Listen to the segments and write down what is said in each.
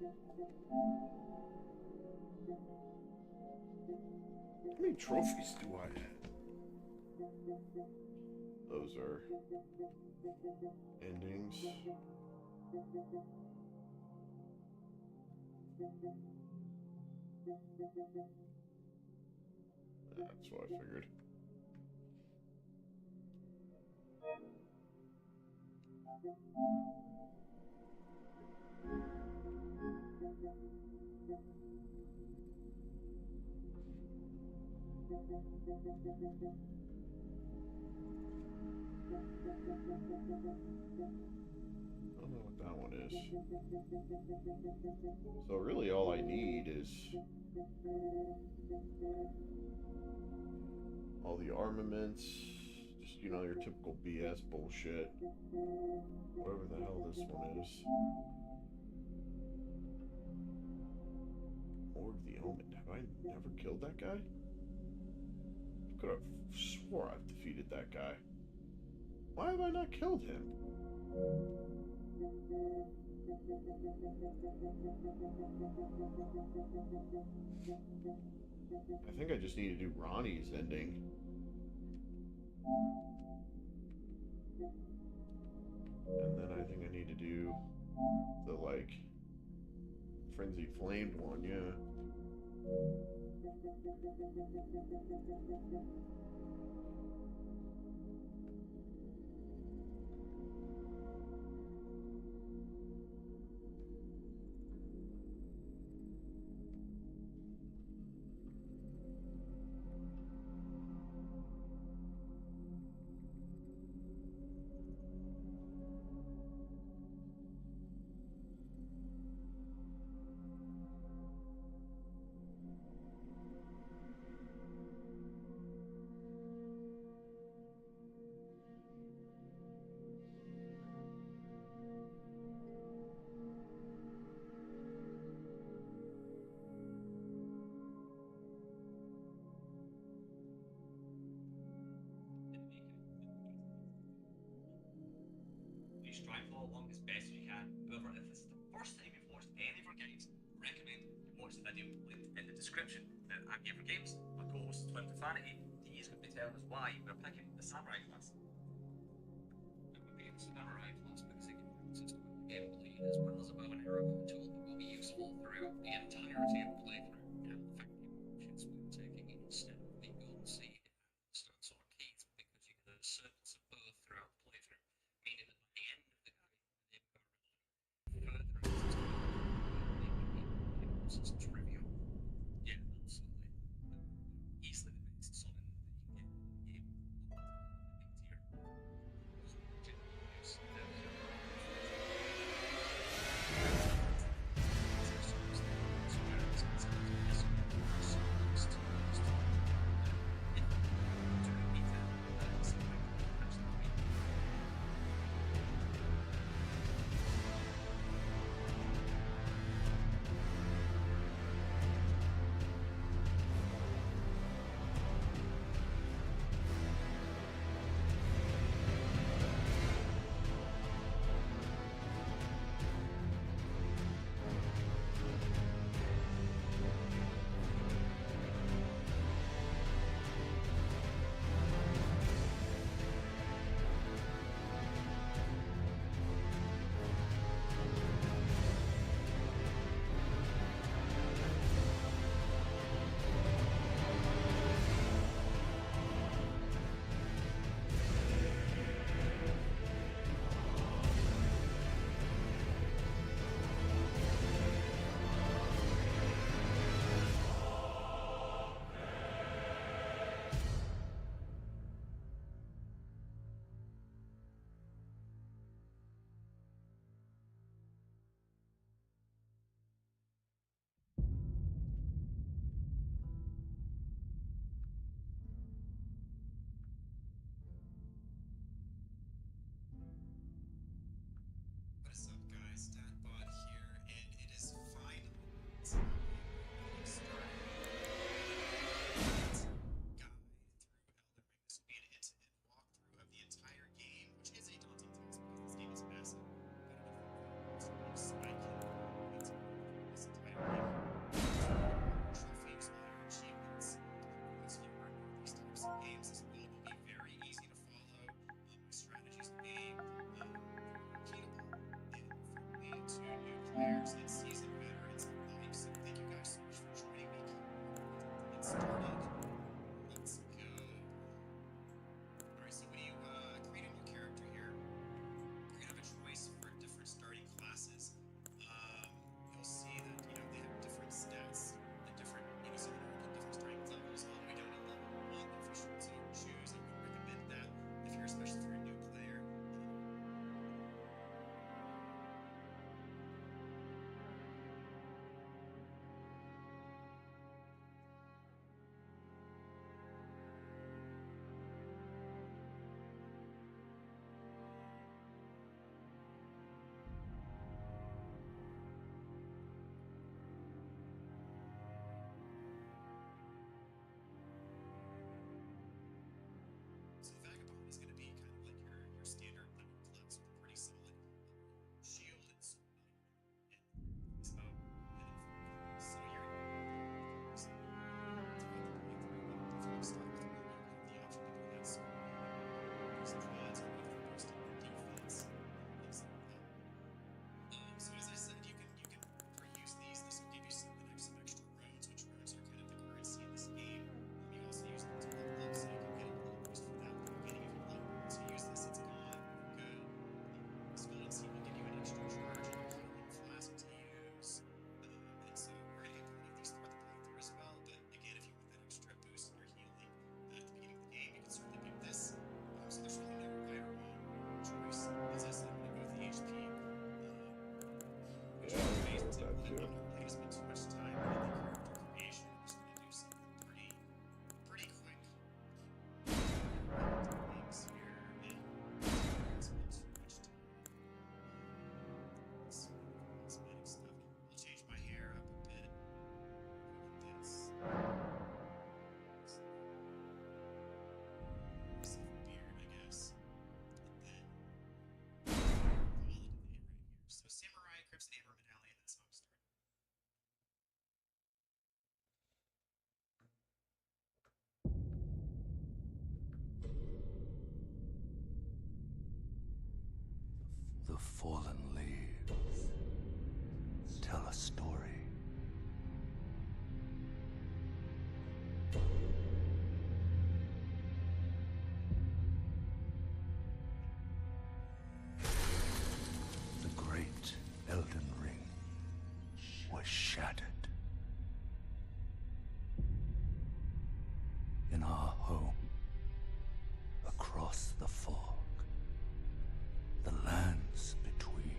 How many trophies do I have? Those are endings. That's what I figured. I don't know what that one is. So really all I need is all the armaments, just, you know, your typical BS bullshit. Whatever the hell this one is. Org the Omen. Have I never killed that guy? I could have swore I've defeated that guy. Why have I not killed him? I think I just need to do Ronnie's ending. And then I think I need to do the, like, Frenzied Flamed one, yeah. You strive to follow along as best as you can. However, if this is the first time you've watched any of our games, I recommend you watch the video linked in the description. Now, I'm Game for Games, my co-host Twin Profanity. He's going to be telling us why we're picking the Samurai class. We're picking the Samurai class because it gives access to game Bleed as well as a bow and arrow, a tool that will be useful throughout the entirety of the playthrough. Now, the fact options we're taking instead of the golden seed stance or keys because you can circles of both throughout the playthrough, meaning that by the end of the game, the further into it's trivial. Yeah, absolutely. Easily the best summon that you can get in the game. players and seasoned veterans alike. So thank you guys so much for joining me. Get started. Let's go. Alright, so when you create a new character here, you're gonna have a choice for different starting classes. You'll see that they have different stats and different some of them are different starting levels all the way down to level 1 if you should choose. I would recommend that if you're especially if you're a new player. So Vagabond is going to be kind of like your standard level class with a pretty solid shield and so you're so throughout the playthrough, if you start with one, you have the option to do that. So use quads or whether it goes to defense, things like that. So as I said, you can reuse these. This will give you some extra runes, which runes are kind of the currency in this game. You also use them to level up, so you can get a little boost for that at the beginning if you like. So use this, it's gone, good. This golden seed will give you an extra charge and a healing flask to use. And so we're going to be pulling these throughout the playthrough as well, but again, if you want that extra boost in your healing at the beginning of the game, you can certainly do this. So there's really no right or wrong choice. As I said, I'm going to go with the HP. Which Yeah, is I based with that on too. not to spend too much time in the character creation. I'm just going to do something pretty quick. Names here, and not spend too much time. Some cosmetic stuff. I'll change my hair up a bit. Go with this. Some beard, I guess. And then call it a day right here. So Samurai, Crimson Amber Medallion, that's how I'm starting. The fallen leaves tell a story. The great Elden Ring was shattered. In our home, across the fog, the lands between.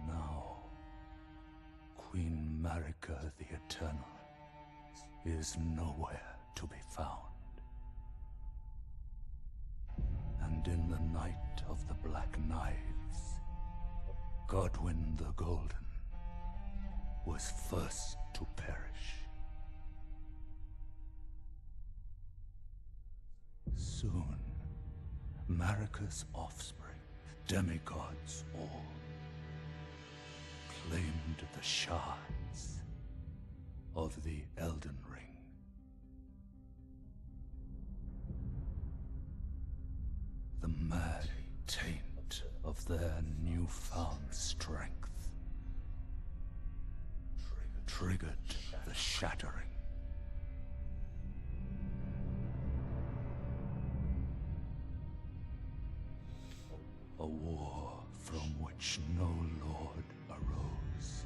Now, Queen Marika the Eternal is nowhere to be found. And in the night of the Black Knives, Godwyn the Golden was first to perish. Soon, Marika's offspring, demigods all, claimed the shards of the Elden Ring. The mad taint of their newfound strength triggered the shattering. A war from which no lord arose.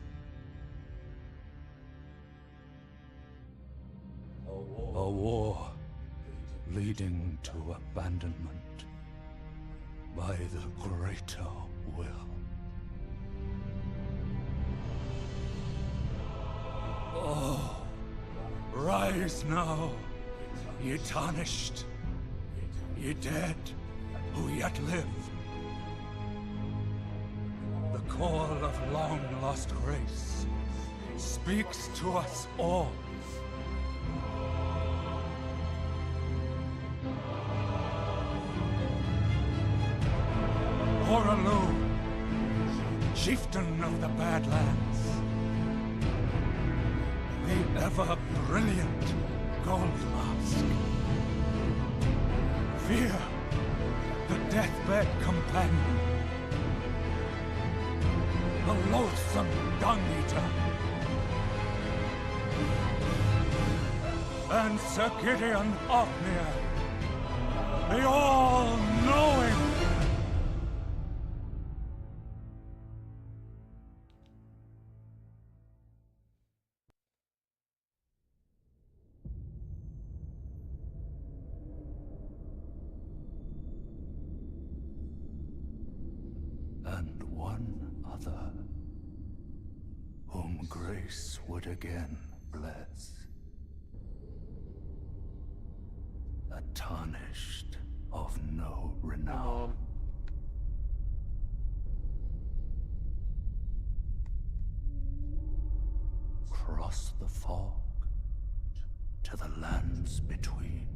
A war leading to abandonment by the greater will. Oh, rise now, ye tarnished, ye dead who yet live. The call of long-lost grace speaks to us all. Horalu, chieftain of the Badlands, the ever-brilliant gold mask. Fear, the deathbed companion. The loathsome dung-eater. And Sir Gideon Othmere, the all-knowing. And one other, whom grace would again bless. A tarnished of no renown. Cross the fog to the lands between.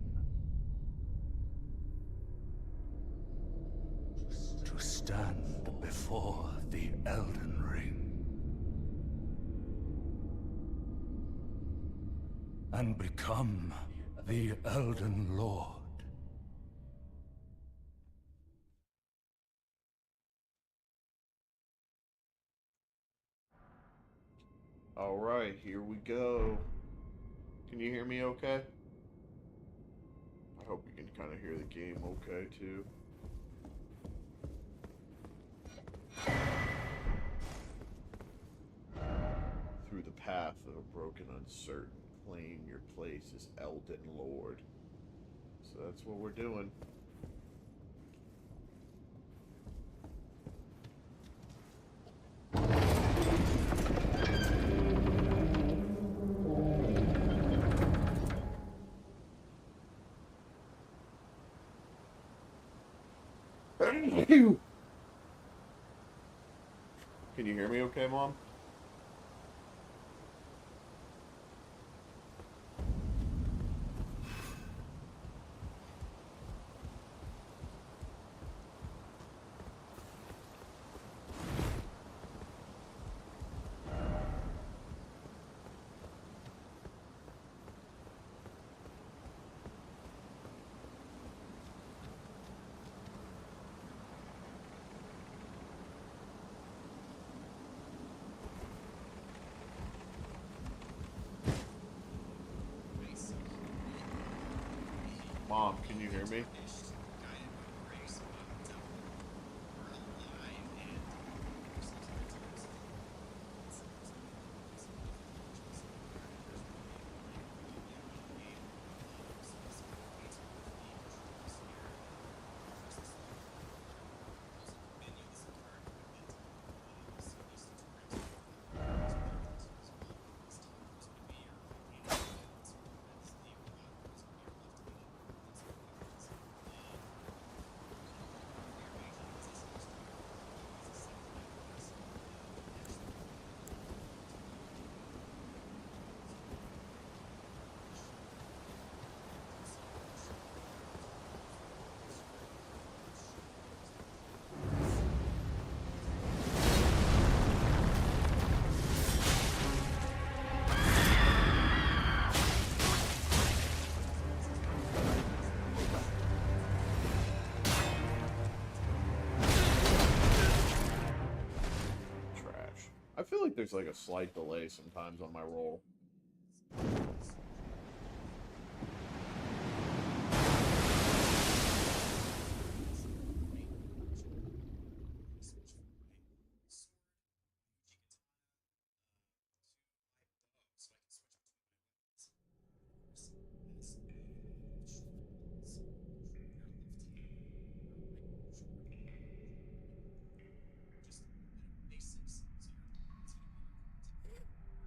To stand before the Elden Ring. And become the Elden Lord. Alright, here we go. Can you hear me okay? I hope you can kind of hear the game okay, too. Through the path of a broken, uncertain, claim your place as Elden Lord. So that's what we're doing. Can you hear me okay, Mom? Mom, can you hear me? I feel like there's like a slight delay sometimes on my roll.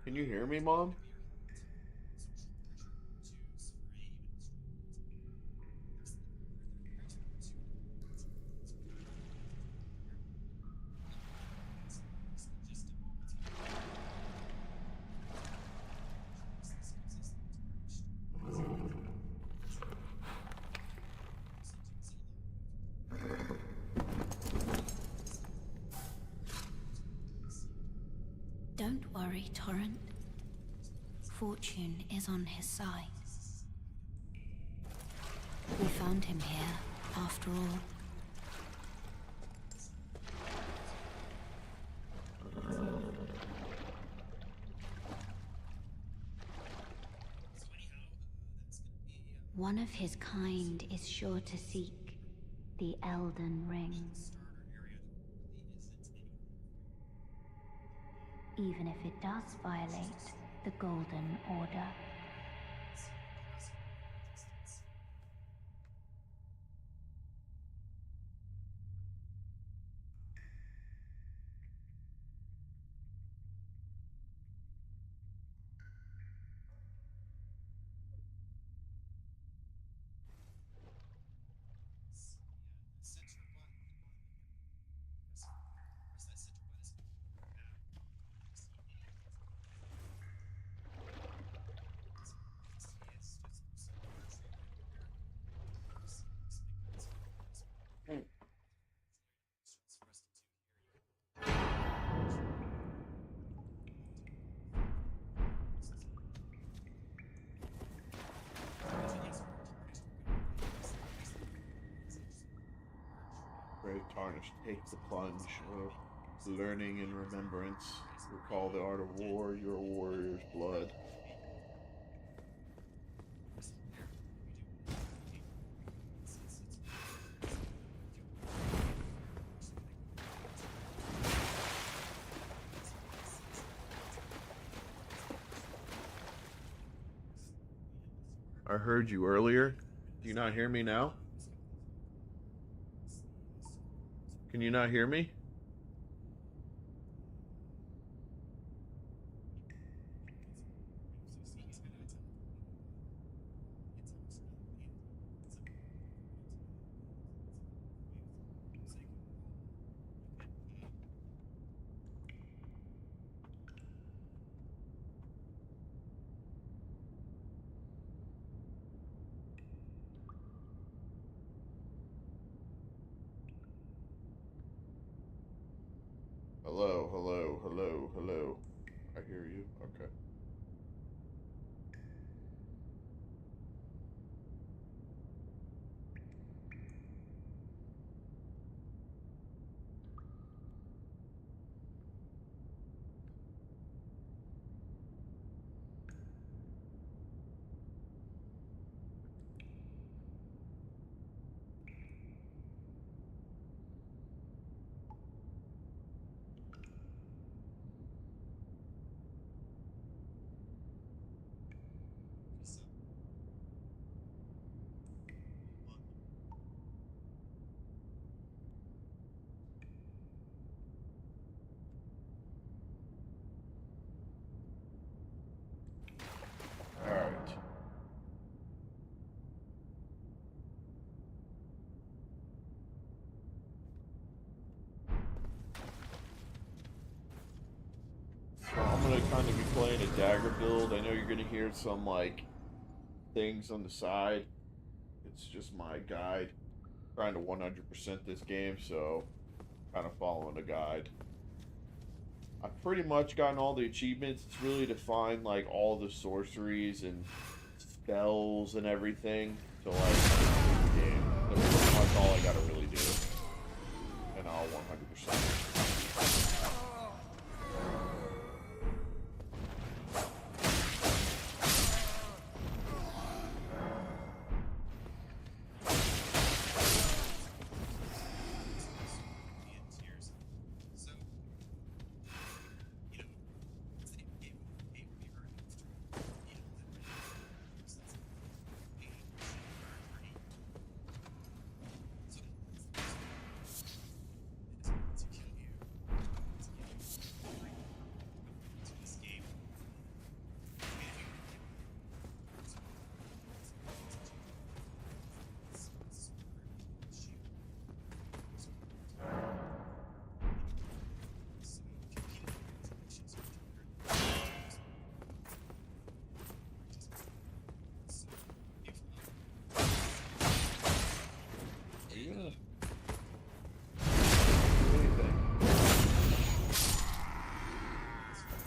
Can you hear me, Mom? Don't worry, Torrent. Fortune is on his side. found him here, after all. One of his kind is sure to seek the Elden Ring. Even if it does violate the Golden Order. Brave Tarnished, take the plunge. Learning and remembrance. Recall the art of war, your warrior's blood. I heard you earlier. Do you not hear me now? Can you not hear me? Hello, hello, hello, hello. I hear you. Okay. Alright. So I'm gonna kind of be playing a dagger build. I know you're gonna hear some like things on the side. It's just my guide. Trying to 100% this game, so kind of following a guide. I've pretty much gotten all the achievements. It's really to find like all the sorceries and spells and everything to like the game. That's pretty much all I gotta really do. And I'll 100%.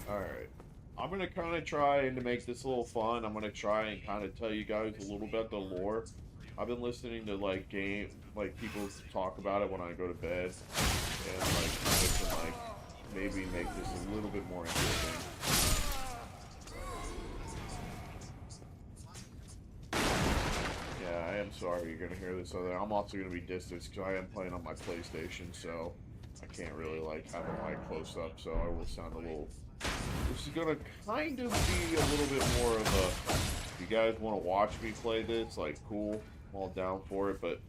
Alright. I'm gonna kind of try and to make this a little fun. I'm gonna try and kind of tell you guys a little bit the lore. I've been listening to like people talk about it when I go to bed, and like kind of can like maybe make this a little bit more interesting. Yeah, I am sorry you're gonna hear this other. I'm also gonna be distant because I am playing on my PlayStation, so I can't really like have a mic close up, so I will sound a little. This is gonna kind of be a little bit more of a. If you guys want to watch me play this, like, cool, I'm all down for it. But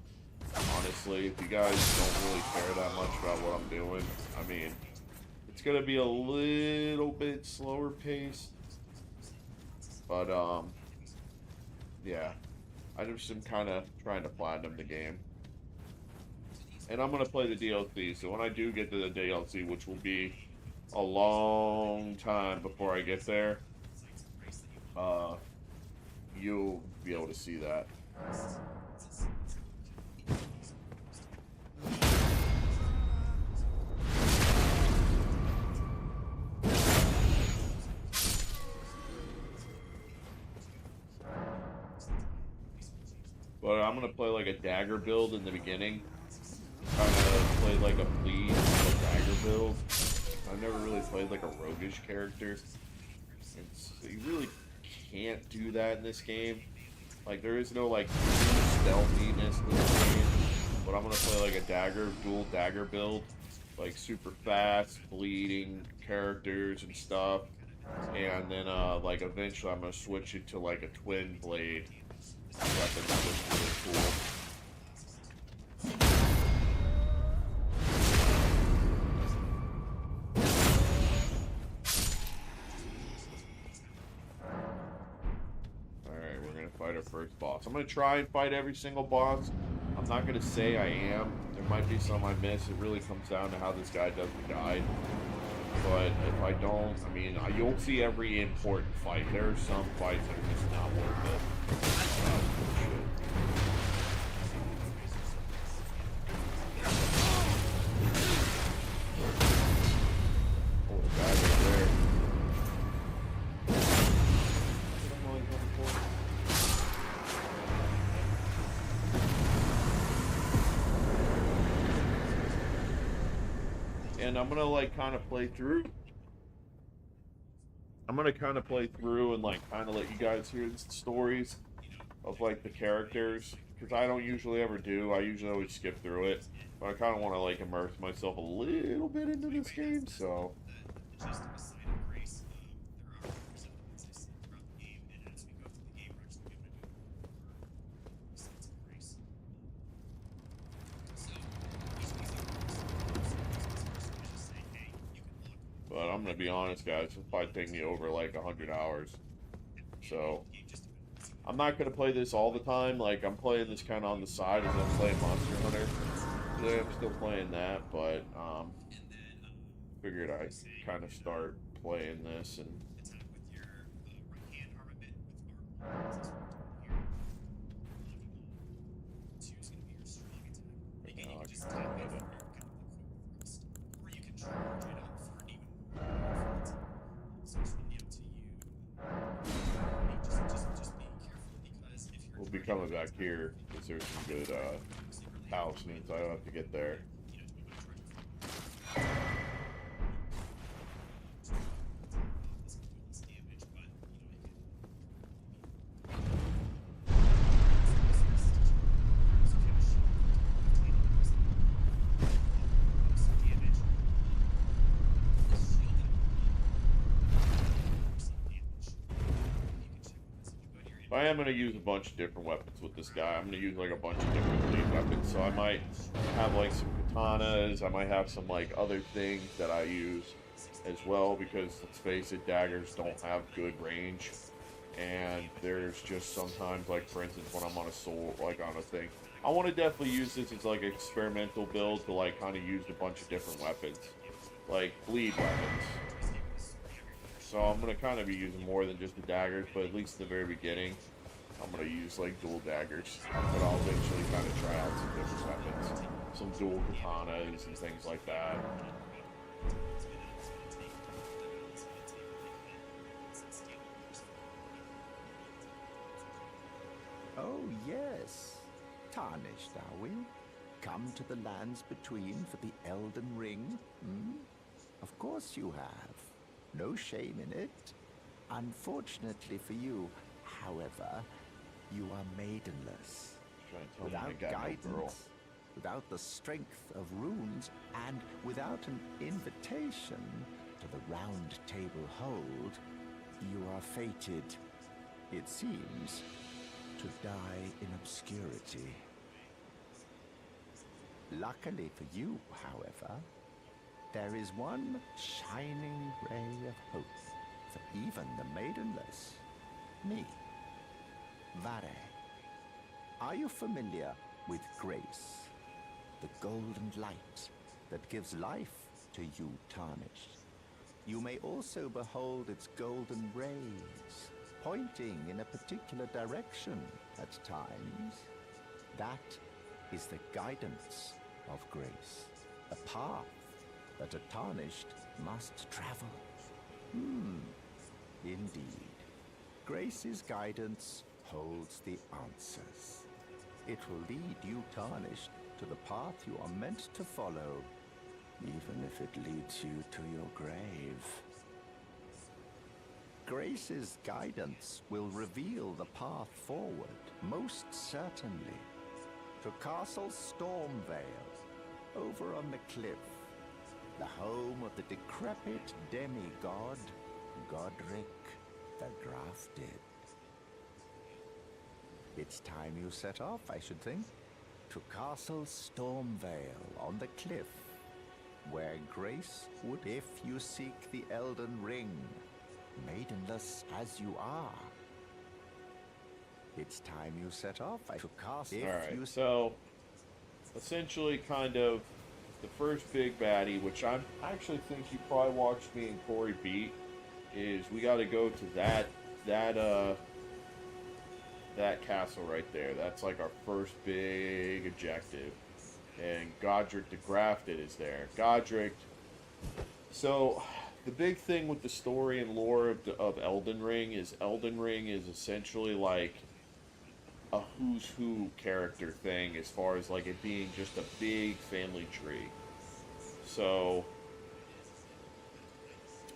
honestly, if you guys don't really care that much about what I'm doing, I mean, it's gonna be a little bit slower paced. But yeah, I just am kind of trying to platinum the game. And I'm going to play the DLC, so when I do get to the DLC, which will be a long time before I get there, you'll be able to see that. But I'm going to play like a dagger build in the beginning. Kind of play like a bleed, a dagger build. I've never really played like a roguish character. You really can't do that in this game. Like, there is no like stealthiness to this game. But I'm gonna play like a dual dagger build, like super fast, bleeding characters and stuff. And then like eventually I'm gonna switch it to like a twin blade weapon that looks really cool. Fight our first boss. I'm going to try and fight every single boss. I'm not going to say I am. There might be some I miss. It really comes down to how this guy does the guide. But if I don't, I mean, you'll see every important fight. There are some fights that are just not worth it. Oh, the guy right there. And I'm gonna like kind of play through. I'm gonna kind of play through and like kind of let you guys hear the stories of like the characters, because I don't usually ever do. I usually always skip through it, but I kind of want to like immerse myself a little bit into this game. So. But I'm gonna be honest, guys, this might take me over like 100 hours. So I'm not gonna play this all the time. Like, I'm playing this kind of on the side as I'm playing Monster Hunter. Today I'm still playing that, but figured I'd kind of start playing this and. We'll be coming back here because there's some good house needs. I don't have to get there. I am going to use a bunch of different weapons with this guy. I'm going to use like a bunch of different bleed weapons. So I might have like some katanas. I might have some like other things that I use as well, because let's face it, daggers don't have good range. And there's just sometimes, like for instance, when I'm on a soul, like on a thing, I want to definitely use this as like an experimental build to like kind of use a bunch of different weapons, like bleed weapons. So I'm going to kind of be using more than just the daggers, but at least at the very beginning, I'm going to use like dual daggers. But I'll eventually kind of try out some different weapons, some dual katanas and things like that. Oh, yes. Tarnished, are we? Come to the lands between for the Elden Ring? Hmm? Of course you have. No shame in it. Unfortunately for you, however, you are maidenless. Trying to tell me I Without got no girl. guidance, without the strength of runes, and without an invitation to the Round Table Hold, you are fated, it seems, to die in obscurity. Luckily for you, however, there is one shining ray of hope for even the maidenless. Me. Vare. Are you familiar with grace? The golden light that gives life to you tarnished. You may also behold its golden rays, pointing in a particular direction at times. That is the guidance of grace, a path that a tarnished must travel. Indeed. Grace's guidance holds the answers. It will lead you tarnished to the path you are meant to follow, even if it leads you to your grave. Grace's guidance will reveal the path forward, most certainly, to Castle Stormvale, over on the cliff, the home of the decrepit demigod, Godric the Grafted. It's time you set off, I should think, to Castle Stormvale on the cliff, where Grace would if you seek the Elden Ring, maidenless as you are. It's time you set off to Castle. Alright, so essentially kind of the first big baddie, which I actually think you probably watched me and Corey beat, is we got to go to that castle right there. That's like our first big objective. And Godric the Grafted is there. Godric. So the big thing with the story and lore of Elden Ring is essentially like a who's who character thing as far as like it being just a big family tree. So,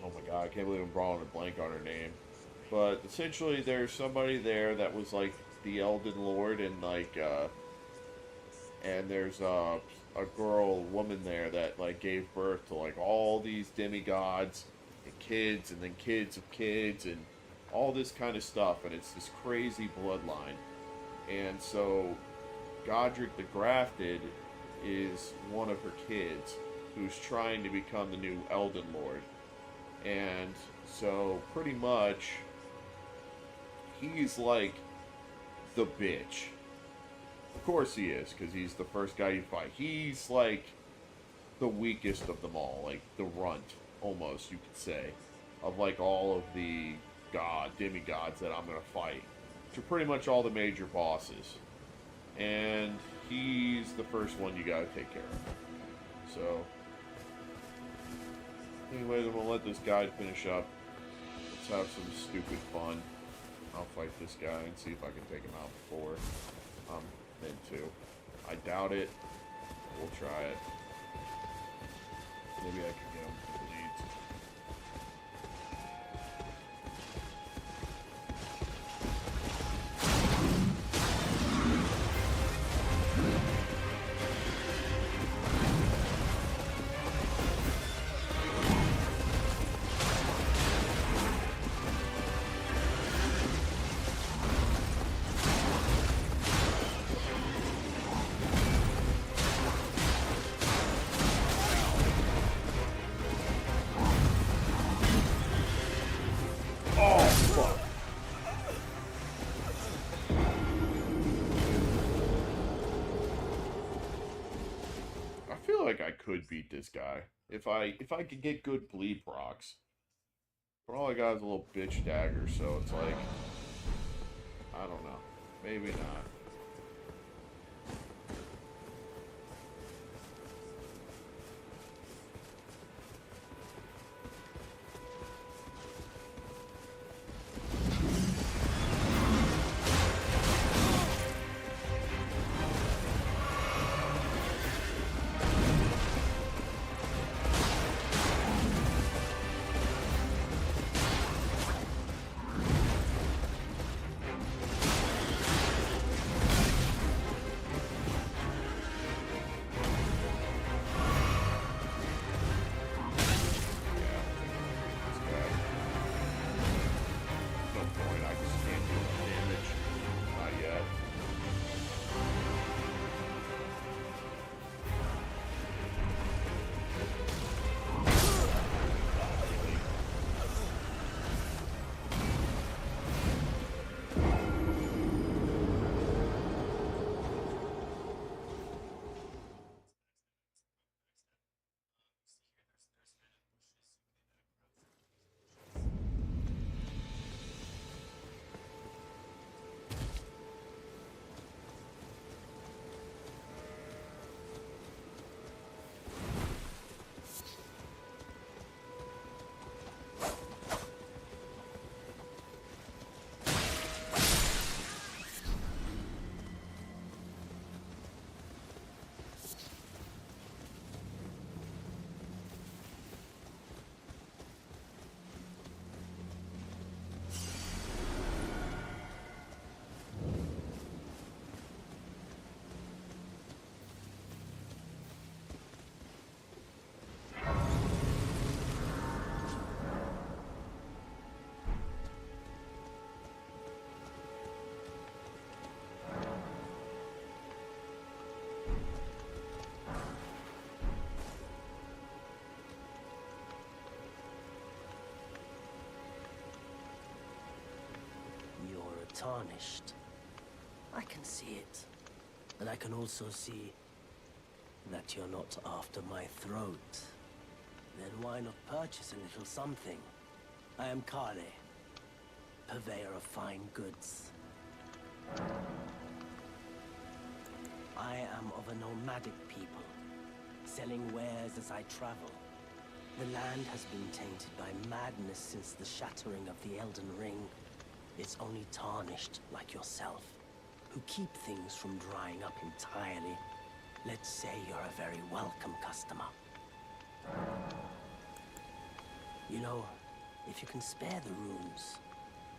oh my god, I can't believe I'm drawing a blank on her name. But essentially there's somebody there that was like the Elden Lord, and like and there's a woman there that like gave birth to like all these demigods and kids and then kids of kids and all this kind of stuff, and it's this crazy bloodline. And so Godric the Grafted is one of her kids who's trying to become the new Elden Lord. And so pretty much he's like the bitch. Of course he is, because he's the first guy you fight. He's like the weakest of them all, like the runt, almost, you could say, of like all of the demigods that I'm going to fight, which are pretty much all the major bosses. And he's the first one you got to take care of. So, anyways, I'm going to let this guy finish up. Let's have some stupid fun. I'll fight this guy and see if I can take him out before I'm meant to. I doubt it. We'll try it. Maybe I can get him to bleed. Like I could beat this guy if I could get good bleed procs. But all I got is a little bitch dagger, so it's like I don't know. Maybe not. tarnished. I can see it. And I can also see that you're not after my throat. Then why not purchase a little something? I am Kale, purveyor of fine goods. I am of a nomadic people, selling wares as I travel. The land has been tainted by madness since the shattering of the Elden Ring. It's only tarnished like yourself, who keep things from drying up entirely. Let's say you're a very welcome customer. You know, if you can spare the runes,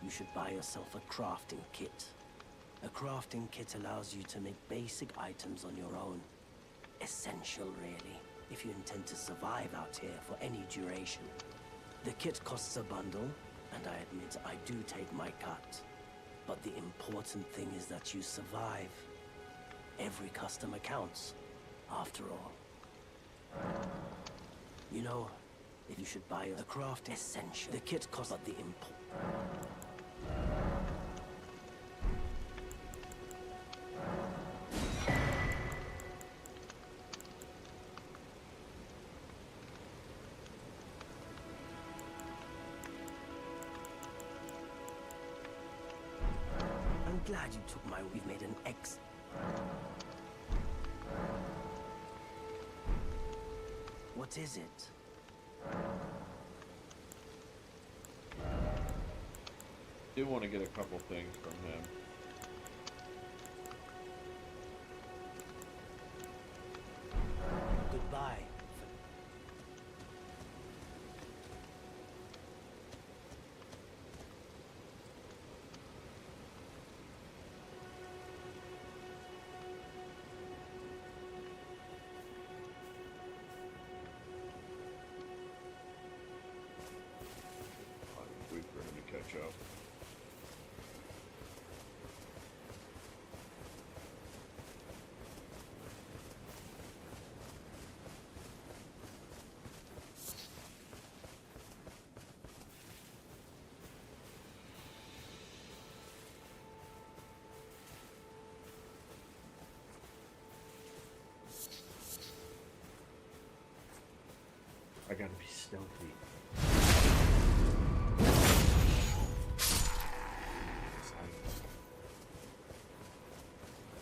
you should buy yourself a crafting kit. A crafting kit allows you to make basic items on your own. Essential, really, if you intend to survive out here for any duration. The kit costs a bundle, and I admit I do take my cut. But the important thing is that you survive. Every customer counts, after all. You know, if you should buy a craft essential, the kit costs but the I'm glad you took my... We've made an X. What is it? Do want to get a couple things from him. Goodbye. Wait for him to catch up. I gotta be stealthy.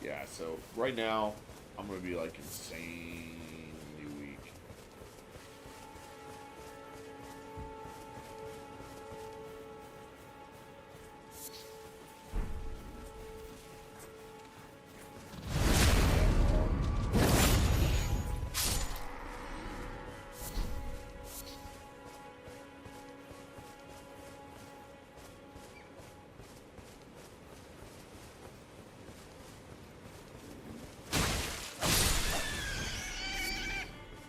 Yeah, so right now I'm gonna be like insanely weak.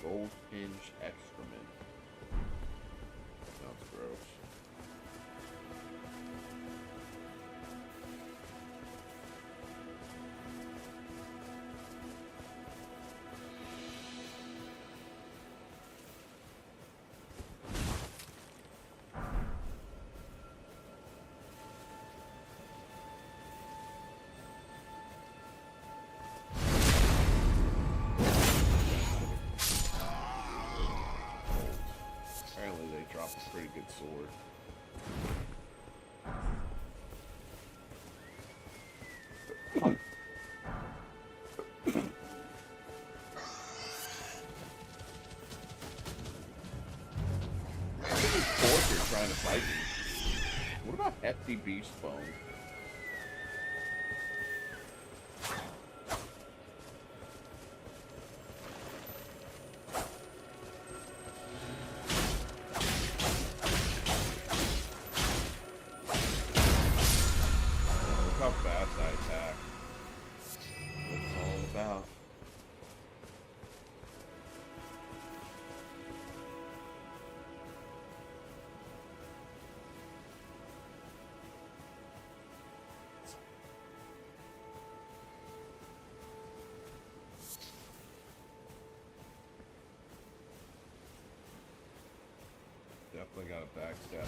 Gold hinged excrement. Sounds gross. Apparently they drop a pretty good sword. Look at this torture trying to fight me. What about hefty beast bone? Look how fast I attack. What it's all about. Definitely got a backstab.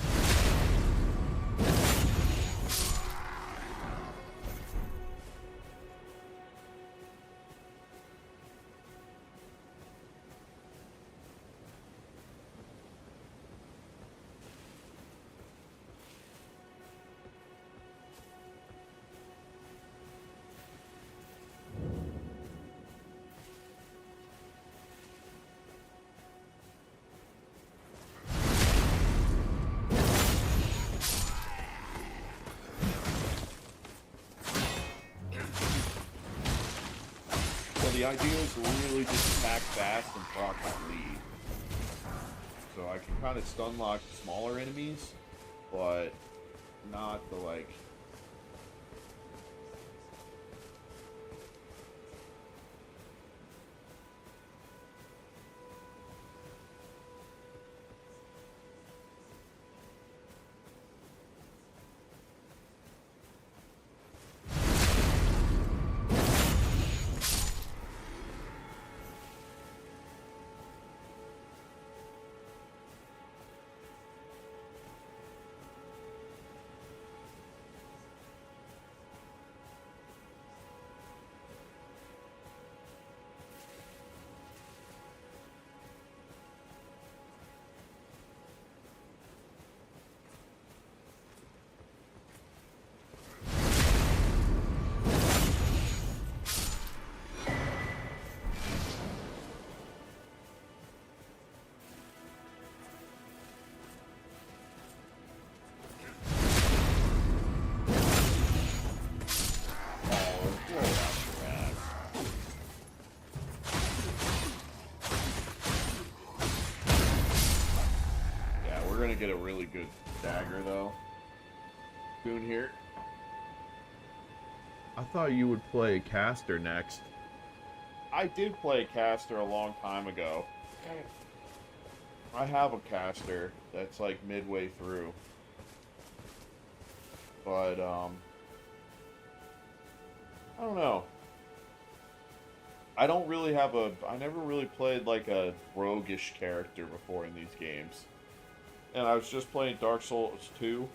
the idea is to really just attack fast and proc bleed. So I can kind of stun lock smaller enemies, but not the like. We're gonna get a really good dagger though. Boon here. I thought you would play caster next. I did play caster a long time ago. I have a caster that's like midway through. But I don't know. I don't really have a I never really played like a roguish character before in these games. And I was just playing Dark Souls 2,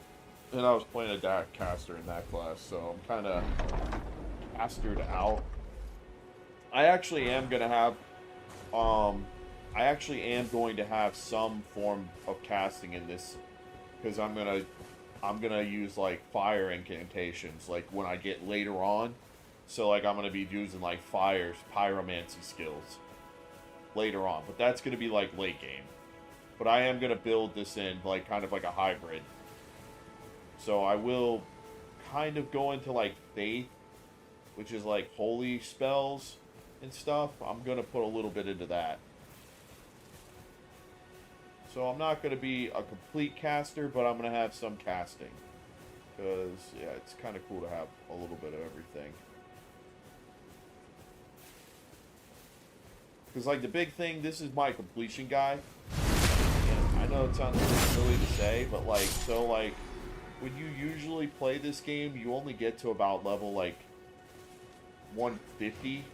and I was playing a dark caster in that class, so I'm kind of castered out. I actually am going to have, some form of casting in this, because I'm gonna use like fire incantations, like when I get later on. So like I'm gonna be using like pyromancy skills later on, but that's gonna be like late game. But I am going to build this in, like, kind of like a hybrid. So I will kind of go into, like, faith, which is, like, holy spells and stuff. I'm going to put a little bit into that. So I'm not going to be a complete caster, but I'm going to have some casting. Because, yeah, it's kind of cool to have a little bit of everything. Because, like, the big thing, this is my completion guy. I know it sounds really silly to say, but like, so like, when you usually play this game, you only get to about level like 150,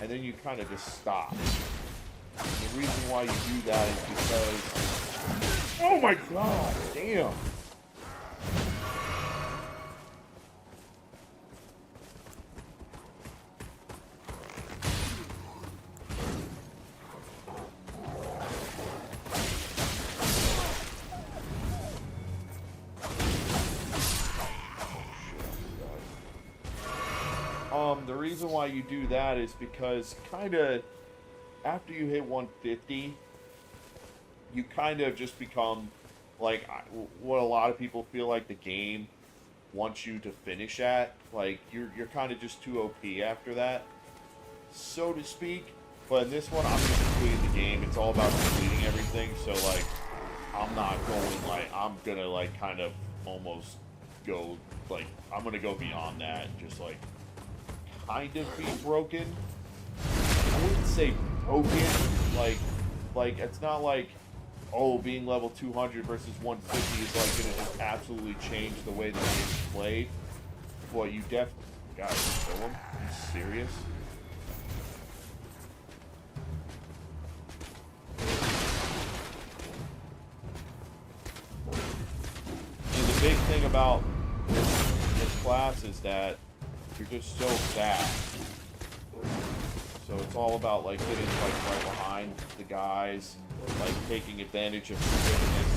and then you kind of just stop. And the reason why you do that is because, oh my god, damn. The reason why you do that is because kind of after you hit 150, you kind of just become like what a lot of people feel like the game wants you to finish at. Like you're kind of just too OP after that, so to speak. But in this one, I'm just completing the game. It's all about completing everything. So like, I'm not going like I'm gonna like kind of almost go like I'm gonna go beyond that and just like kind of be broken. I wouldn't say broken. Like it's not like, oh, being level 200 versus 150 is like gonna just absolutely change the way the game's played. Well, you definitely gotta kill him. Are you serious? And the big thing about this class is that you're just so fast. So it's all about like getting like right behind the guys, like taking advantage of the quickness.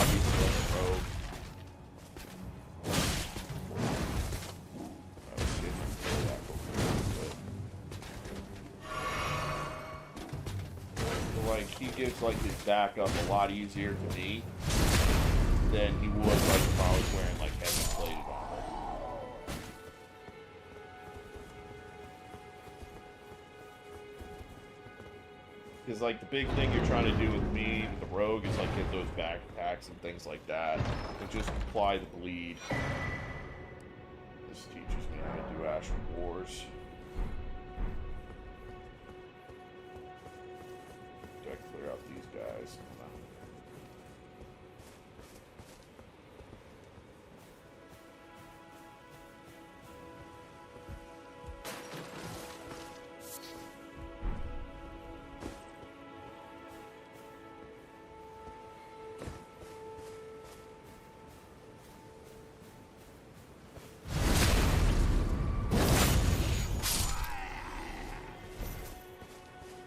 Obviously on the road. So like he gives like his backup a lot easier to me than he would like if I was wearing like heavy plated armor. because like the big thing you're trying to do with me, with the rogue, is like get those backpacks and things like that, and just apply the bleed. This teaches me how to do Astral Wars. Do I clear out these guys?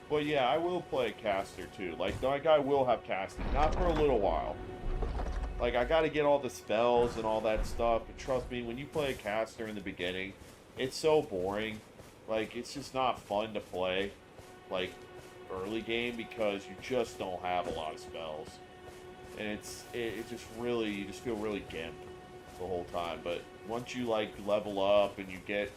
But yeah, I will play caster too. Like I will have casting, not for a little while. Like I got to get all the spells and all that stuff. And trust me, when you play a caster in the beginning, it's so boring. Like it's just not fun to play, like early game, because you just don't have a lot of spells, and it just really, you just feel really gimp the whole time. But once you like level up and you get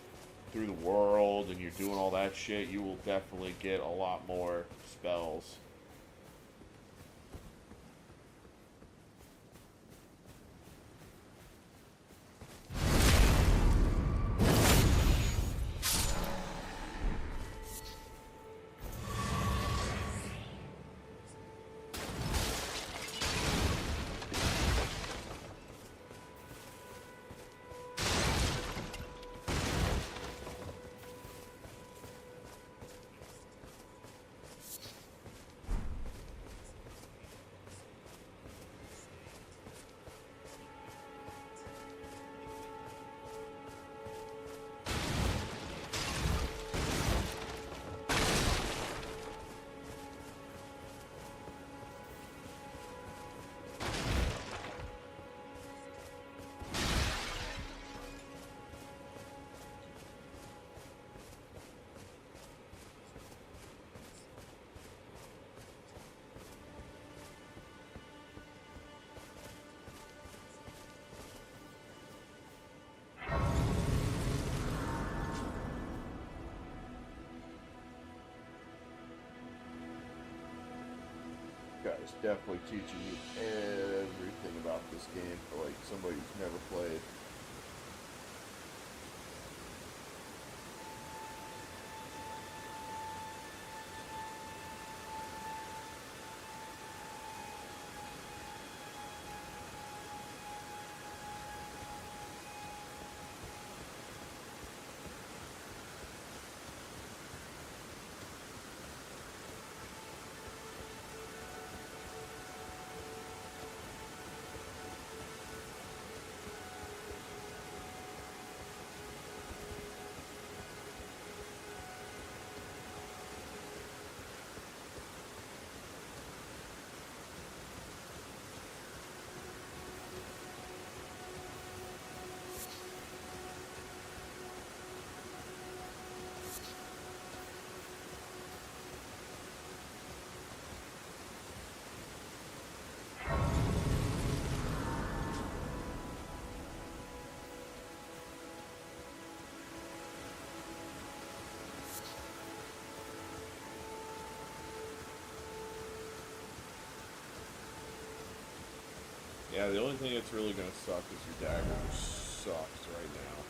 through the world and you're doing all that shit, you will definitely get a lot more spells. Guys, definitely teaching you everything about this game for like somebody who's never played. Yeah, the only thing that's really going to suck is your dagger, which sucks right now.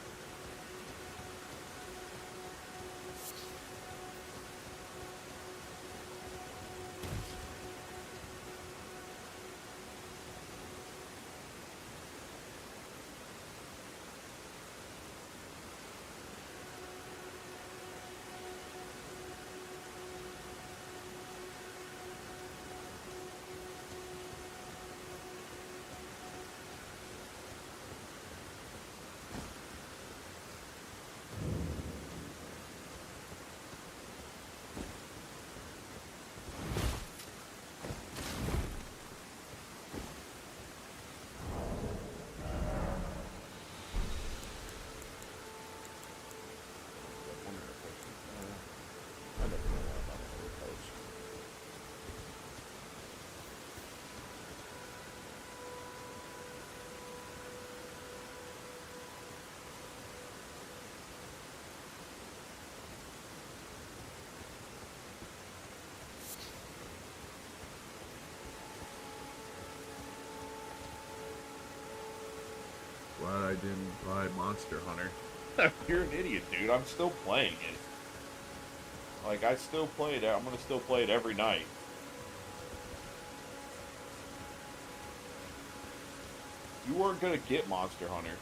glad I didn't buy Monster Hunter. You're an idiot, dude. I'm still playing it. Like, I still play it. I'm gonna still play it every night. You weren't gonna get Monster Hunter.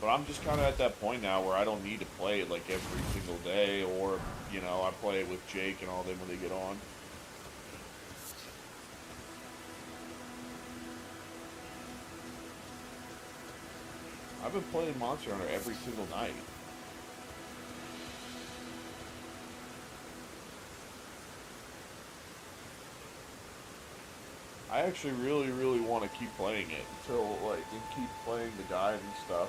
But I'm just kind of at that point now where I don't need to play it like every single day, or, you know, I play it with Jake and all them when they get on. I've been playing Monster Hunter every single night. I actually really want to keep playing it until, like, and keep playing the guide and stuff.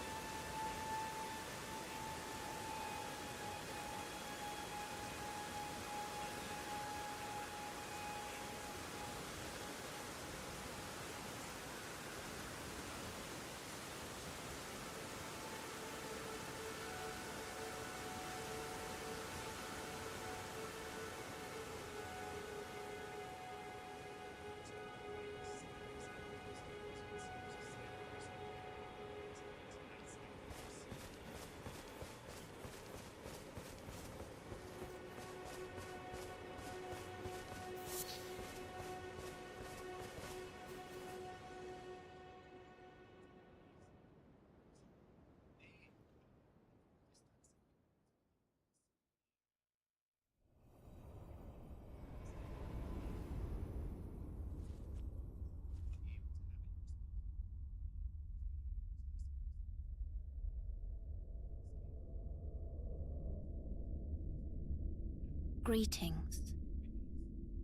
Greetings,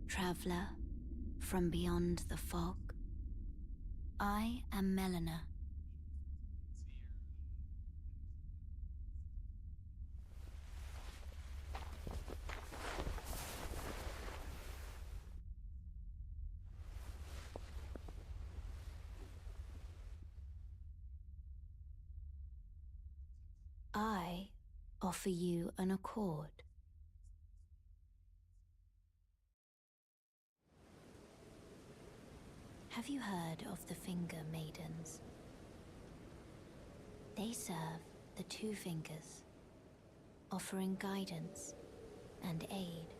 traveler from beyond the fog. I am Melina. I offer you an accord. Have you heard of the Finger Maidens? They serve the Two Fingers, offering guidance and aid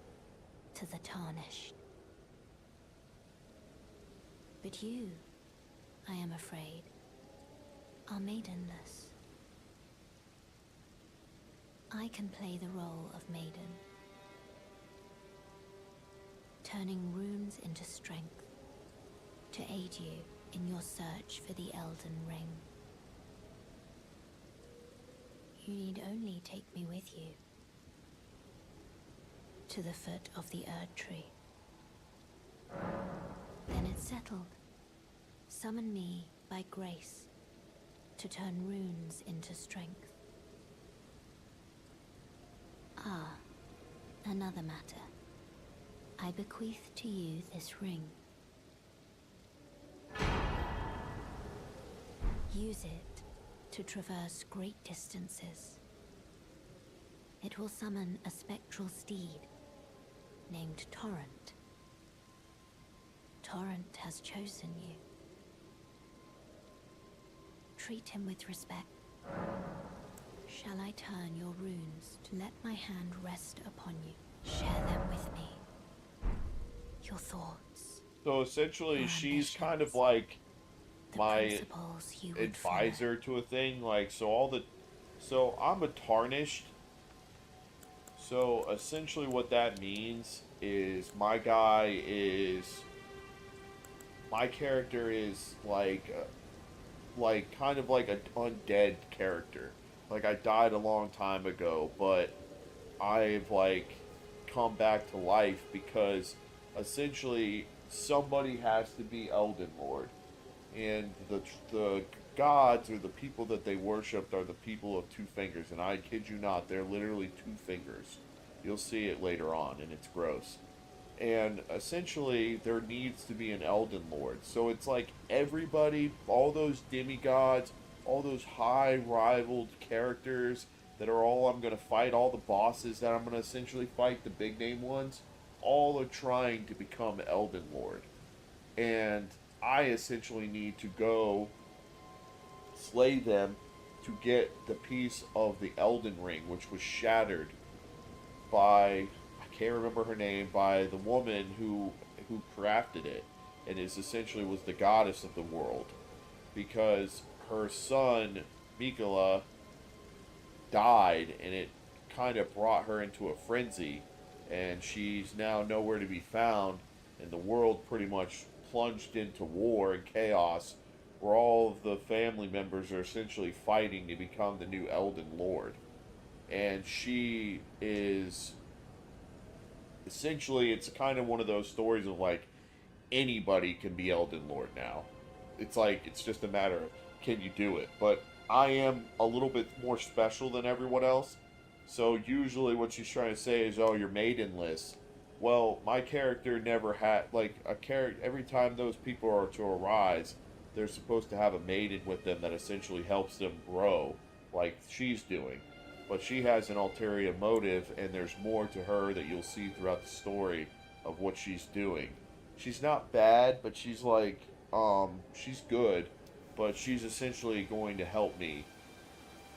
to the Tarnished. But you, I am afraid, are maidenless. I can play the role of maiden, turning runes into strength to aid you in your search for the Elden Ring. You need only take me with you to the foot of the Erd Tree. Then it's settled. Summon me by grace to turn runes into strength. Ah, another matter. I bequeath to you this ring. Use it to traverse great distances. It will summon a spectral steed named Torrent. Torrent has chosen you. Treat him with respect. Shall I turn your runes to let my hand rest upon you? Share them with me. Your thoughts. So essentially, your she's kind of ambitions, like the my principles you would advisor to a thing. Like, so I'm a Tarnished. So essentially, what that means is my character is like kind of like an undead character. Like, I died a long time ago, but I've like come back to life because essentially somebody has to be Elden Lord, and the gods or the people that they worshipped are the people of two fingers. And I kid you not, they're literally two fingers. You'll see it later on, and it's gross. And essentially, there needs to be an Elden Lord. So it's like everybody, all those demigods, all those high rivaled characters that are all I'm going to fight, all the bosses that I'm going to essentially fight, the big name ones, all are trying to become Elden Lord. And I essentially need to go slay them to get the piece of the Elden Ring, which was shattered by, I can't remember her name, by the woman who crafted it, and is essentially was the goddess of the world, because her son Mikola died, and it kind of brought her into a frenzy, and she's now nowhere to be found, and the world pretty much plunged into war and chaos, where all of the family members are essentially fighting to become the new Elden Lord. And she is essentially, it's kind of one of those stories of like anybody can be Elden Lord now. It's like it's just a matter of can you do it. But I am a little bit more special than everyone else. So usually what she's trying to say is, "Oh, you're maidenless." Well, my character never had like a character. Every time those people are to arise, they're supposed to have a maiden with them that essentially helps them grow, like she's doing. But she has an ulterior motive, and there's more to her that you'll see throughout the story of what she's doing. She's not bad, but she's like, she's good, but she's essentially going to help me,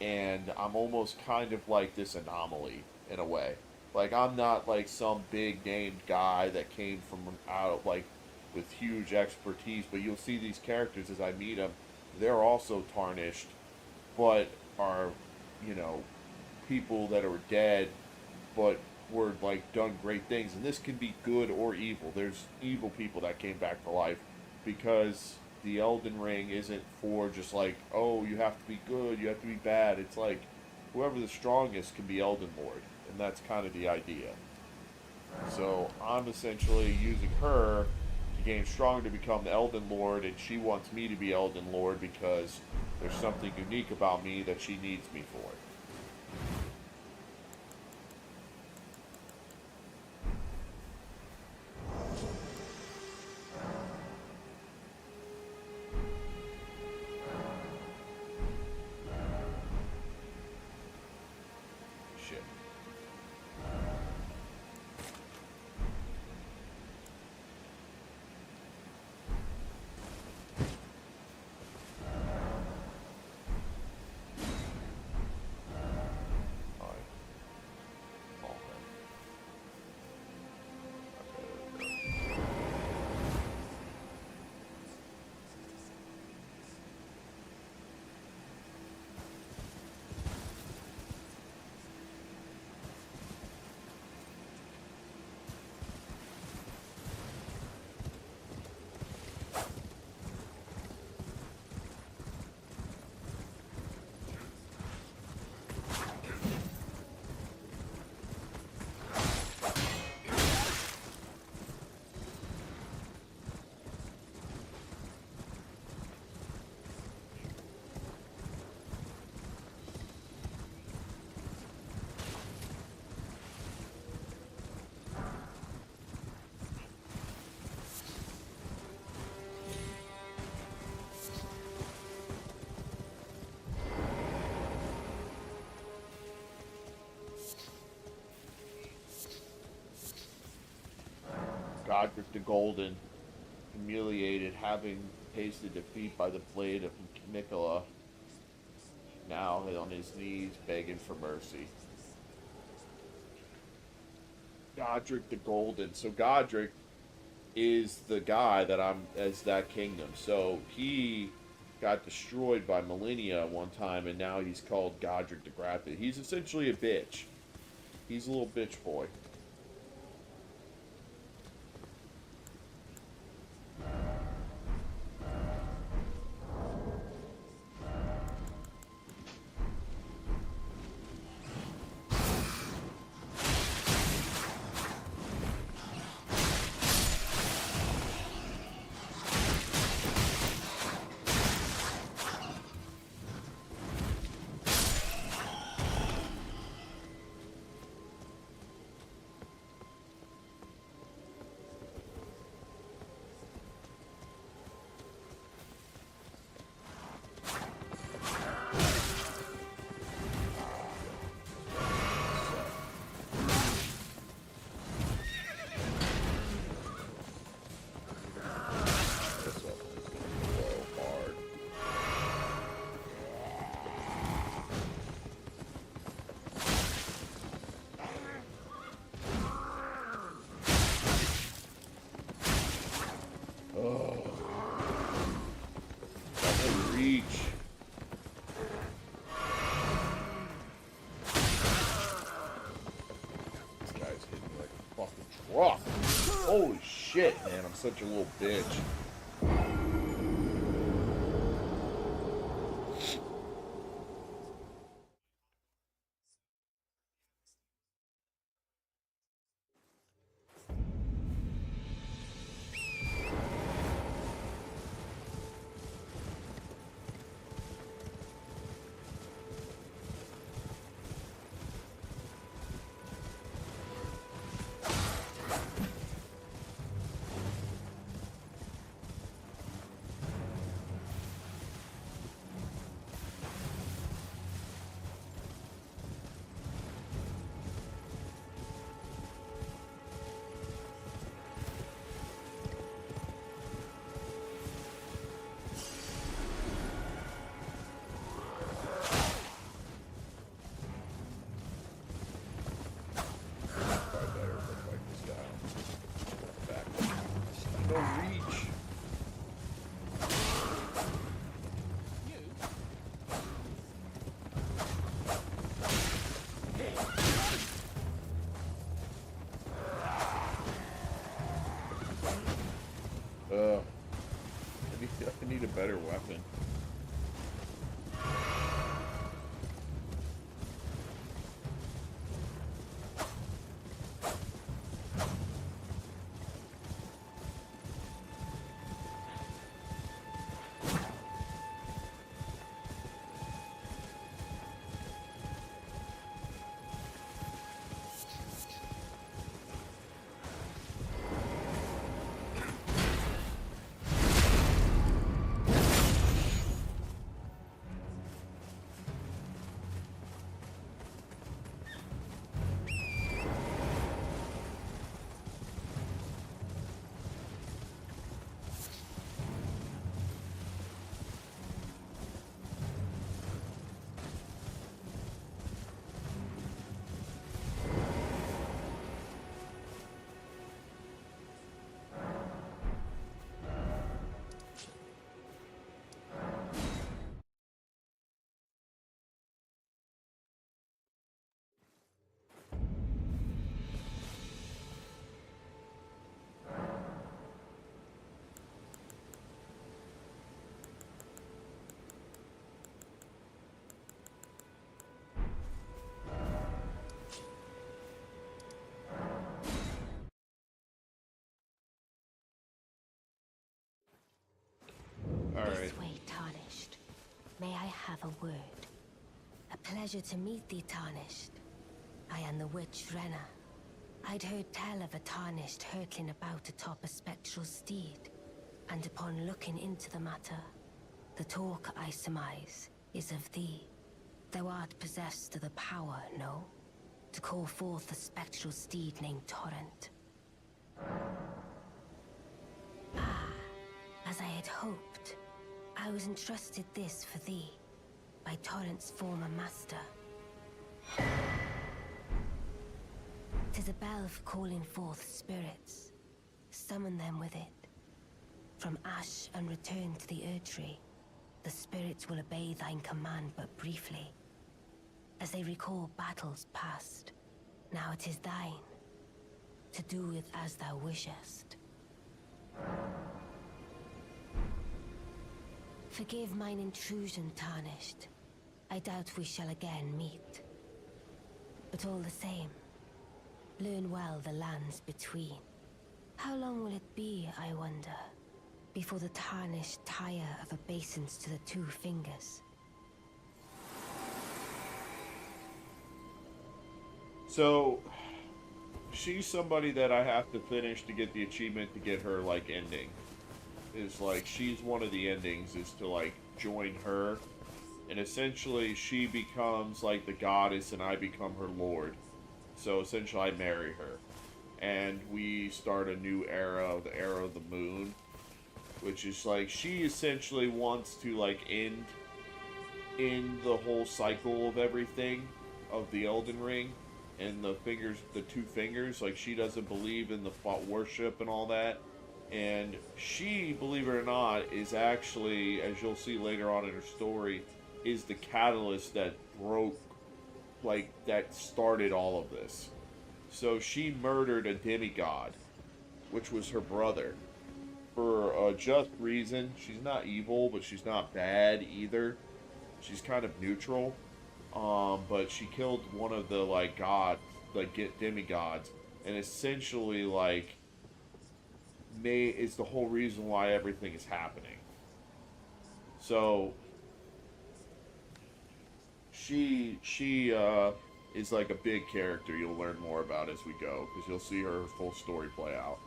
and I'm almost kind of like this anomaly in a way. Like I'm not like some big named guy that came from out like with huge expertise, but you'll see these characters as I meet them. They're also tarnished, but are, you know, people that are dead, but were like done great things. And this can be good or evil. There's evil people that came back to life because the Elden Ring isn't for just like, oh, you have to be good, you have to be bad. It's like whoever the strongest can be Elden Lord, and that's kind of the idea. So I'm essentially using her to gain strong to become the Elden Lord, and she wants me to be Elden Lord because there's something unique about me that she needs me for. Shit. Alright. Okay. Okay, there we go. Godric the Golden, humiliated, having tasted defeat by the blade of Nicola, now on his knees begging for mercy. Godric the Golden. So Godric is the guy that I'm as that kingdom. So he got destroyed by Millennia one time, and now he's called Godric the Graphic. He's essentially a bitch. He's a little bitch boy. Oh. Got no reach. This guy's hitting me like a fucking truck. Holy shit, man. I'm such a little bitch. No reach. I need a better weapon. This way, Tarnished. May I have a word? A pleasure to meet thee, Tarnished. I am the witch Renna. I'd heard tell of a Tarnished hurtling about atop a spectral steed, and upon looking into the matter, the talk, I surmise, is of thee. Thou art possessed of the power, no? To call forth a spectral steed named Torrent. Ah, as I had hoped. I was entrusted this for thee, by Torrent's former master. 'Tis a bell for calling forth spirits. Summon them with it. From ash and return to the Erdtree, the spirits will obey thine command but briefly. As they recall battles past, now it is thine, to do with as thou wishest. Forgive mine intrusion, Tarnished. I doubt we shall again meet. But all the same, learn well the lands between. How long will it be, I wonder, before the Tarnished tire of obeisance to the two fingers? So, she's somebody that I have to finish to get the achievement to get her, like, ending. Is like, she's one of the endings, is to, like, join her. And essentially, she becomes, like, the goddess and I become her lord. So, essentially, I marry her. And we start a new era, the era of the moon. Which is, like, she essentially wants to, like, end the whole cycle of everything. Of the Elden Ring. And the two fingers. Like, she doesn't believe in the worship and all that. And she, believe it or not, is actually, as you'll see later on in her story, is the catalyst that broke, like, that started all of this. So she murdered a demigod, which was her brother, for a just reason. She's not evil, but she's not bad either. She's kind of neutral. But she killed one of the, like, gods, like, demigods, and essentially, like, is the whole reason why everything is happening. So she is like a big character you'll learn more about as we go, because you'll see her full story play out.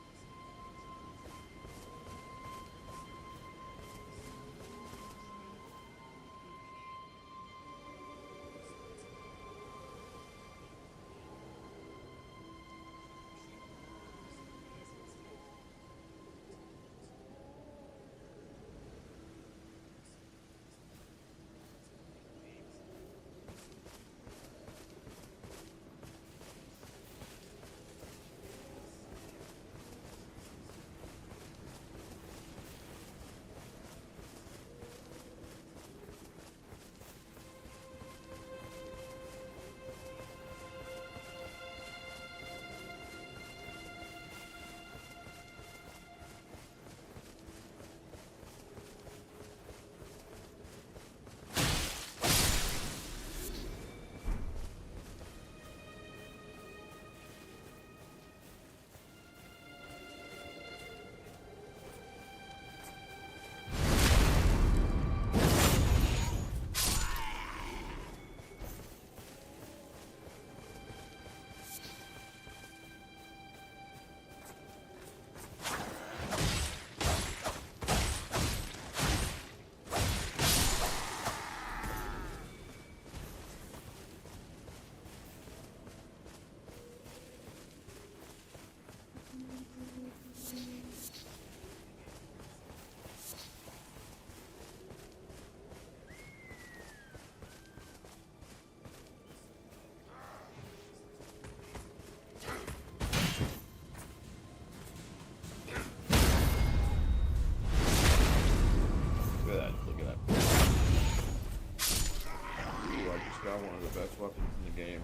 One of the best weapons in the game.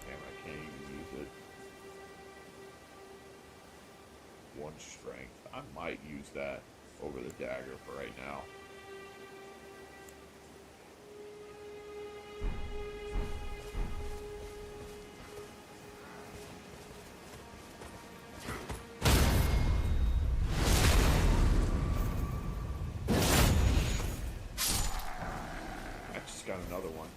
Damn, I can't even use it. One strength. I might use that over the dagger for right now. Got another one.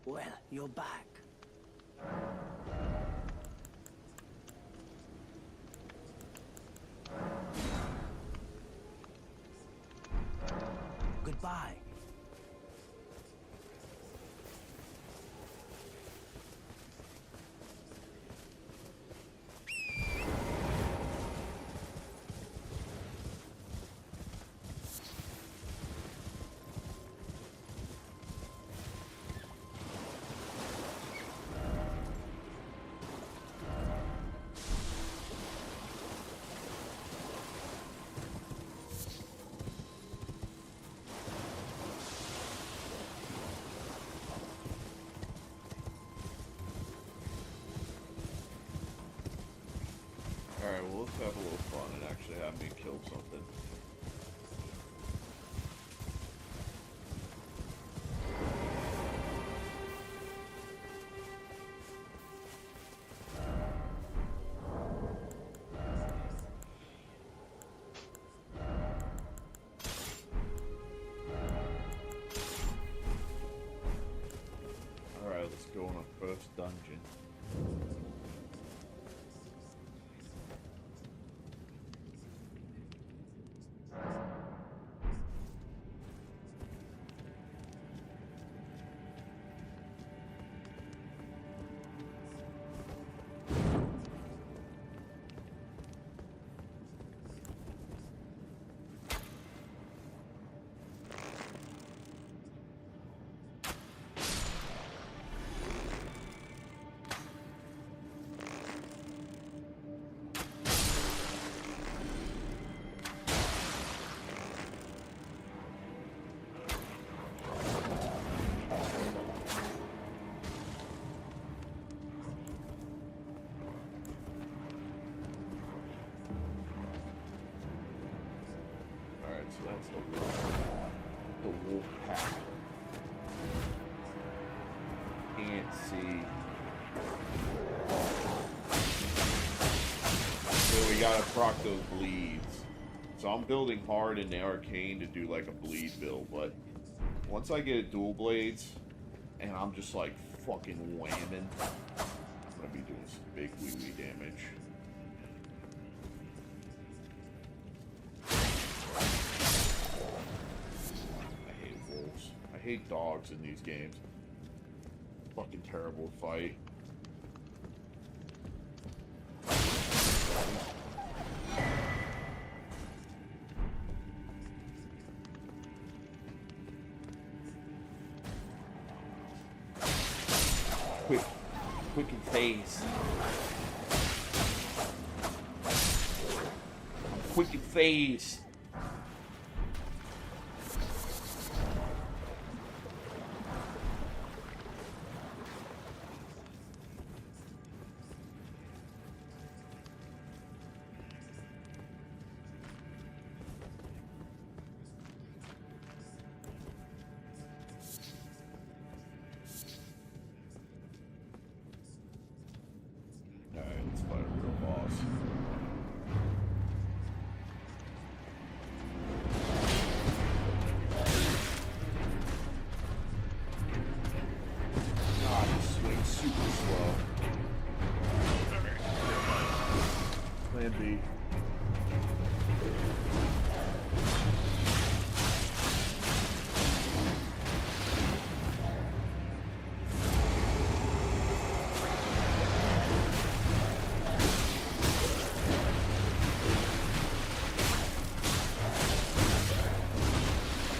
Well, you're back. Goodbye. have a little fun and actually have me kill something. Alright, let's go on our first dungeon. So that's the wolf pack. Can't see. So we gotta proc those bleeds. So I'm building hard in the arcane to do like a bleed build, but once I get dual blades and I'm just like fucking whamming, I'm gonna be doing some big wee damage. I hate dogs in these games. Fucking terrible to fight. Quick and phase. Quick and phase.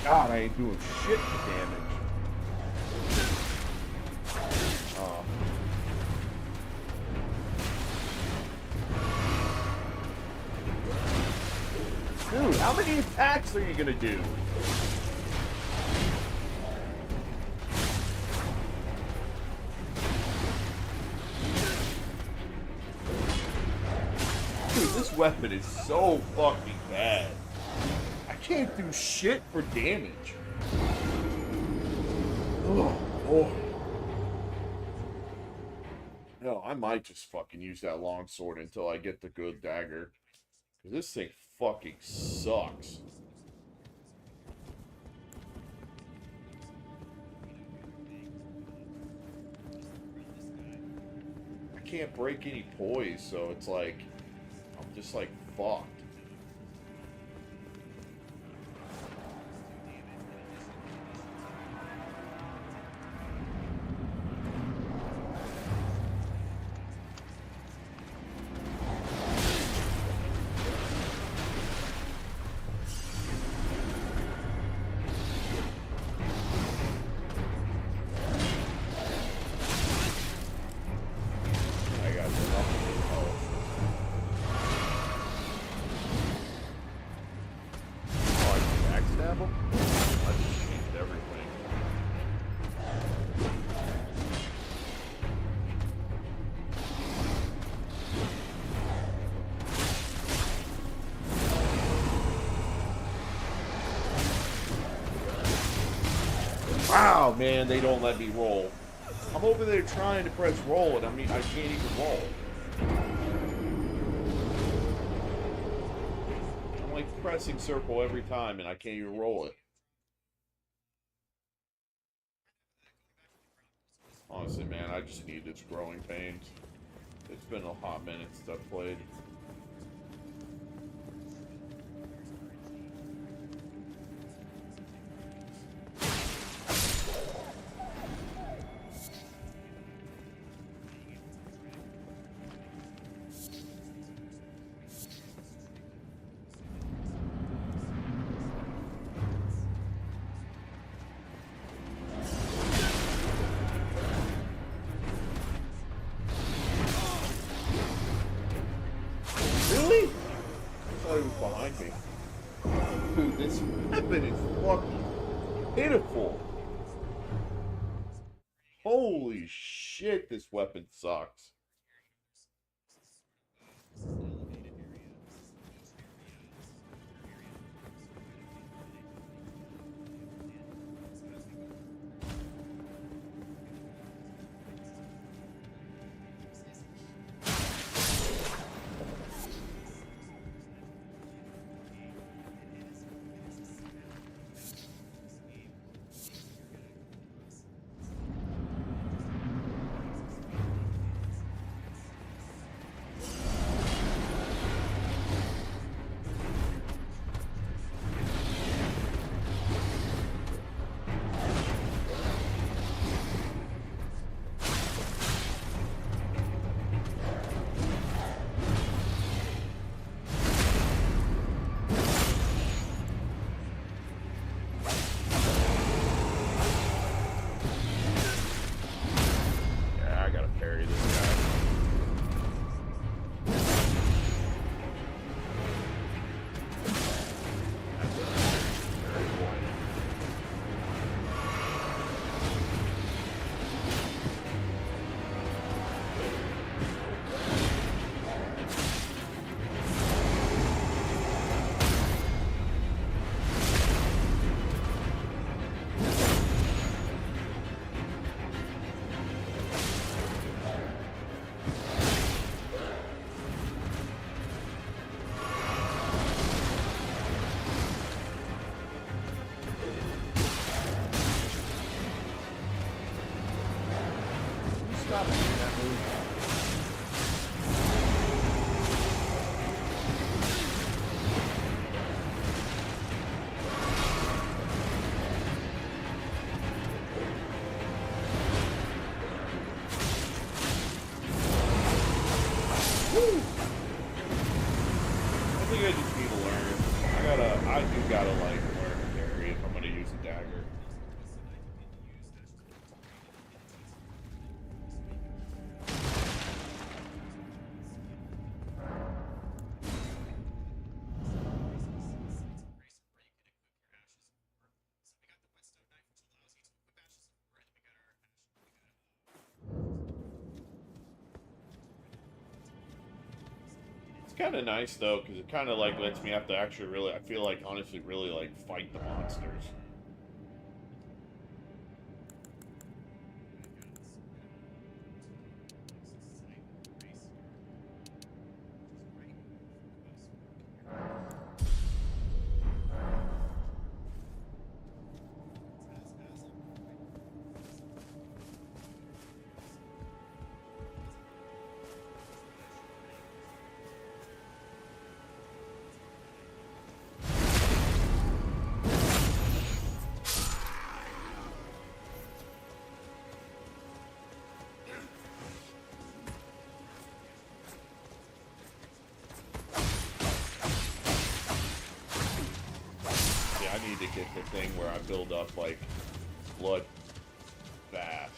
God, I ain't doing shit for damage. Oh. Dude, how many attacks are you gonna do? Dude, this weapon is so fucking bad. I can't do shit for damage. Oh, boy. No, I might just fucking use that longsword until I get the good dagger. Because this thing fucking sucks. I can't break any poise, so it's like, I'm just like fucked. Wow, man, they don't let me roll. I'm over there trying to press roll, and I mean, I can't even roll. I'm like pressing circle every time, and I can't even roll it. Honestly, man, I just need this growing pains. It's been a hot minute since I've played. Really? I thought he was behind me. Dude, this weapon is fucking pitiful. Holy shit, this weapon sucks. Yeah, I gotta parry this guy. Stop doing that move. Woo! I think I just need to learn. I do gotta like learn to parry if I'm gonna use a dagger. It's kind of nice though, because it kind of like lets me have to actually really, I feel like honestly really like fight the monsters. I need to get the thing where I build up, like, blood fast.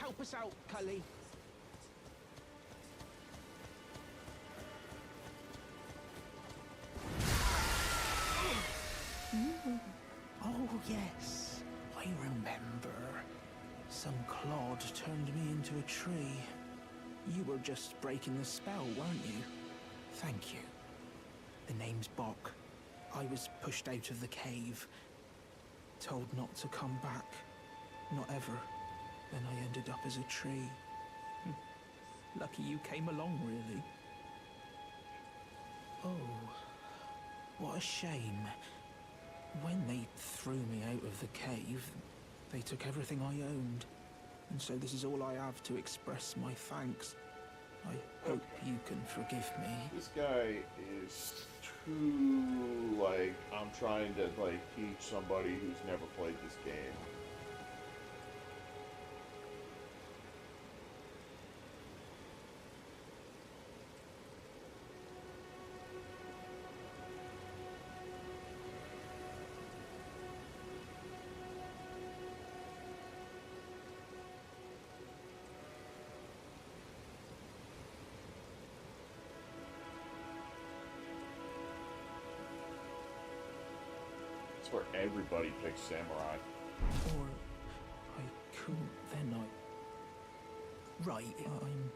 Help us out, Cully. Oh, yes. I remember. Some clod turned me into a tree. You were just breaking the spell, weren't you? Thank you. The name's Bok. I was pushed out of the cave. Told not to come back. Not ever. Then I ended up as a tree. Lucky you came along, really. Oh, what a shame. When they threw me out of the cave, they took everything I owned. And so this is all I have to express my thanks. I hope you can forgive me. This guy is too, like, I'm trying to, like, teach somebody who's never played this game. It's where everybody picks samurai. Or I couldn't, then I... Right, I'm...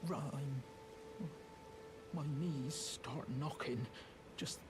Right, my knees start knocking. Just...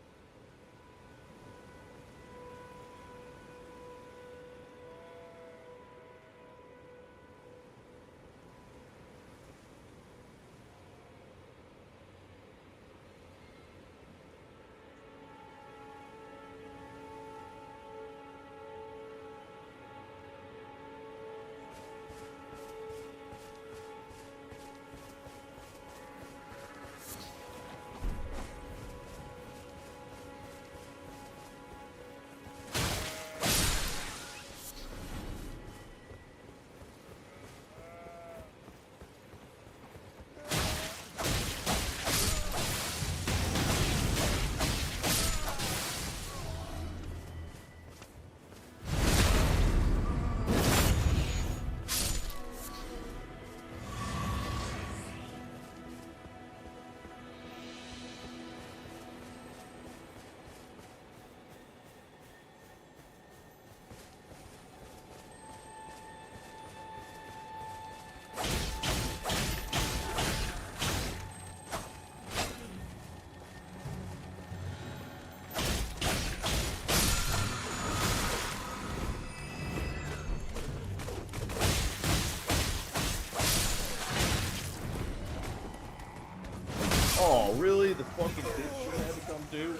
Oh, really? The fucking bitch shit had to come do?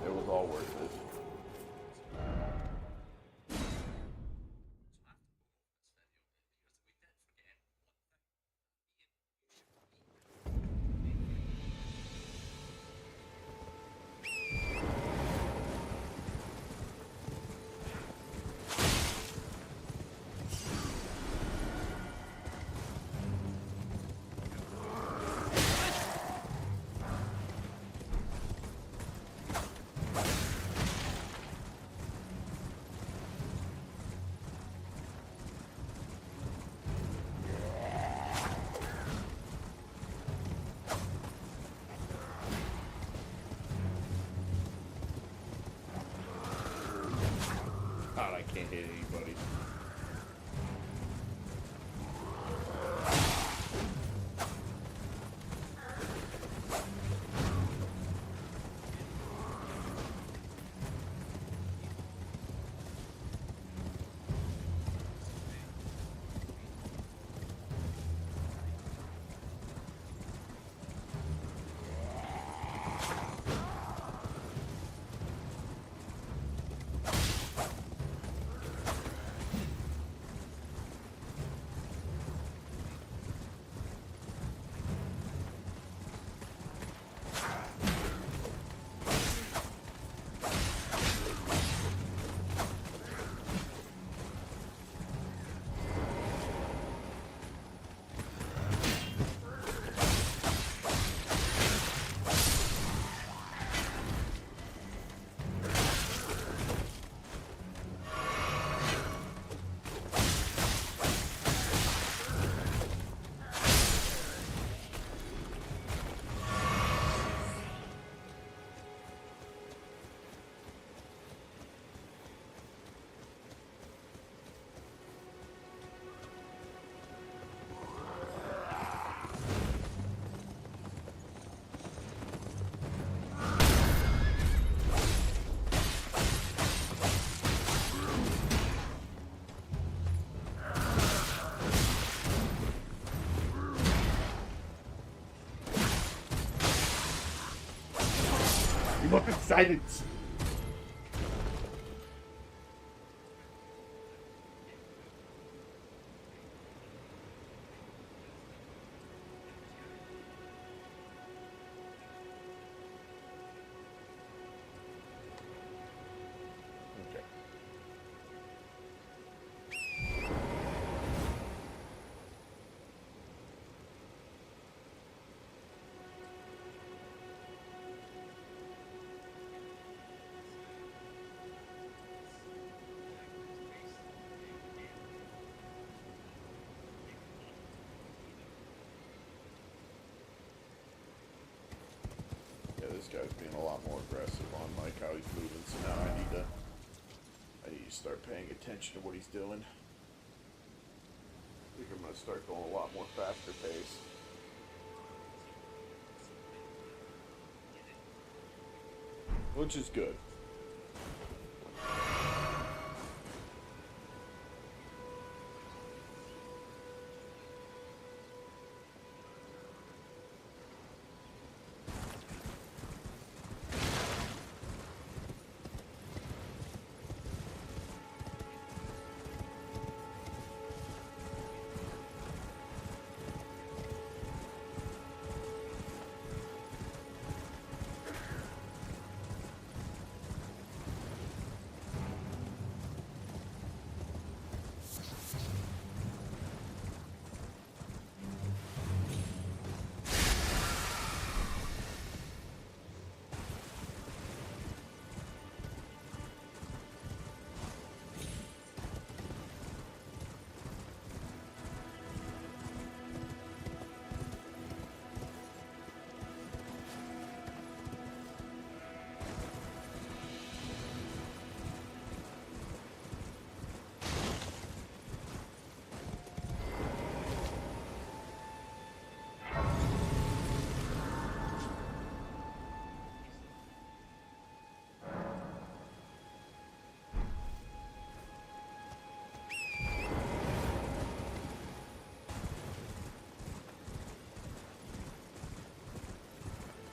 It was all worth it. God, I can't hit anybody. You want silence? Okay. Yeah, this guy's being a lot more aggressive on like how he's moving, so now I need to start paying attention to what he's doing. I think I'm gonna start going a lot more faster pace. Which is good.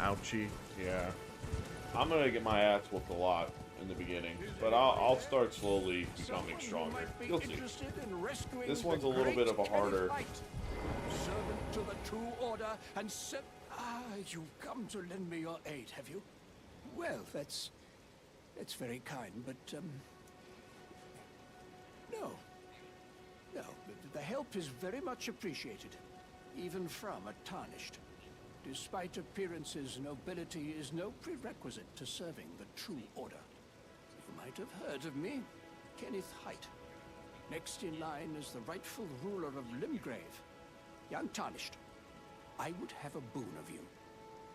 Ouchie. Yeah. I'm gonna get my ass whooped a lot in the beginning, but I'll start slowly becoming stronger. You'll see. This one's a little bit of a harder. Servant to the true order and you've come to lend me your aid, have you? Well, that's very kind, but no. No, the help is very much appreciated, even from a tarnished. Despite appearances, nobility is no prerequisite to serving the true order. You might have heard of me, Kenneth Height. Next in line is the rightful ruler of Limgrave, young Tarnished. I would have a boon of you.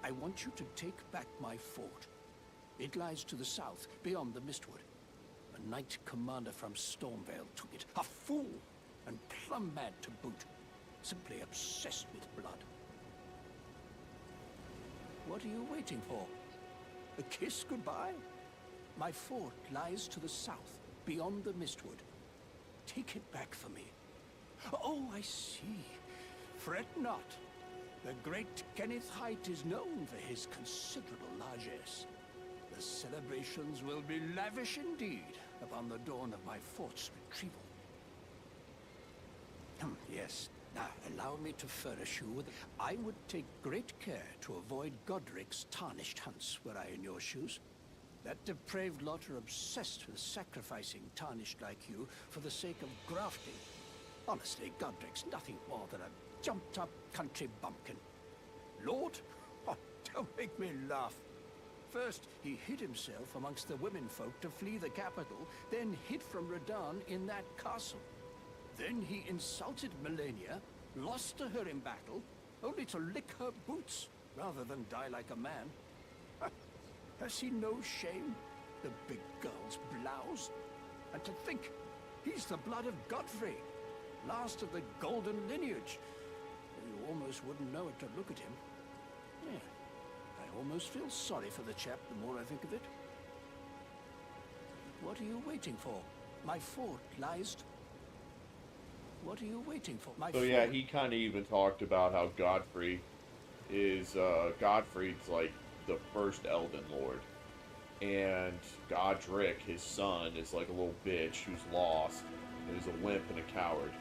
I want you to take back my fort. It lies to the south, beyond the Mistwood. A knight commander from Stormvale took it. A fool, and plumb mad to boot. Simply obsessed with blood. What are you waiting for? A kiss goodbye? My fort lies to the south, beyond the Mistwood. Take it back for me. Oh, I see. Fret not. The great Kenneth Height is known for his considerable largesse. The celebrations will be lavish indeed upon the dawn of my fort's retrieval. Yes. Now, allow me to furnish you with... I would take great care to avoid Godric's tarnished hunts were I in your shoes. That depraved lot are obsessed with sacrificing tarnished like you for the sake of grafting. Honestly, Godric's nothing more than a jumped-up country bumpkin. Lord? Oh, don't make me laugh. First, he hid himself amongst the womenfolk to flee the capital, then hid from Radahn in that castle. Then he insulted Melania, lost to her in battle, only to lick her boots rather than die like a man. Has he no shame, the big girl's blouse? And to think, he's the blood of Godfrey, last of the golden lineage. You almost wouldn't know it to look at him. Yeah, I almost feel sorry for the chap the more I think of it. What are you waiting for? My fort lies... What are you waiting for? My so yeah, he kind of even talked about how Godfrey's like the first Elden Lord. And Godric, his son, is like a little bitch who's lost, and is a wimp and a coward.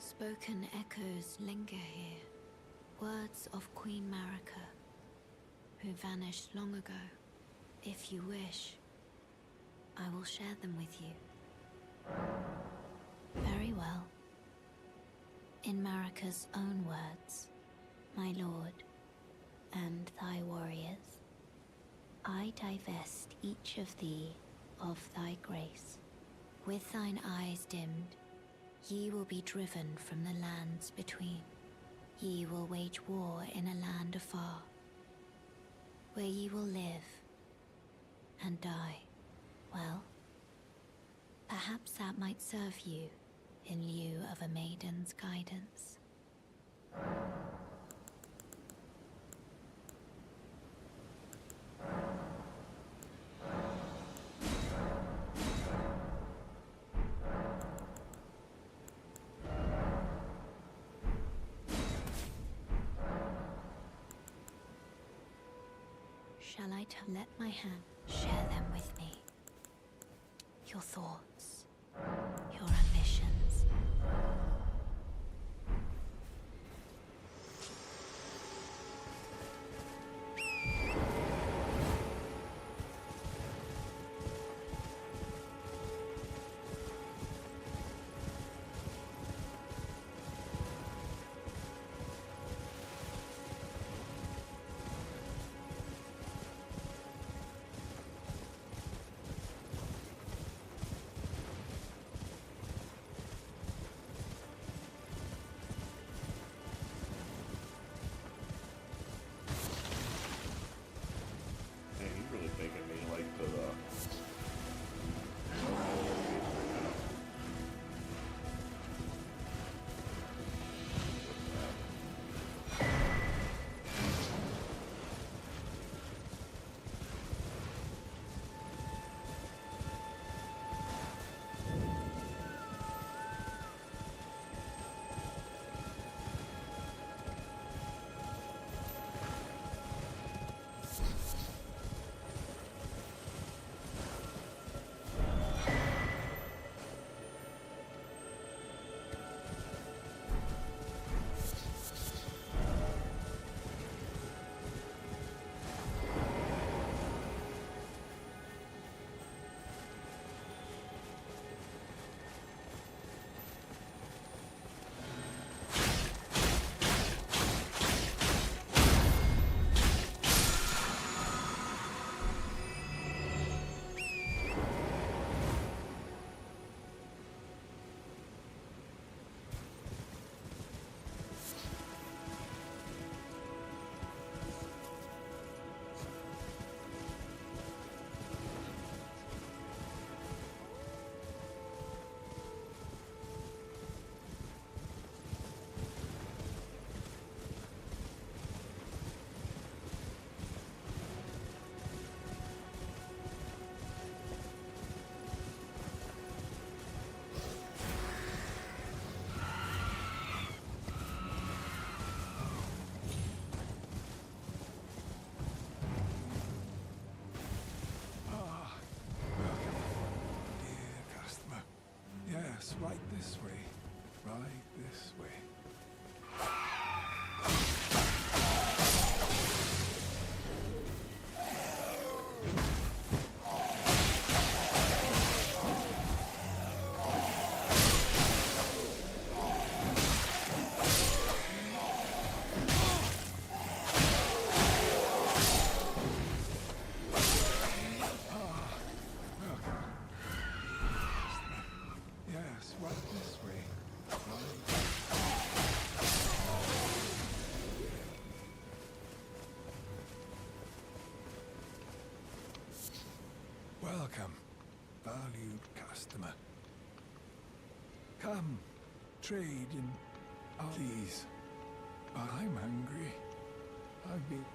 Spoken echoes linger here, words of Queen Marika, who vanished long ago. If you wish, I will share them with you. Very well. In Marika's own words, my lord, and thy warriors, I divest each of thee of thy grace. With thine eyes dimmed, ye will be driven from the lands between. Ye will wage war in a land afar, where ye will live and die. Well, perhaps that might serve you in lieu of a maiden's guidance. Shall I let my hand share them with me? Your thoughts, your ambitions. Man, he's really making me like the Yes, right this way. Right this way. Yes, right this way. Right. Welcome, valued customer. Come, trade in all these. But I'm hungry. I've been...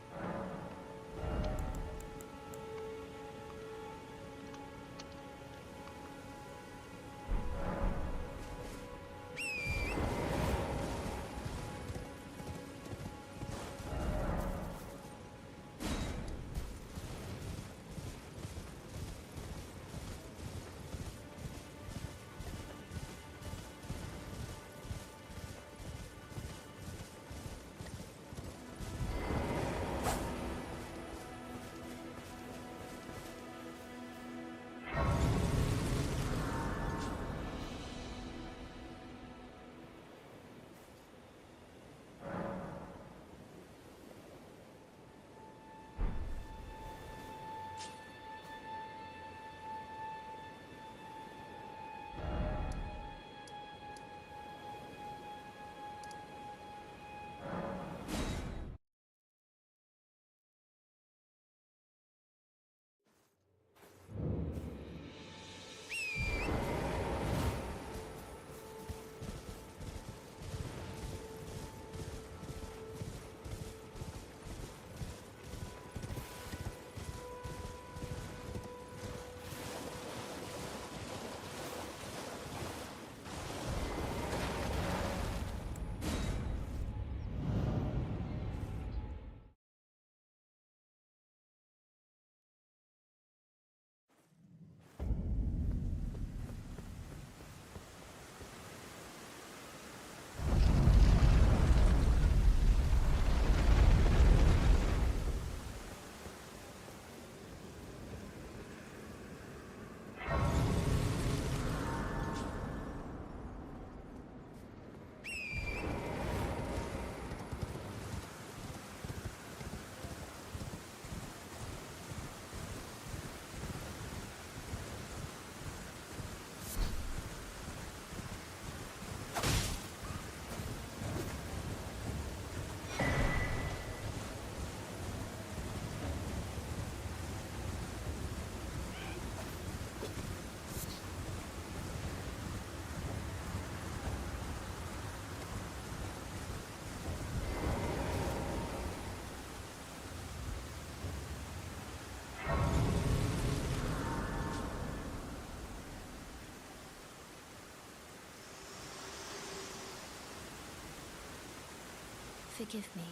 Forgive me.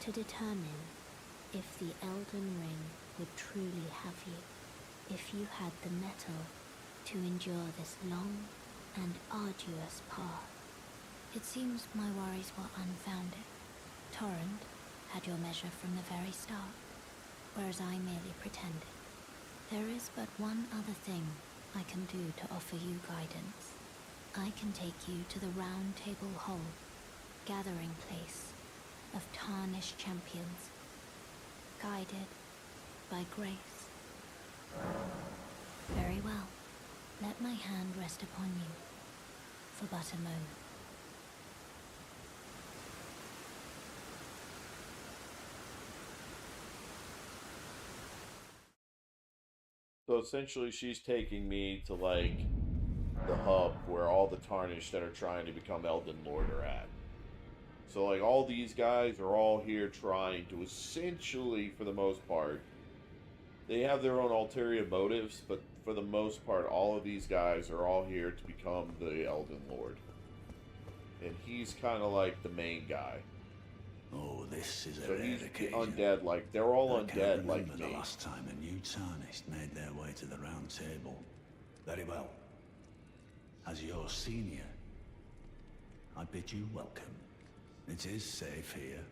To determine if the Elden Ring would truly have you, if you had the mettle to endure this long and arduous path. It seems my worries were unfounded. Torrent had your measure from the very start, whereas I merely pretended. There is but one other thing I can do to offer you guidance. I can take you to the Round Table Hall, gathering place of tarnished champions, guided by grace. Very well. Let my hand rest upon you for but a moment. So essentially she's taking me to like the hub where all the tarnished that are trying to become Elden Lord are at. So like all these guys are all here trying to essentially, for the most part, they have their own ulterior motives, but for the most part all of these guys are all here to become the Elden Lord. And he's kind of like the main guy. Oh, this is a So rare he's occasion. undead, like they're all I can't undead like remember me. the last time a new tarnished made their way to the round table. Very well. As your senior, I bid you welcome. It is safe here.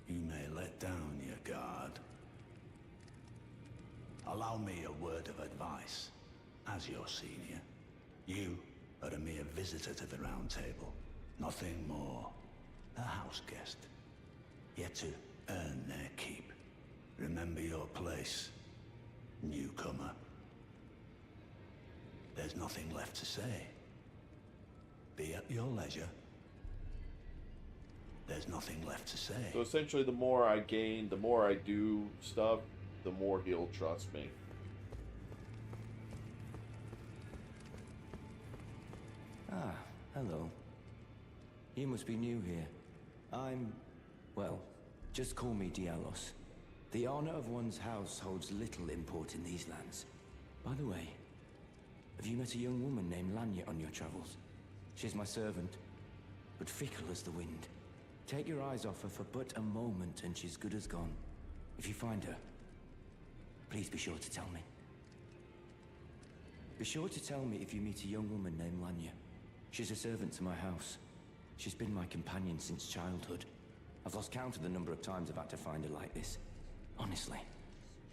You may let down your guard. Allow me a word of advice. As your senior, you are a mere visitor to the round table. Nothing more. A house guest. Yet to earn their keep. Remember your place, newcomer. There's nothing left to say. Be at your leisure. There's nothing left to say. So essentially the more I gain, the more I do stuff, the more he'll trust me. Ah, hello. You must be new here. Well, just call me Dialos. The honor of one's house holds little import in these lands. By the way, have you met a young woman named Lanya on your travels? She's my servant, but fickle as the wind. Take your eyes off her for but a moment and she's good as gone. If you find her, please be sure to tell me. Be sure to tell me if you meet a young woman named Lanya. She's a servant to my house. She's been my companion since childhood. I've lost count of the number of times I've had to find her like this. Honestly,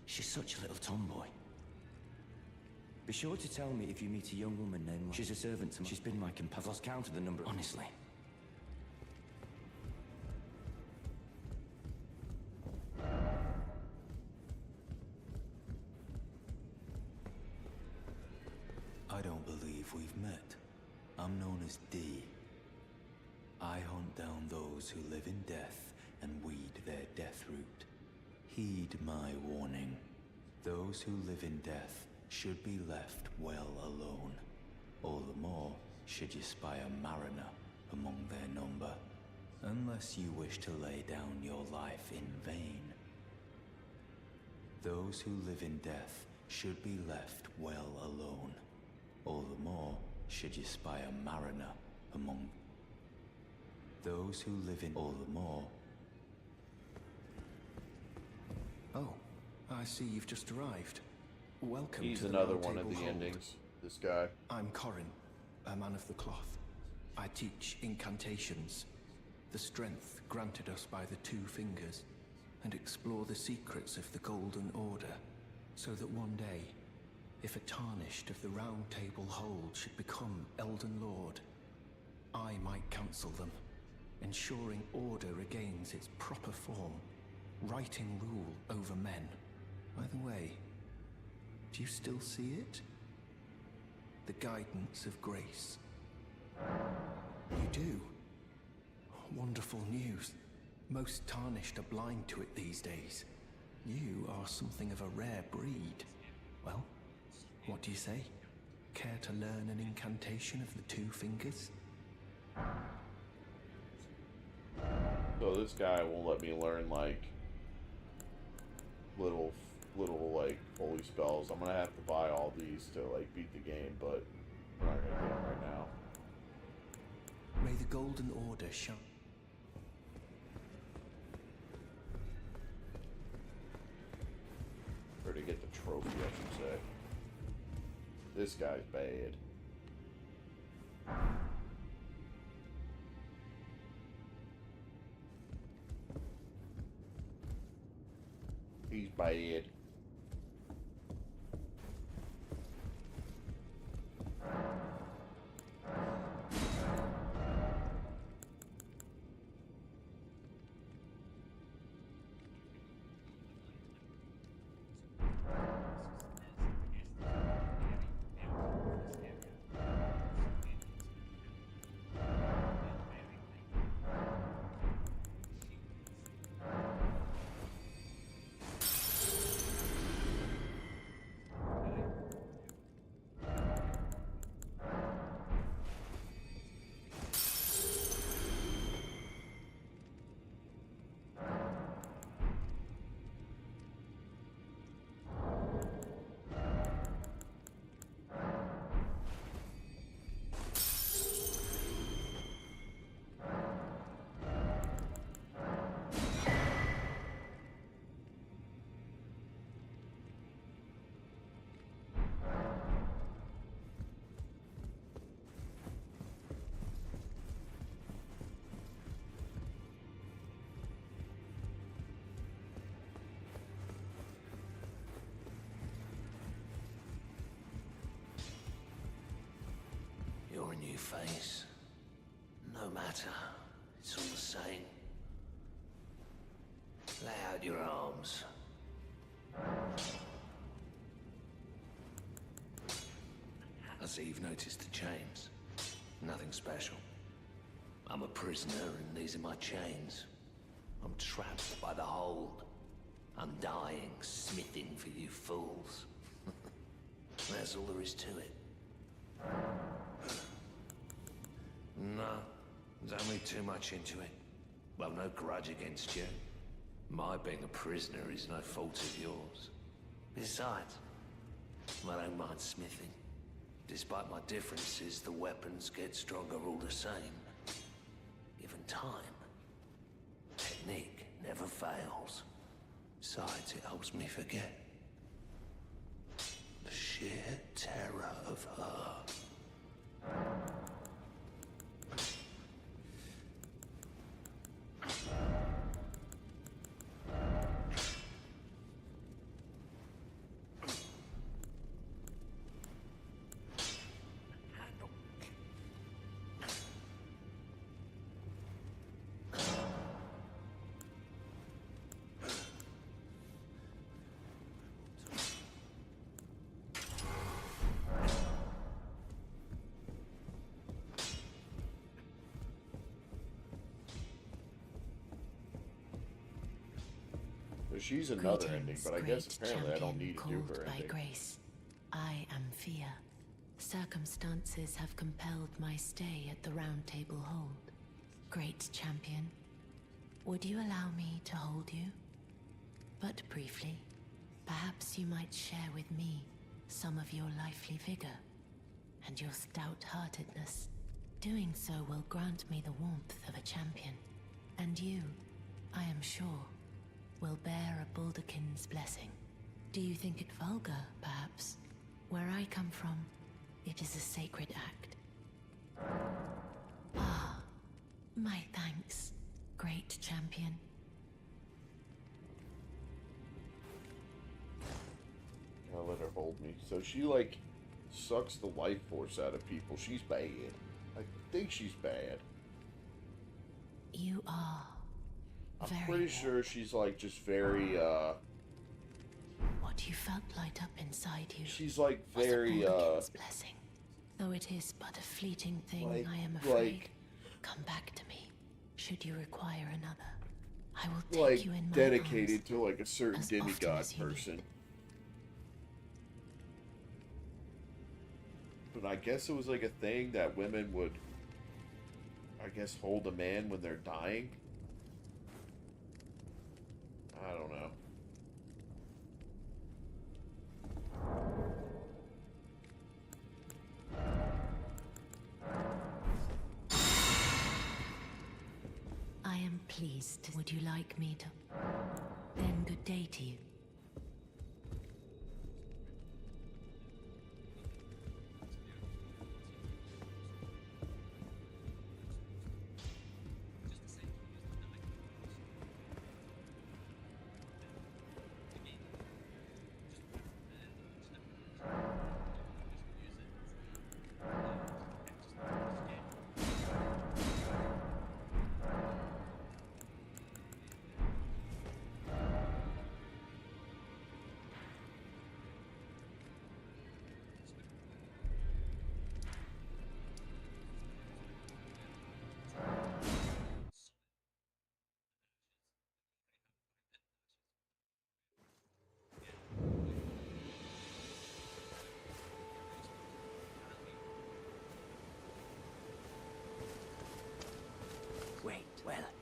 she's such a little tomboy. Be sure to tell me if you meet a young woman named... She's a servant to me. She's been my companion. I've lost count of the number... Honestly. I don't believe we've met. I'm known as D. I hunt down those who live in death and weed their death root. Heed my warning. Those who live in death should be left well alone. All the more should you spy a mariner among their number, unless you wish to lay down your life in vain. Those who live in death should be left well alone. All the more should you spy a mariner among those who live in... All the more. Oh, I see you've just arrived. Welcome He's to the another Round one of Table the Hold. endings. This guy. I'm Corin, a man of the cloth. I teach incantations, the strength granted us by the Two Fingers, and explore the secrets of the Golden Order, so that one day, if a tarnished of the Round Table Hold should become Elden Lord, I might counsel them, ensuring order regains its proper form, righting rule over men. By the way, do you still see it? The guidance of grace. You do? Wonderful news. Most tarnished are blind to it these days. You are something of a rare breed. Well, what do you say? Care to learn an incantation of the Two Fingers? So this guy won't let me learn like little like holy spells. I'm gonna have to buy all these to like beat the game, but I'm not gonna get them right now. May the Golden Order shine. trophy, I should say. This guy's bad. He's bad. You're a new face. No matter, it's all the same. Lay out your arms. I see you've noticed the chains. Nothing special. I'm a prisoner and these are my chains. I'm trapped by the hold. I'm dying, smithing for you fools. That's all there is to it. No, don't read too much into it. Well, no grudge against you. My being a prisoner is no fault of yours. Besides, I don't mind smithing. Despite my differences, the weapons get stronger all the same. Given time, technique never fails. Besides, it helps me forget the sheer terror of her. She's another ending, Greetings, but I guess great apparently I don't champion need to do called her by ending. grace. I am Fear. Circumstances have compelled my stay at the Round Table Hold. Great champion, would you allow me to hold you? But briefly, perhaps you might share with me some of your lively vigor and your stout-heartedness. Doing so will grant me the warmth of a champion, and you, I am sure, will bear a Baldakin's blessing. Do you think it vulgar, perhaps? Where I come from, it is a sacred act. Ah, my thanks, great champion. I'll let her hold me. So she, like, sucks the life force out of people. She's bad. I think she's bad. You are I'm very pretty sure she's, like, just very, What you felt light up inside you she's, like, was a very, Baldakin's blessing. Though it is but a fleeting thing, like- I am afraid. like- Come back to me, should you require another. I will take like, you in my dedicated arms to, like, a certain as often demigod as you need. person. But I guess it was, like, a thing that women would, I guess, hold a man when they're dying. I don't know. I am pleased. Would you like me to? Then good day to you.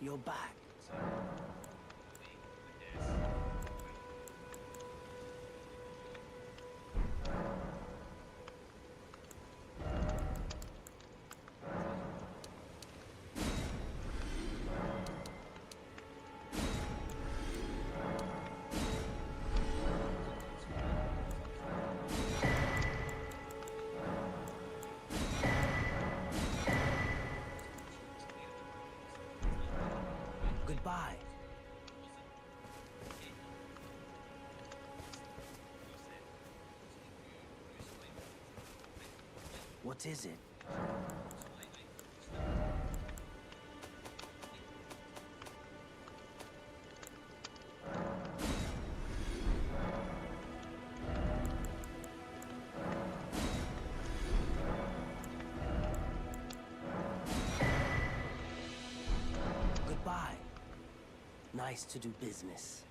You're back. Goodbye. What is it? Goodbye. Nice to do business.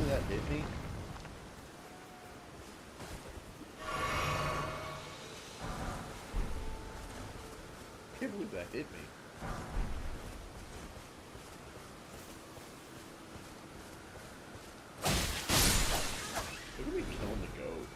That hit me. I can't believe that hit me. Look at me killing the goat.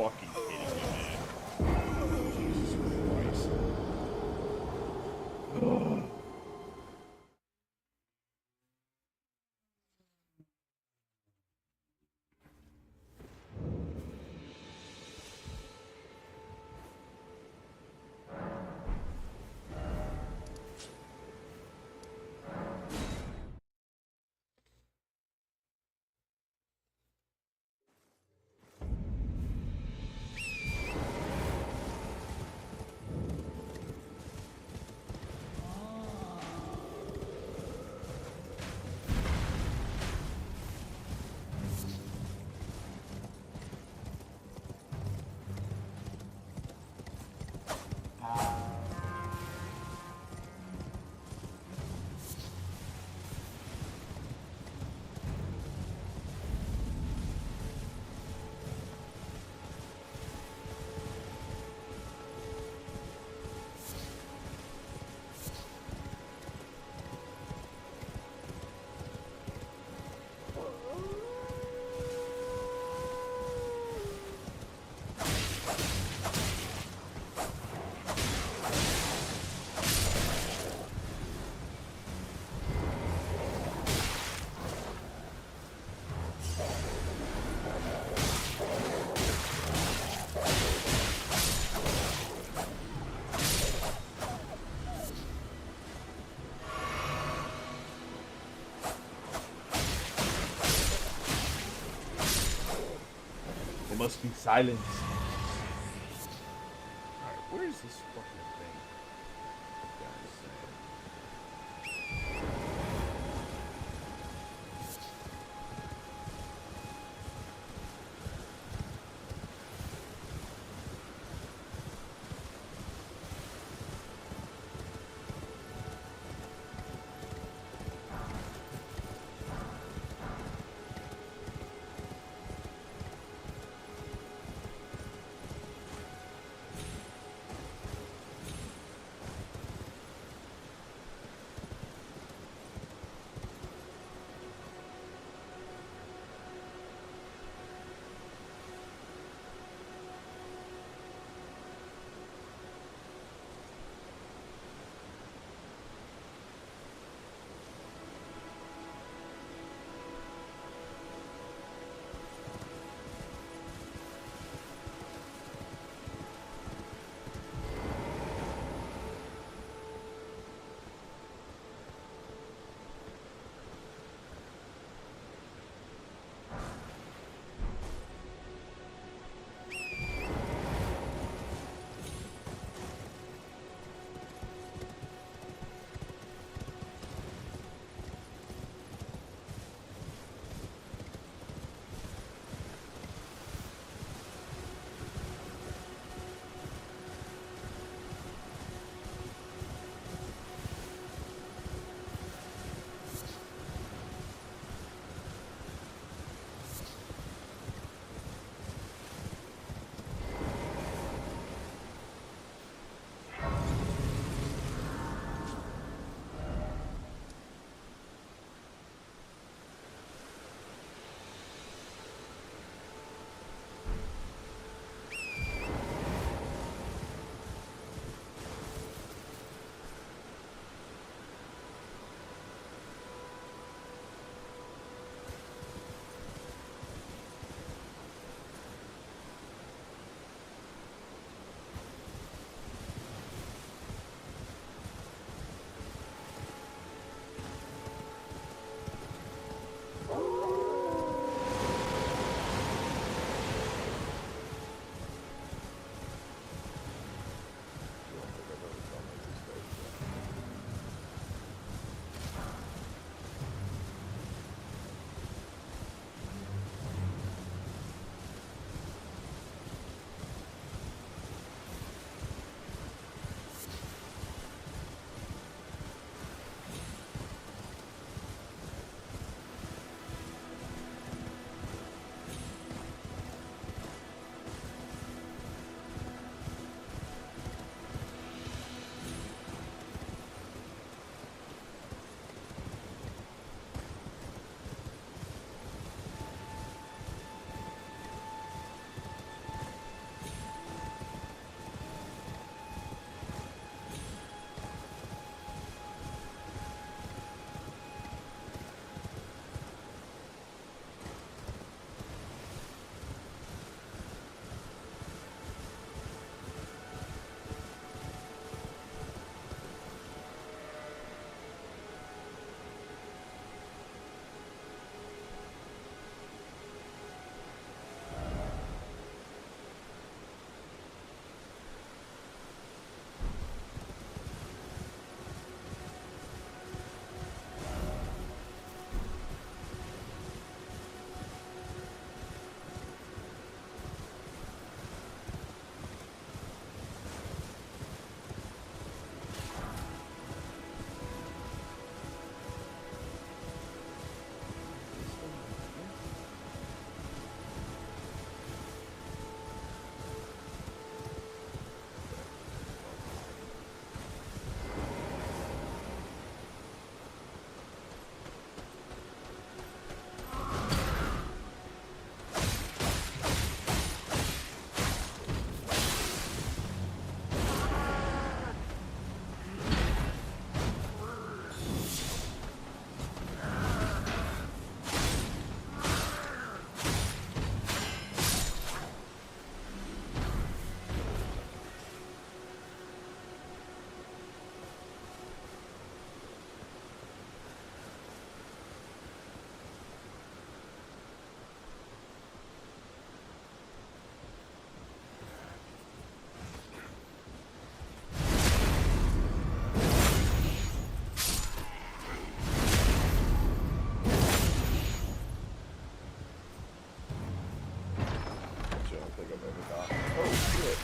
fucking kidding me, man? Jesus Christ. Ugh. There must be silence. Alright, where is this fucking thing? God's sake. Never die. Oh shit.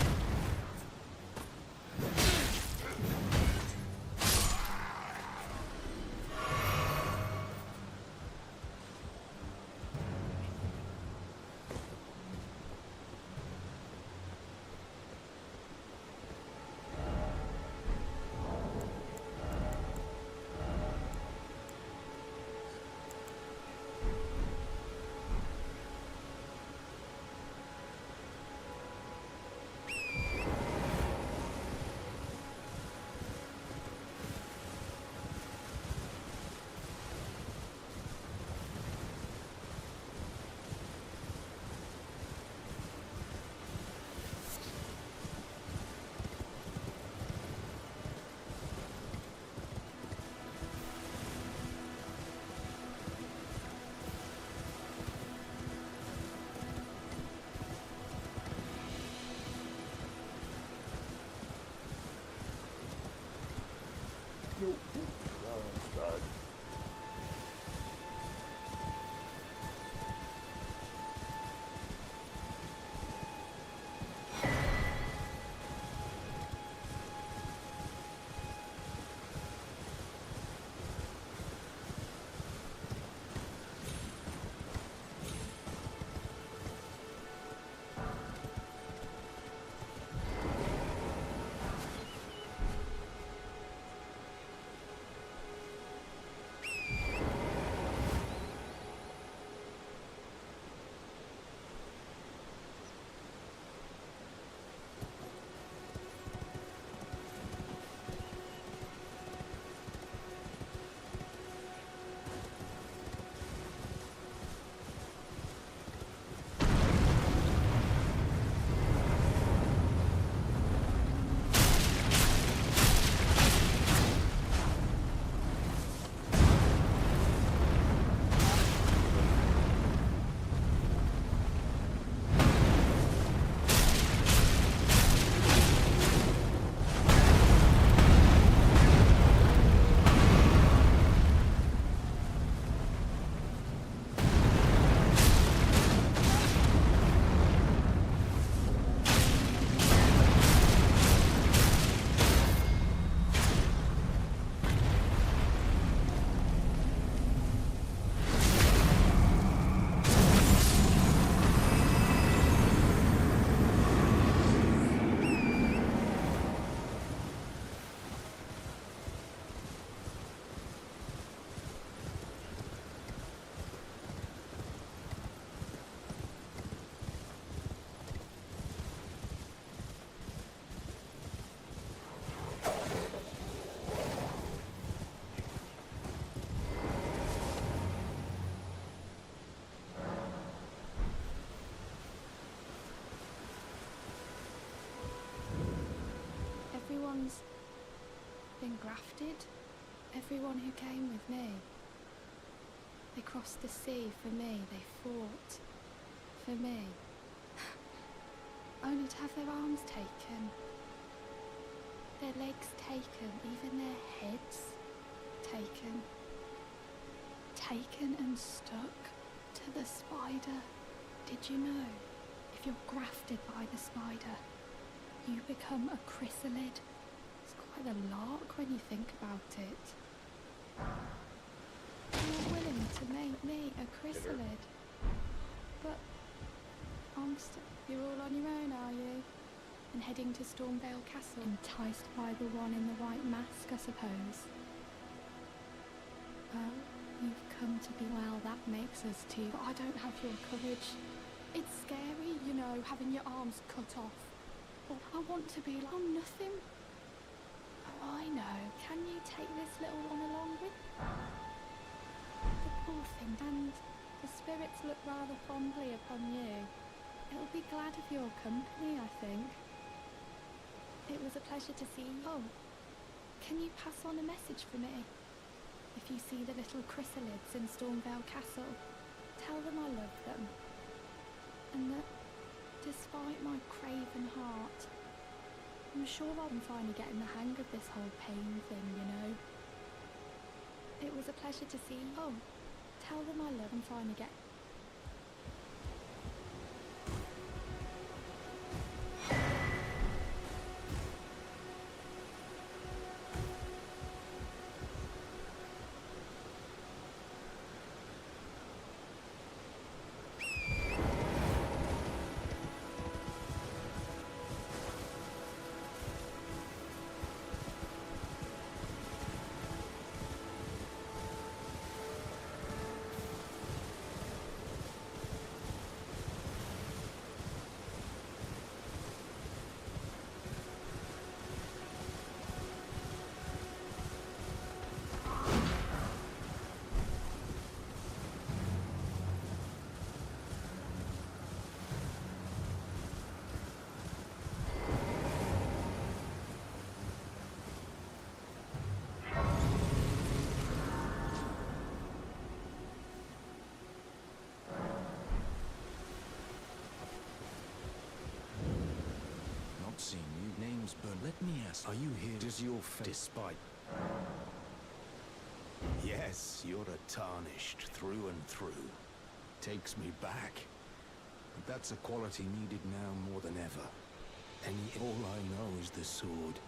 Nope. That one's died. Everyone's been grafted. Everyone who came with me. They crossed the sea for me. They fought for me. Only to have their arms taken. Their legs taken. Even their heads taken. Taken and stuck to the spider. Did you know? If you're grafted by the spider, you become a chrysalid. It's quite a lark when you think about it. You're willing to make me a chrysalid. But you're all on your own, are you? And heading to Stormvale Castle, enticed by the one in the white mask, I suppose. Oh, you've come to be well, that makes us two. But I don't have your courage. It's scary, you know, having your arms cut off. I want to be like, I'm nothing. Oh, I know. Can you take this little one along with the poor thing? And the spirits look rather fondly upon you. It'll be glad of your company, I think. It was a pleasure to see you. Oh, can you pass on a message for me? If you see the little chrysalids in Stormvale Castle, tell them I love them. And that despite my craven heart, I'm sure I'm finally getting the hang of this whole pain thing, you know. It was a pleasure to see you. Oh, tell them I love and finally get... not seen you. Name's Bern. Let me ask, are you here? Does your despite... Yes, you're a tarnished through and through. Takes me back. But that's a quality needed now more than ever. All I know is the sword.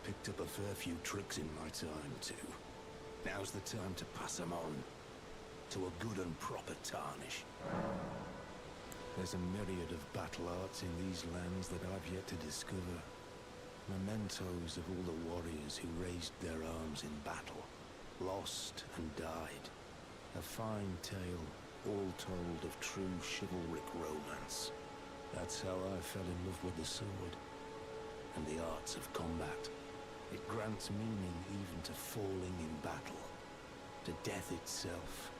Picked up a fair few tricks in my time, too. Now's the time to pass them on. To a good and proper tarnish. There's a myriad of battle arts in these lands that I've yet to discover. Mementos of all the warriors who raised their arms in battle. Lost and died. A fine tale, all told of true chivalric romance. That's how I fell in love with the sword. And the arts of combat. It grants meaning even to falling in battle. To death itself.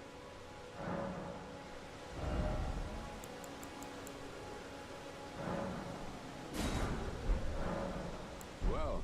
Well.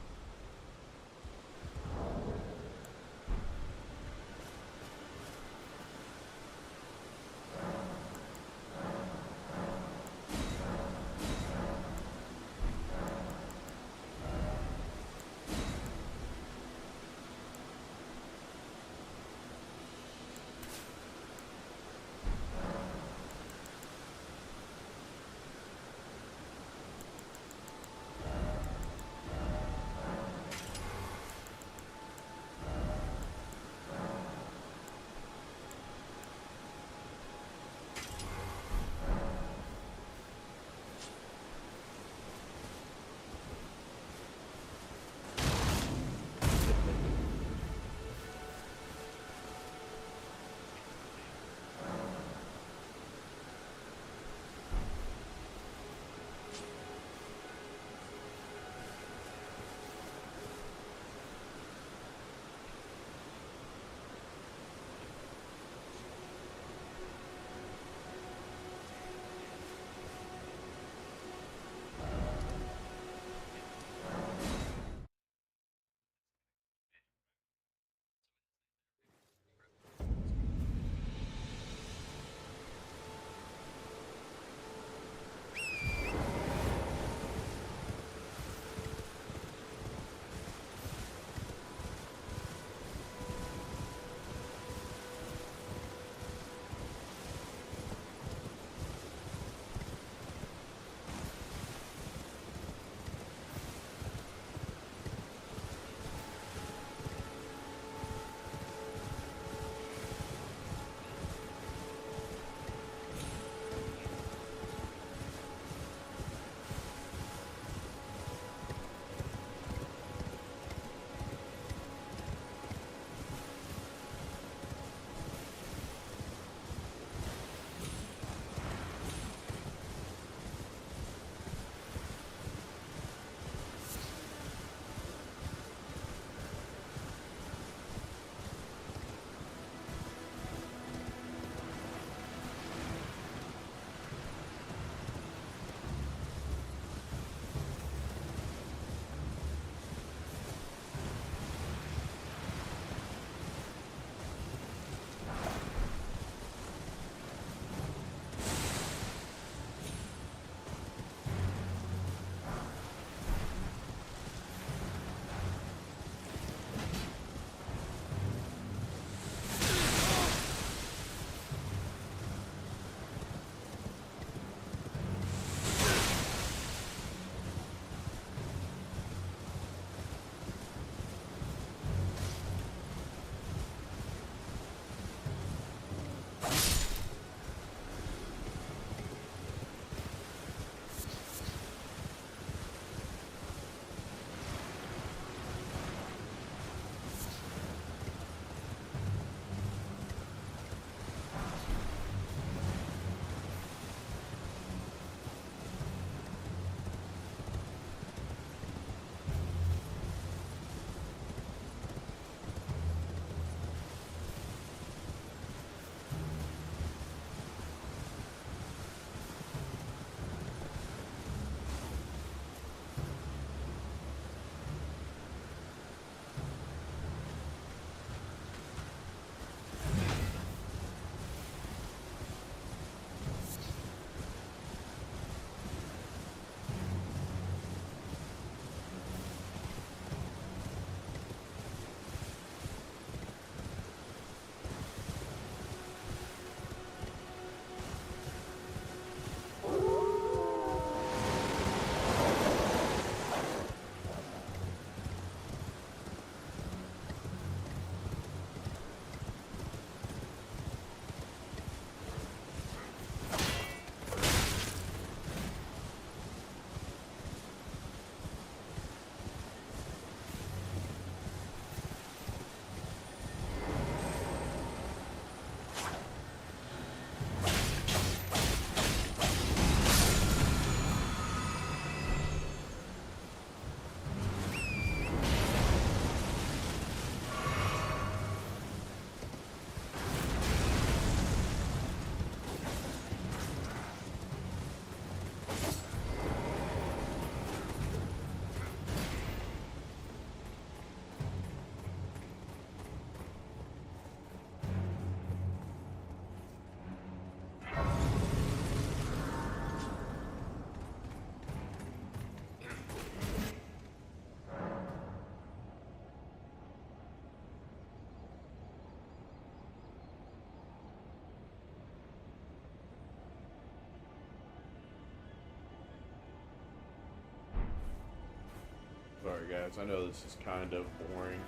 Sorry guys, I know this is kind of boring,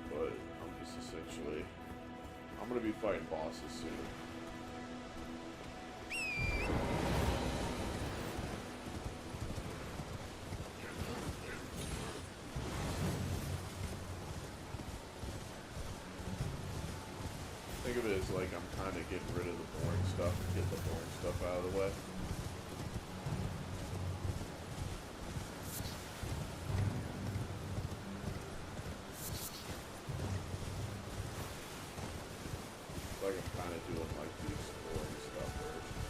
but I'm just essentially, I'm gonna be fighting bosses soon. Think of it as like I'm kind of getting rid of the boring stuff and get the boring stuff out of the way. Like I'm kind of doing like the exploring stuff first.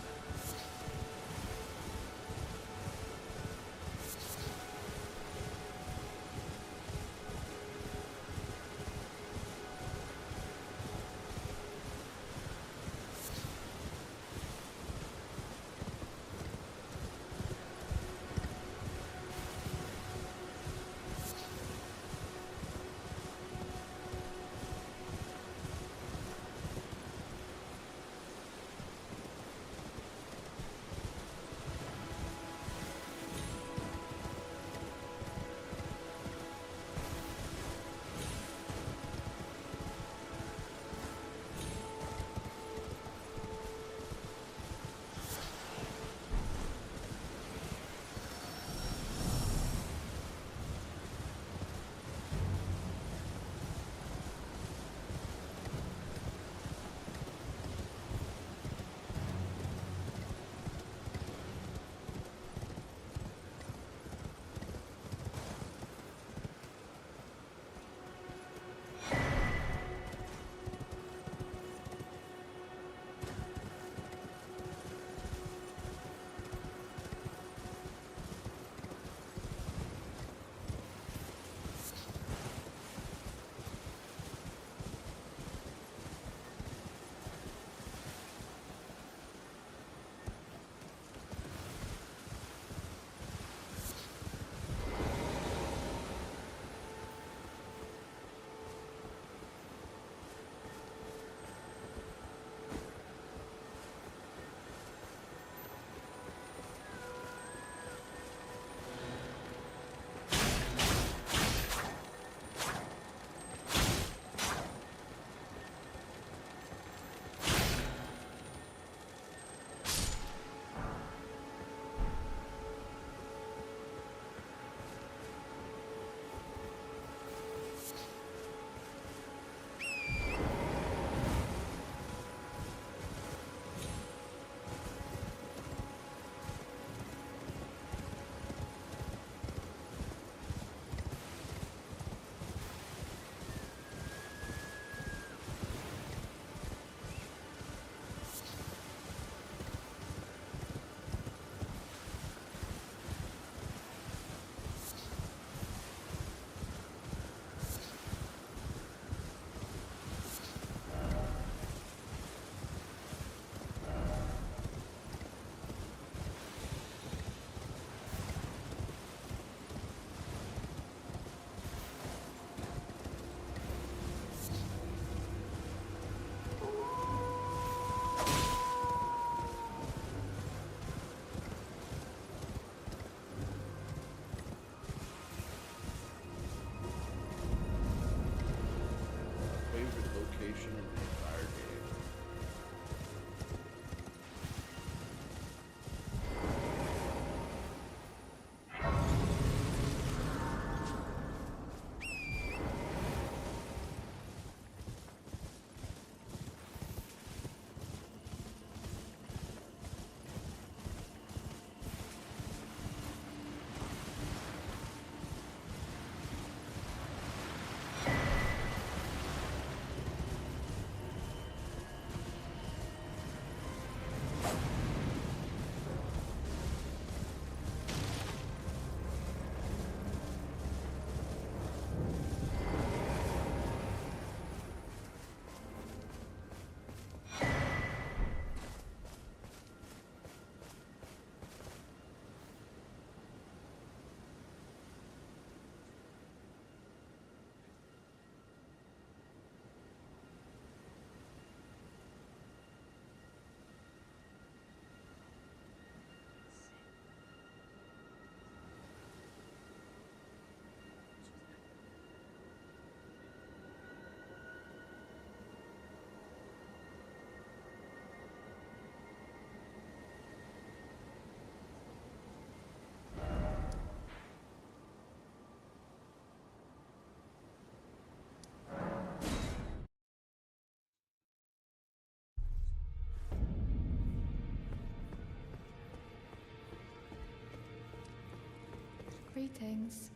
Greetings.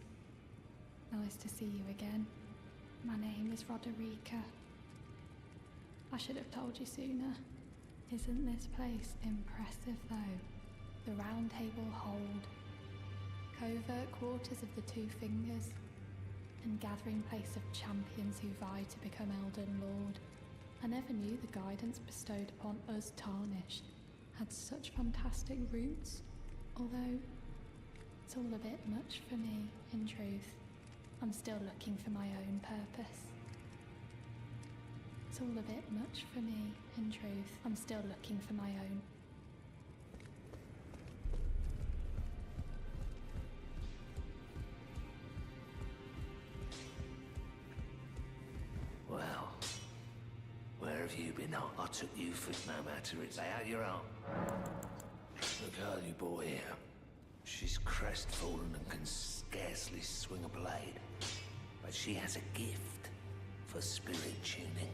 Nice to see you again. My name is Roderica. I should have told you sooner. Isn't this place impressive though? The Round Table Hold, covert quarters of the Two Fingers, and gathering place of champions who vie to become Elden Lord. I never knew the guidance bestowed upon us Tarnished had such fantastic roots, although it's all a bit much for me, in truth. I'm still looking for my own purpose. It's all a bit much for me, in truth. I'm still looking for my own. Well, where have you been? I took you for no matter it's out your own. The girl you brought here, she's crestfallen and can scarcely swing a blade. But she has a gift for spirit tuning.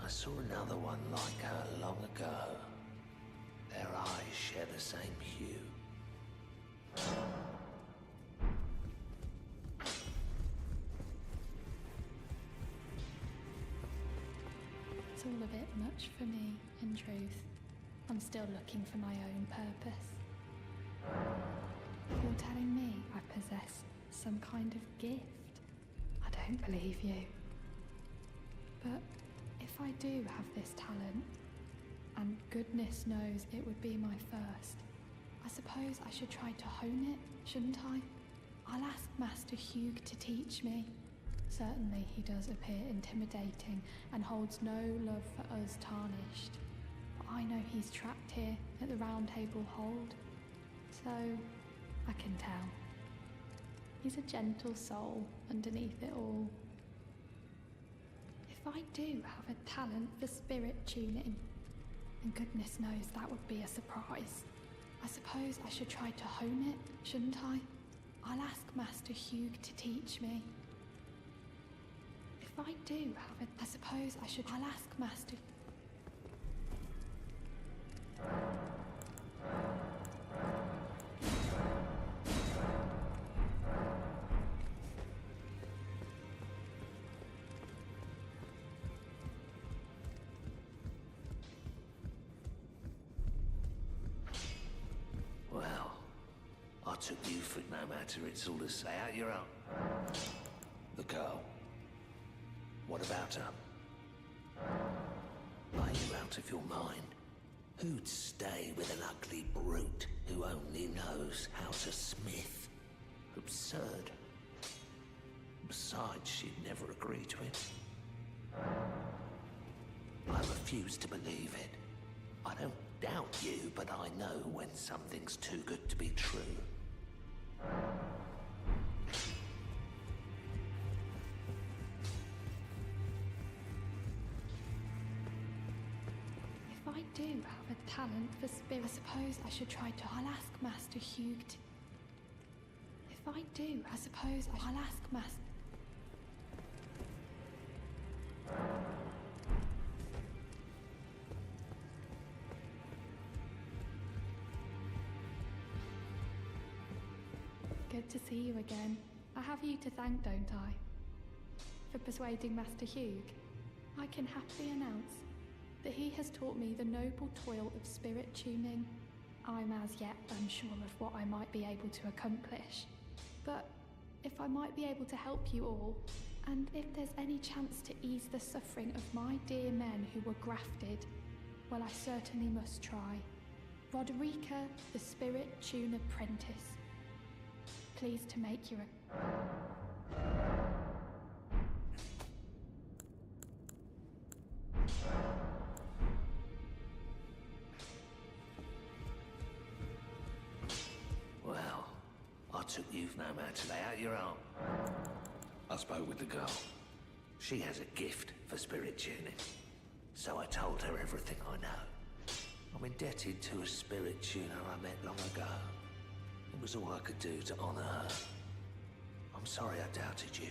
I saw another one like her long ago. Their eyes share the same hue. It's all a bit much for me, in truth. I'm still looking for my own purpose. You're telling me I possess some kind of gift? I don't believe you. But if I do have this talent, and goodness knows it would be my first, I suppose I should try to hone it, shouldn't I? I'll ask Master Hugh to teach me. Certainly he does appear intimidating and holds no love for us Tarnished. But I know he's trapped here at the Round Table Hold, so I can tell. He's a gentle soul underneath it all. If I do have a talent for spirit tuning, and goodness knows that would be a surprise, I suppose I should try to hone it, shouldn't I? I'll ask Master Hugh to teach me. If I do have it, I suppose I should. I'll ask Master. Well, I took you for no matter it's all to say out your own. The girl. What about her? Are you out of your mind? Who'd stay with an ugly brute who only knows how to smith? Absurd. Besides, she'd never agree to it. I refuse to believe it. I don't doubt you, but I know when something's too good to be true. If I do have a talent for spirit, I suppose I should try to. I'll ask Master Hugh to. If I do, I suppose I'll ask Master. Good to see you again. I have you to thank, don't I? For persuading Master Hugh. I can happily announce that he has taught me the noble toil of spirit tuning. I'm as yet unsure of what I might be able to accomplish, but if I might be able to help you all, and if there's any chance to ease the suffering of my dear men who were grafted, well, I certainly must try. Roderica, the Spirit Tune Apprentice. Pleased to make you a... Well, I took you no matter lay out your own. I spoke with the girl. She has a gift for spirit tuning. So I told her everything I know. I'm indebted to a spirit tuner I met long ago. It was all I could do to honor her. I'm sorry I doubted you.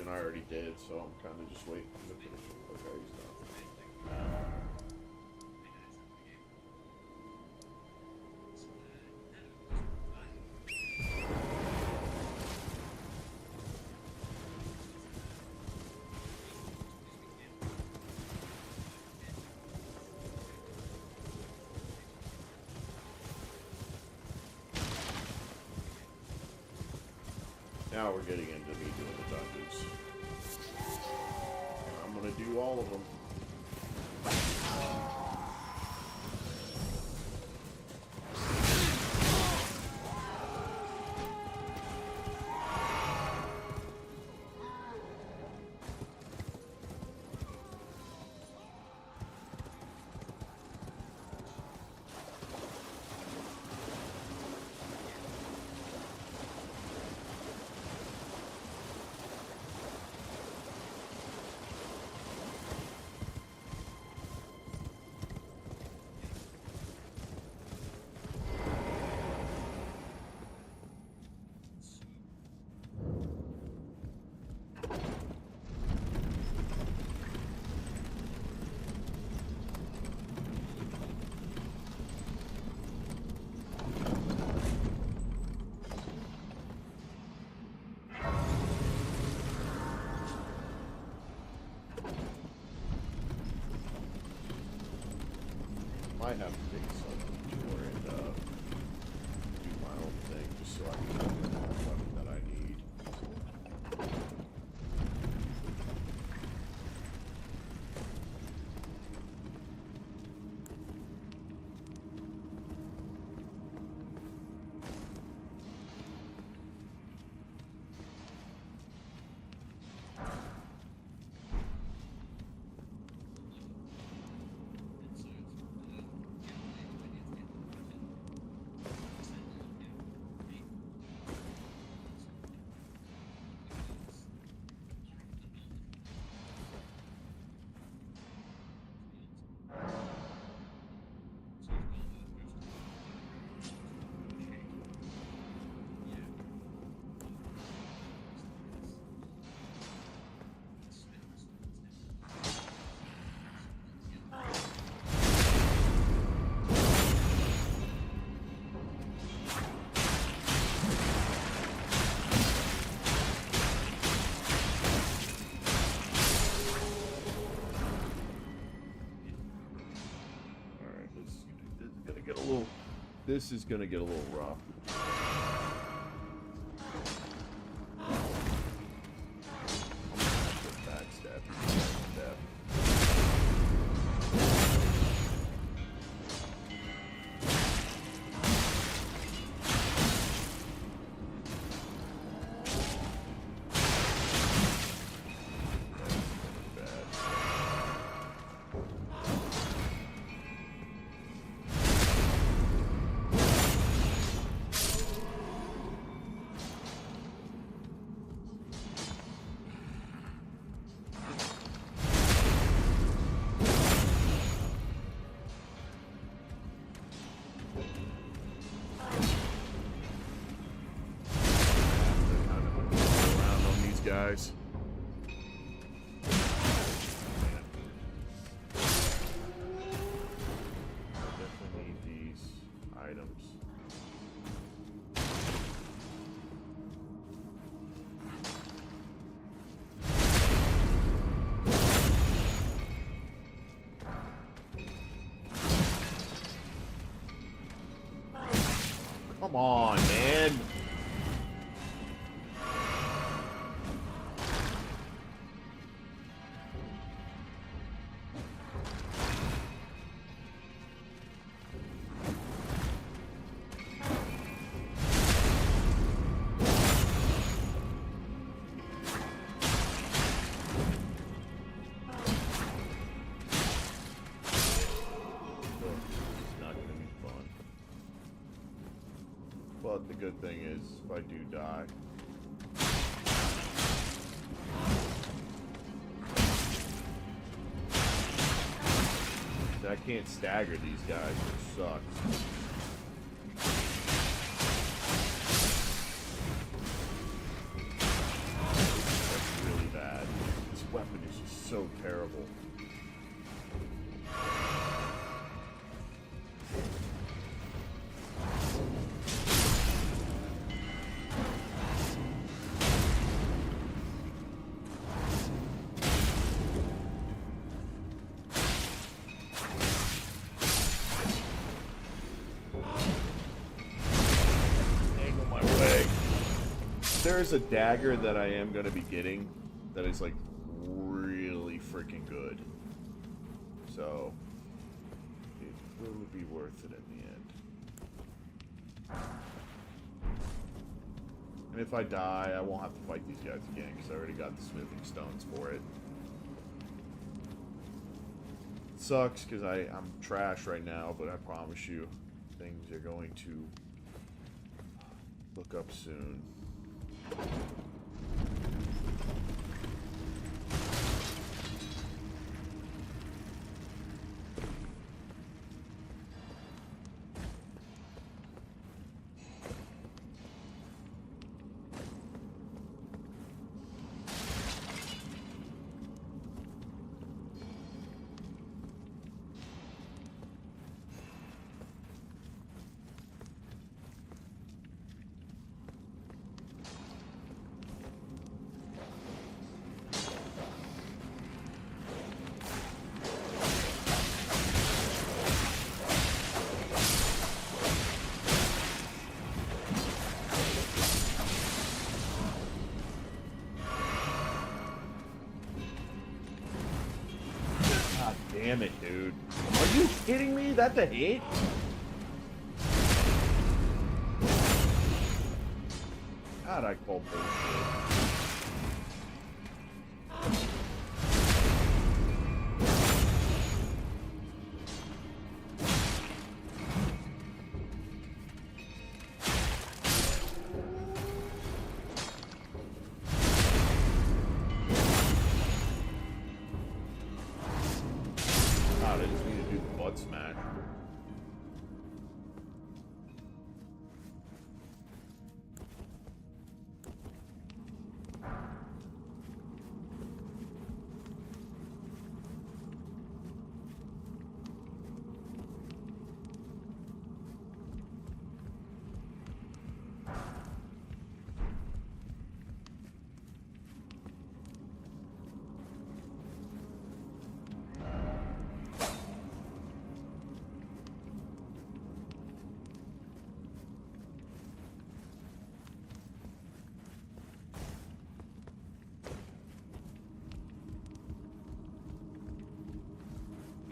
I already did, so I'm kind of just waiting to finish it. Okay, he's done. Now we're getting into me doing the dungeons. And I'm gonna do all of them. Might have to take some tour and do my own thing just so I can get the weapon that I need. This is gonna get a little rough. Guys. Definitely need these items. Come on, man. But the good thing is, if I do die, I can't stagger these guys, which sucks. That's really bad. so terrible. Angle my way. There's a dagger that I am going to be getting that is like really freaking good. So it will be worth it in the end. And if I die, I won't have to fight these guys again because I already got the smithing stones for it. Sucks because I'm trash right now, but I promise you things are going to look up soon. Damn it, dude. Are you kidding me? That's a hit? God, I call bullshit. God, I just need to do the butt smash.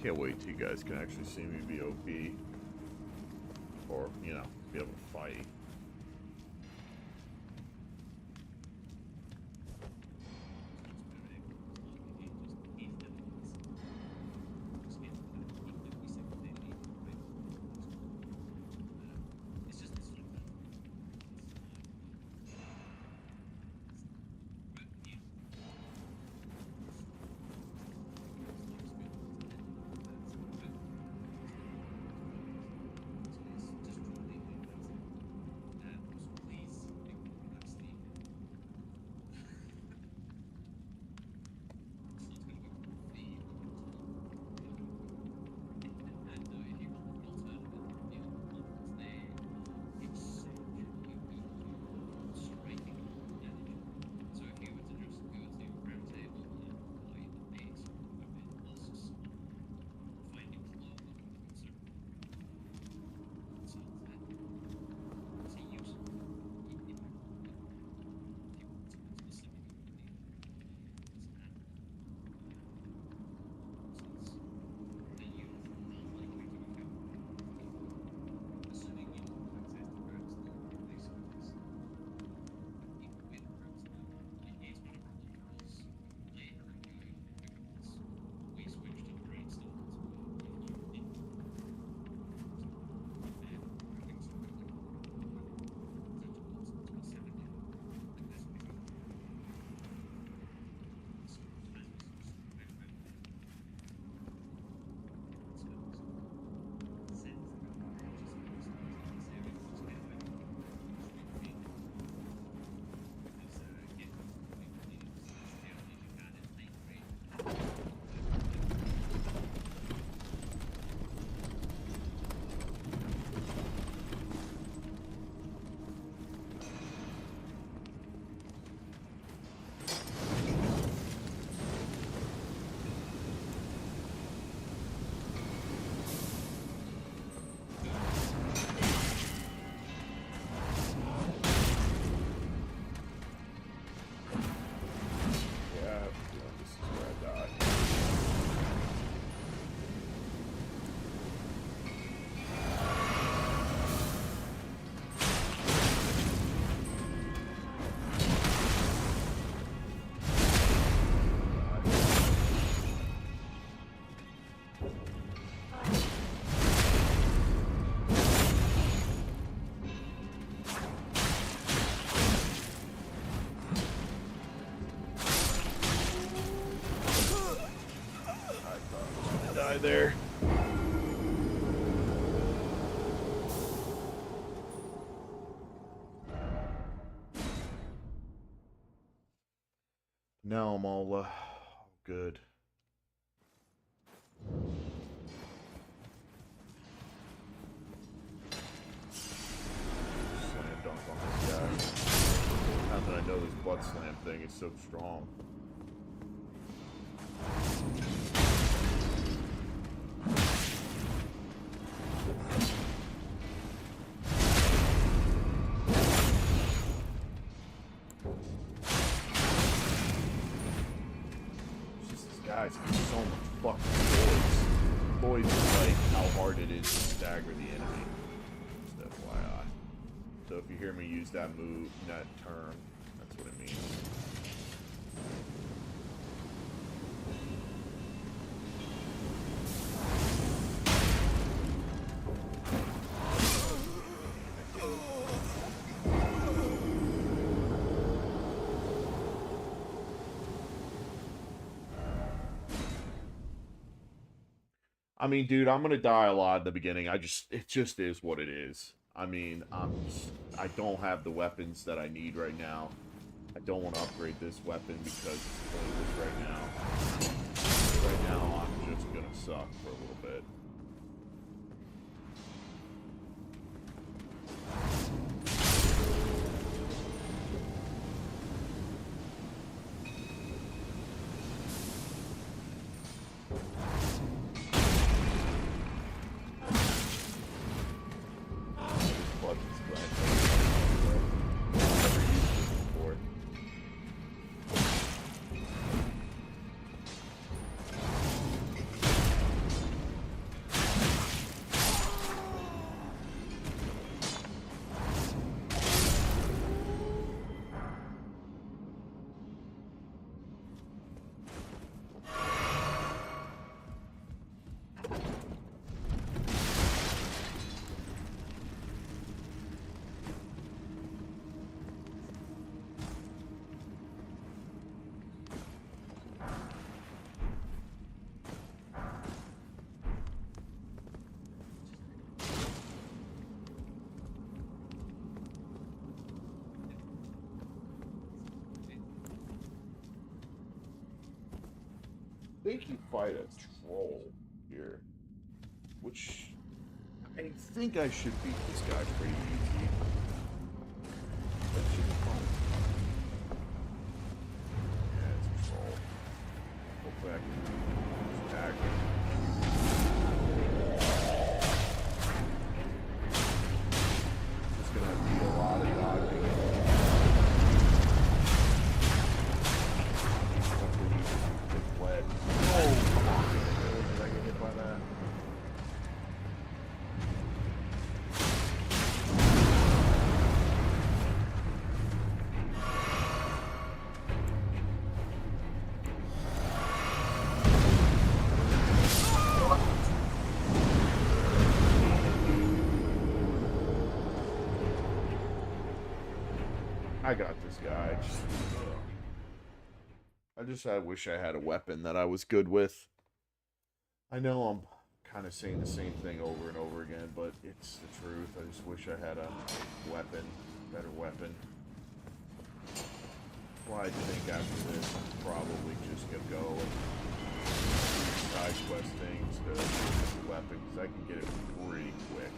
Can't wait till you guys can actually see me be OP. Or, you know, be able to fight. guy there. Now I'm all good. Slam dunk on this guy. Now that I know this butt slam thing is so strong. Guys, there's so much fucking boys. Boys is like how hard it is to stagger the enemy. Just FYI. So if you hear me use that move, that term, that's what it means. I mean, dude, I'm gonna die a lot in the beginning. It just is what it is. I mean, I don't have the weapons that I need right now. I don't want to upgrade this weapon because it's pointless right now. Right now, I'm just gonna suck for a little bit. I think you fight a troll here, which I think I should beat this guy pretty easy. That should be fun. Yeah, it's a troll. Go back and attack. It's gonna be a lot of dodging. Oh, come on. Did I get hit by that? I got this guy. I wish I had a weapon that I was good with. I know I'm kind of saying the same thing over and over again, but it's the truth. I just wish I had a weapon, better weapon. Well, I think after this, I'm probably just gonna go and do side quest things to get the weapon, because I can get it pretty quick.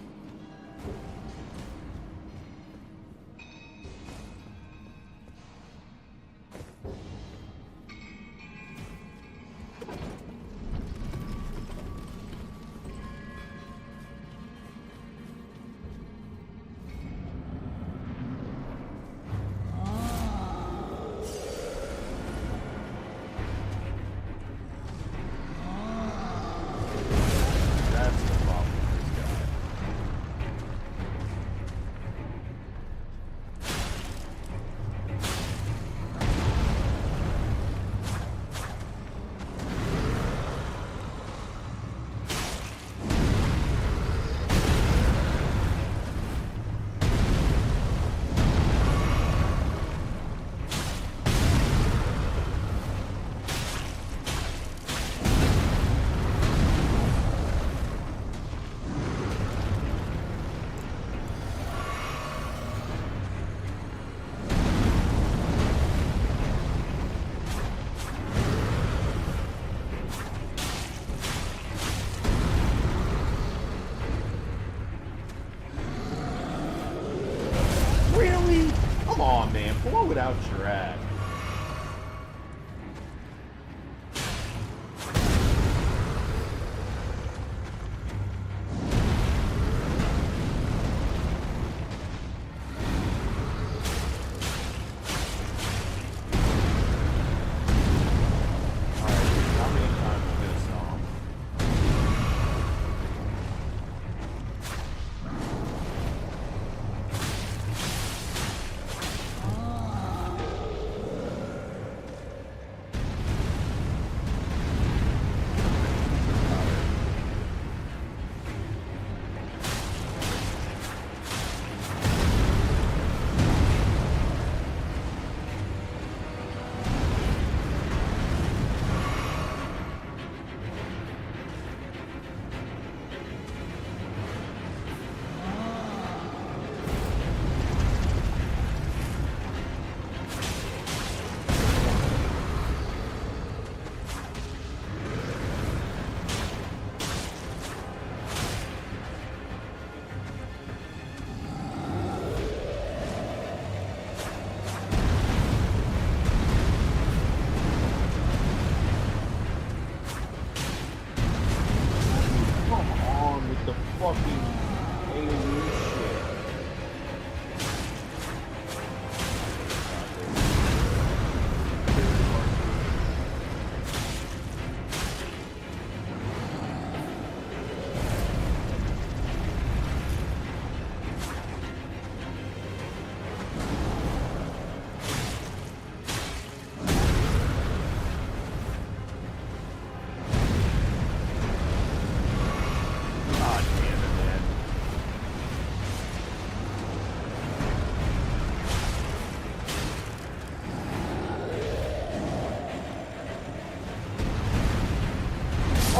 That's the problem with this guy. on, man. Blow it out your ass.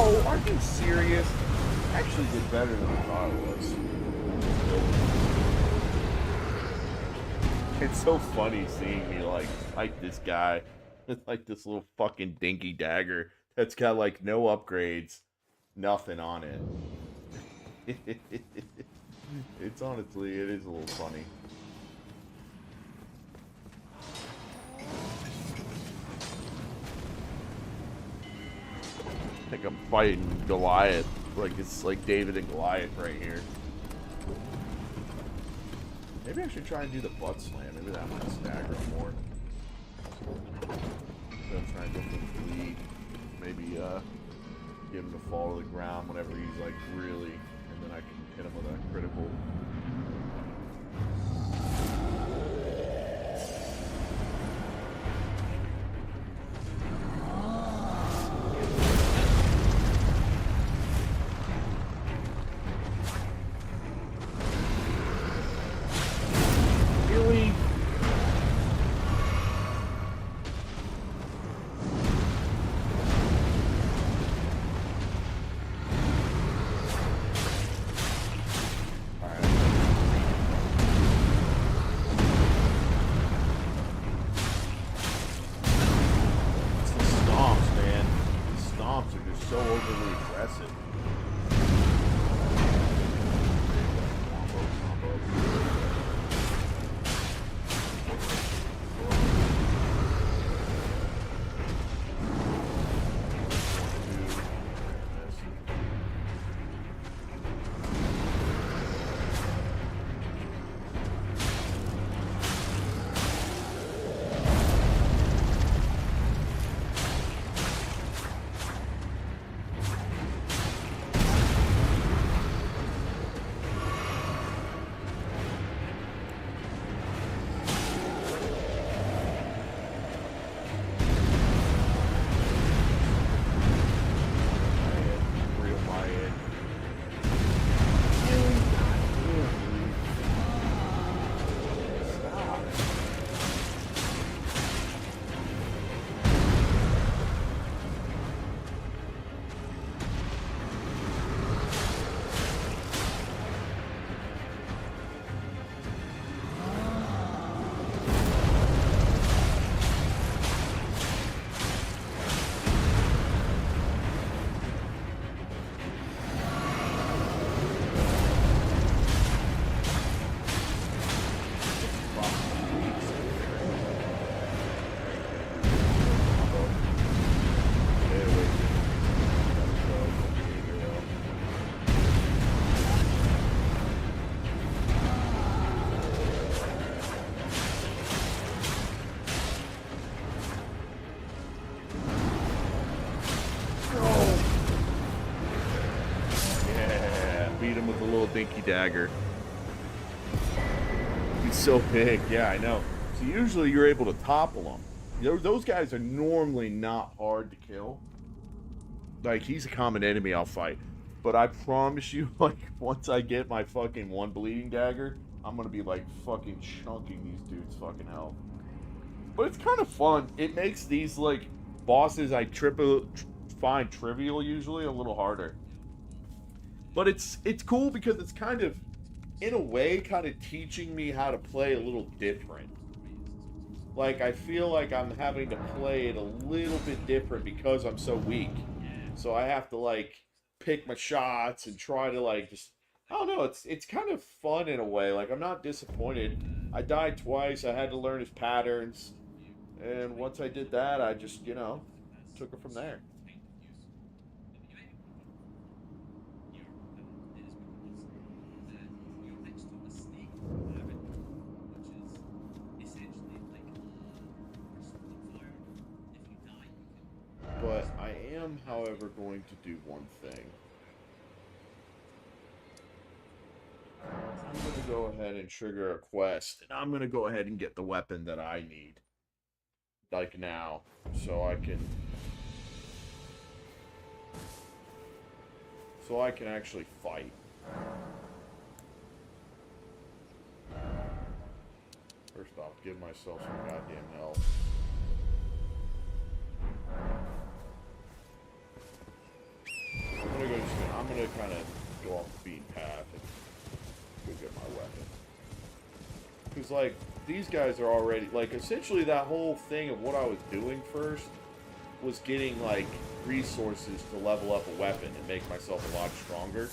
Oh, are you serious? Actually did better than I thought it was. It's so funny seeing me like fight this guy with like this little fucking dinky dagger that's got like no upgrades, nothing on it. It's honestly, it is a little funny. I think I'm fighting Goliath, like it's like David and Goliath right here. Maybe I should try and do the butt slam. Maybe that might stagger him more. I'll try and go for the bleed. Maybe get him to fall to the ground whenever he's like really, and then I can hit him with a critical. little dinky dagger. He's so big. Yeah, I know. So usually you're able to topple them. Those guys are normally not hard to kill. Like, he's a common enemy I'll fight. But I promise you, like, once I get my fucking one bleeding dagger, I'm gonna be, like, fucking chunking these dudes' fucking health. But it's kind of fun. It makes these, like, bosses I find trivial usually a little harder. But it's cool because it's kind of, in a way, kind of teaching me how to play a little different. Like, I feel like I'm having to play it a little bit different because I'm so weak. So I have to, like, pick my shots and try to, like, just... I don't know, it's kind of fun in a way. Like, I'm not disappointed. I died twice, I had to learn his patterns. And once I did that, I just, you know, took it from there. But I am, however, going to do one thing. I'm going to go ahead and trigger a quest, and I'm going to go ahead and get the weapon that I need. Like now, so I can actually fight. First off, give myself some goddamn health. I'm gonna kind of go off the beaten path and go get my weapon. Because, like, these guys are already, like, essentially that whole thing of what I was doing first was getting, like, resources to level up a weapon and make myself a lot stronger.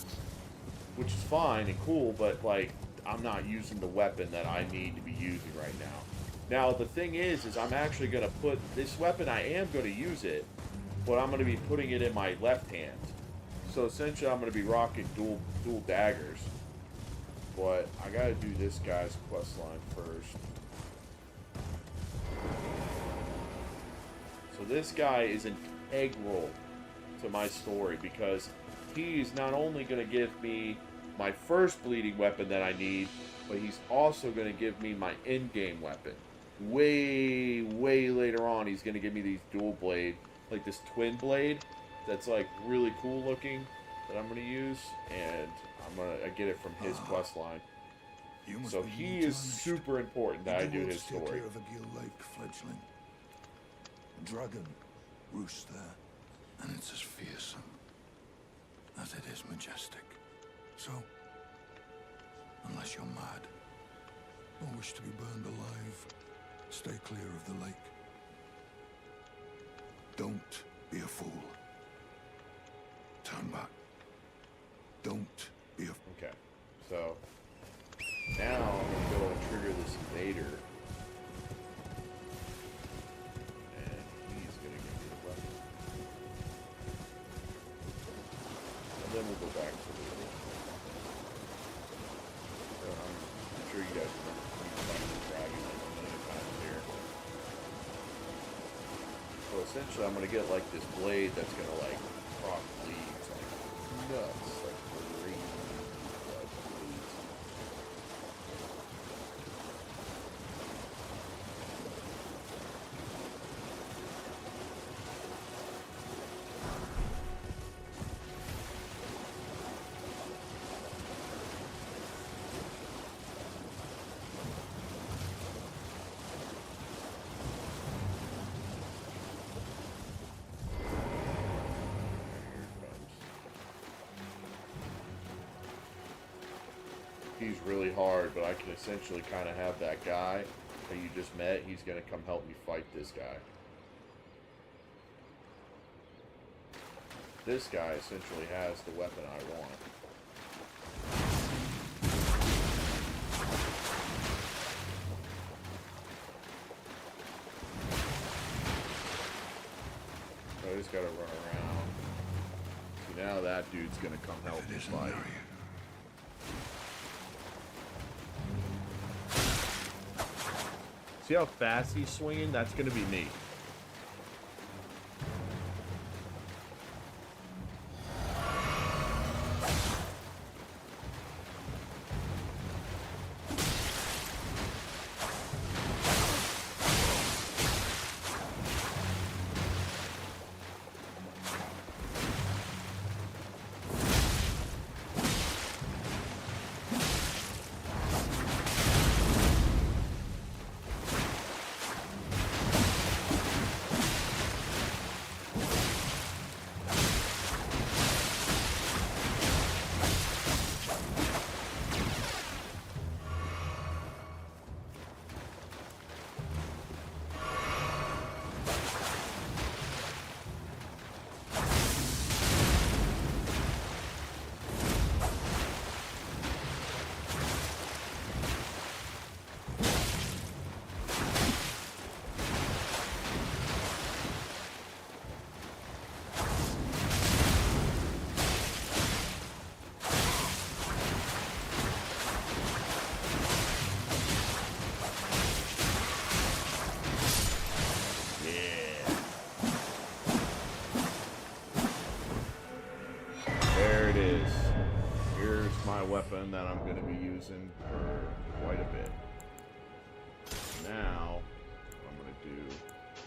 Which is fine and cool, but, like, I'm not using the weapon that I need to be using right now. Now, the thing is I'm actually going to put this weapon, I am going to use it, but I'm going to be putting it in my left hand. So essentially I'm going to be rocking dual daggers. But I got to do this guy's quest line first. So this guy is integral to my story because he's not only going to give me my first bleeding weapon that I need, but he's also going to give me my in-game weapon. Way later on, he's going to give me these dual blade, like this twin blade that's like really cool looking that I'm going to use, and I'm going to get it from his quest line. So he is super important that I do his story. Of a Gil-like fledgling. Dragon roosts there, and it's as fearsome as it is majestic. So, unless you're mad or wish to be burned alive, stay clear of the lake. Don't be a fool. Turn back. Don't be a... Okay, so now I'm going to go and trigger this invader. And he's going to give me the weapon. And then we'll go back to the... I'm sure you guys remember me fighting the dragon like a million times here. So essentially I'm going to get like this blade that's going to like proc bleeds like nuts, like crazy blood bleeds. He's really hard, but I can essentially kind of have that guy that you just met. He's going to come help me fight this guy. This guy essentially has the weapon I want. So I just got to run around. See, now that dude's going to come help me fight. See how fast he's swinging? That's going to be me. that I'm going to be using for quite a bit. Now, what I'm going to do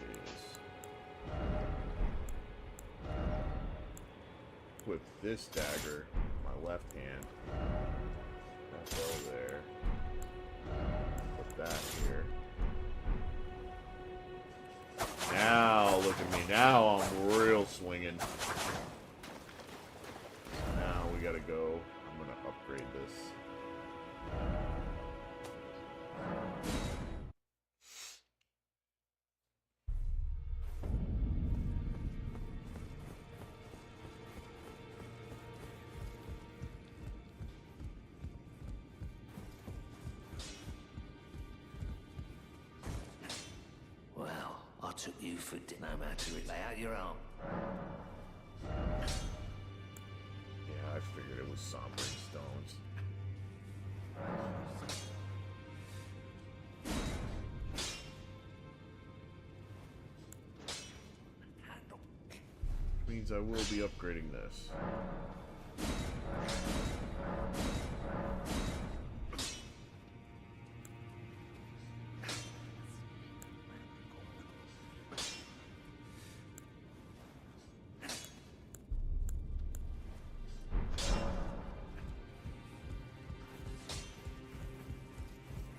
is equip this dagger with my left hand. That go there. Put that here. Now, look at me. Now I'm real swinging. Now we gotta go. I'm gonna upgrade this. Well, I took you for dinner, no matter it. Lay out your arm. Yeah, I figured it was sombering stones. Means I will be upgrading this.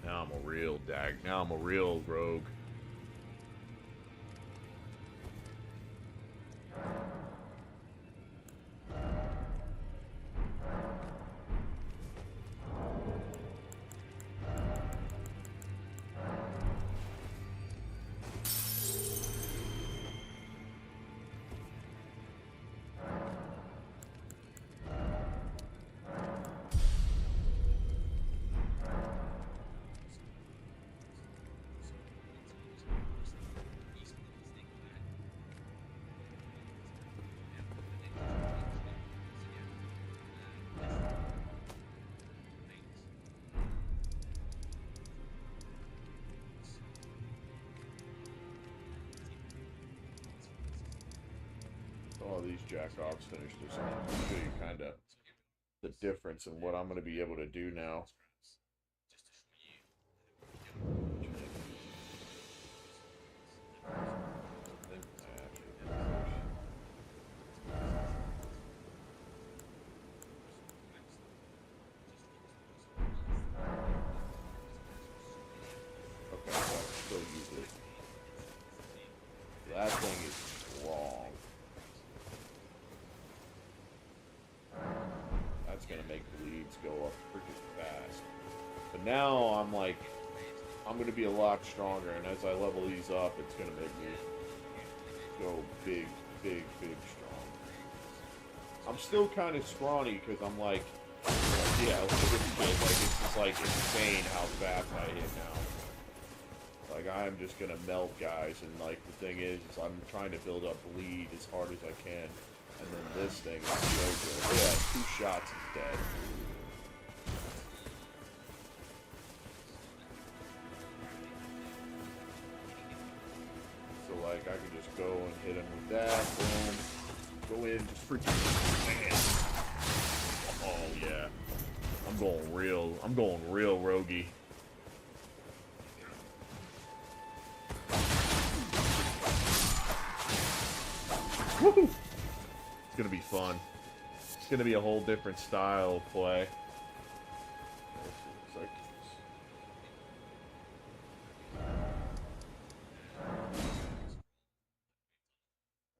Now I'm a real now I'm a real rogue. All these jack-offs finished or something. I'll show you kind of the difference in what I'm going to be able to do now. Okay, so I can still use it. That thing is strong. That's gonna make bleeds go up freaking fast. But now I'm like, I'm gonna be a lot stronger, and as I level these up, it's gonna make me go big, big, big strong. I'm still kind of scrawny because I'm like, yeah, look at this kid. Like, it's just like insane how fast I hit now. Like, I'm just gonna melt guys, and like the thing is I'm trying to build up bleed as hard as I can. And then this thing is so good. Yeah, 2 shots is dead. So like I can just go and hit him with that, boom. Go in, just freaking man. Oh yeah. I'm going real roguey. Woo! It's gonna be fun. It's gonna be a whole different style of play. It's like,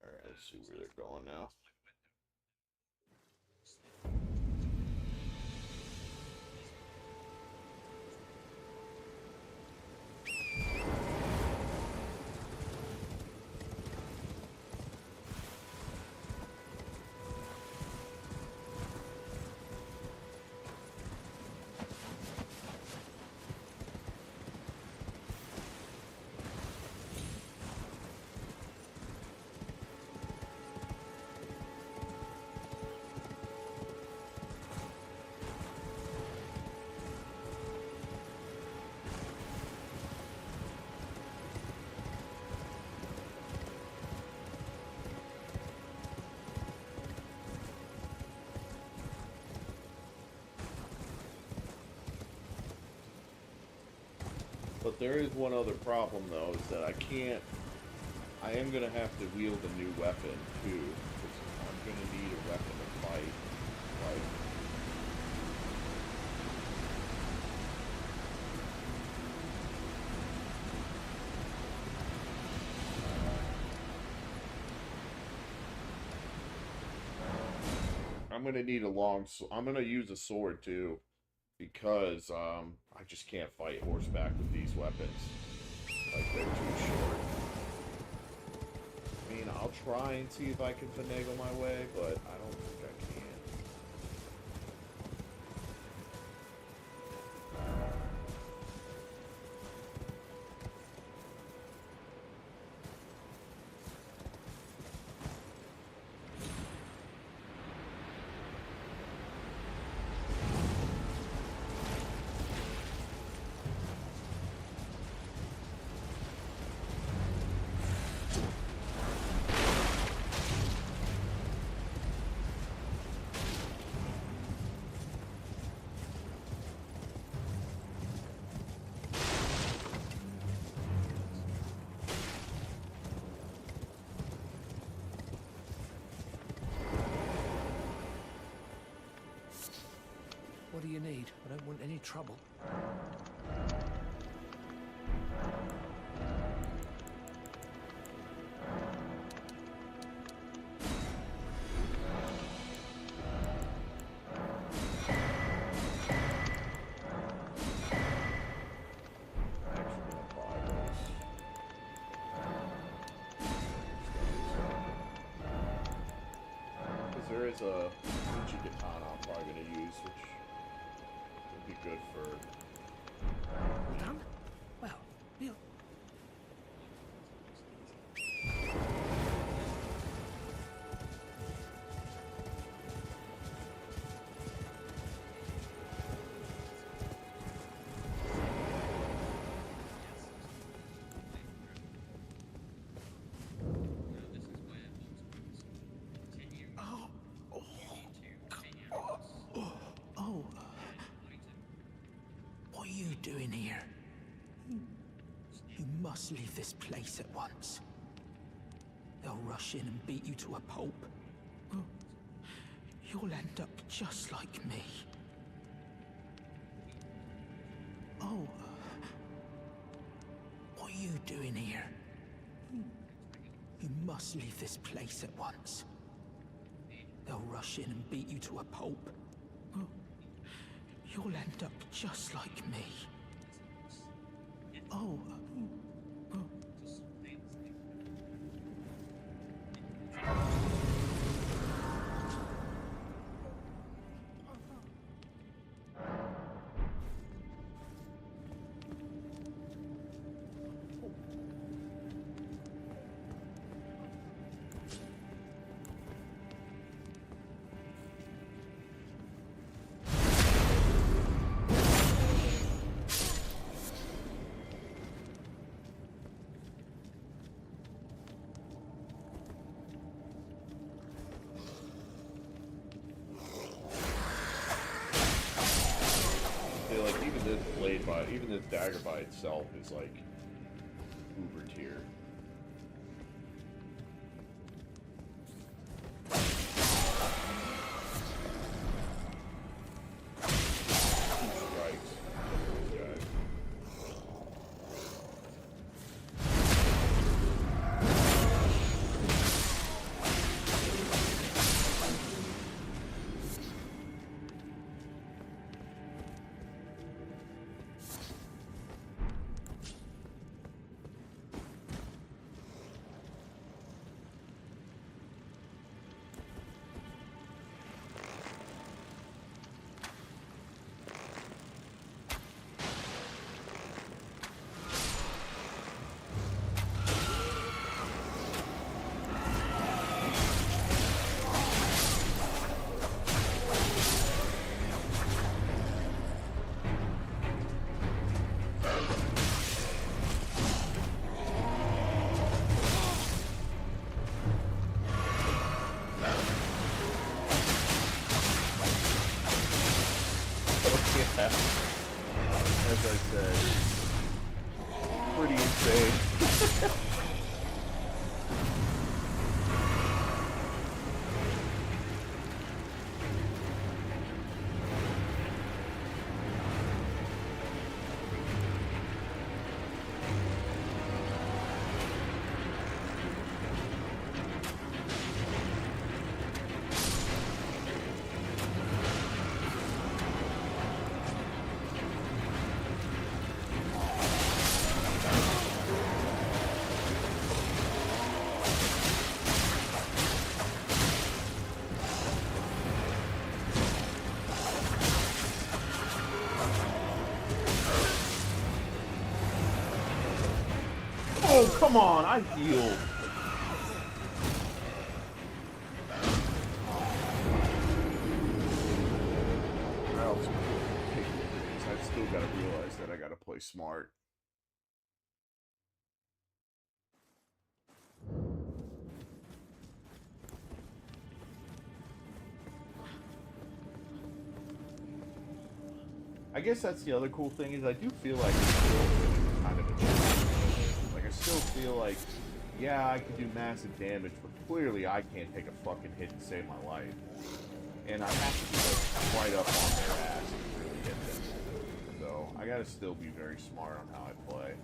alright, let's see where they're going now. But there is one other problem, though, is that I am gonna have to wield a new weapon, too. Because I'm gonna need a weapon to fight. Like, I'm gonna need I'm gonna use a sword, too. Because, I just can't fight horseback with these weapons. Like, they're too short. I mean, I'll try and see if I can finagle my way, but I don't think I can. What do you need? I don't want any trouble. There is a Uchi katana I'm probably going to use, which would be good for... All done? Well, you... What are you doing here? You must leave this place at once. They'll rush in and beat you to a pulp. You'll end up just like me. Oh, what are you doing here? You must leave this place at once. They'll rush in and beat you to a pulp. You'll end up just like me. Oh. Even this dagger by itself is like uber tier. As I said, pretty insane. Oh, come on, I healed. I also take this. I've still got to realize that I got to play smart. I guess that's the other cool thing is I do feel like it's still kind of a challenge. Like I still feel like, yeah, I can do massive damage, but clearly I can't take a fucking hit to save my life. And I have to be like right up on their ass to really hit them. So I gotta still be very smart on how I play.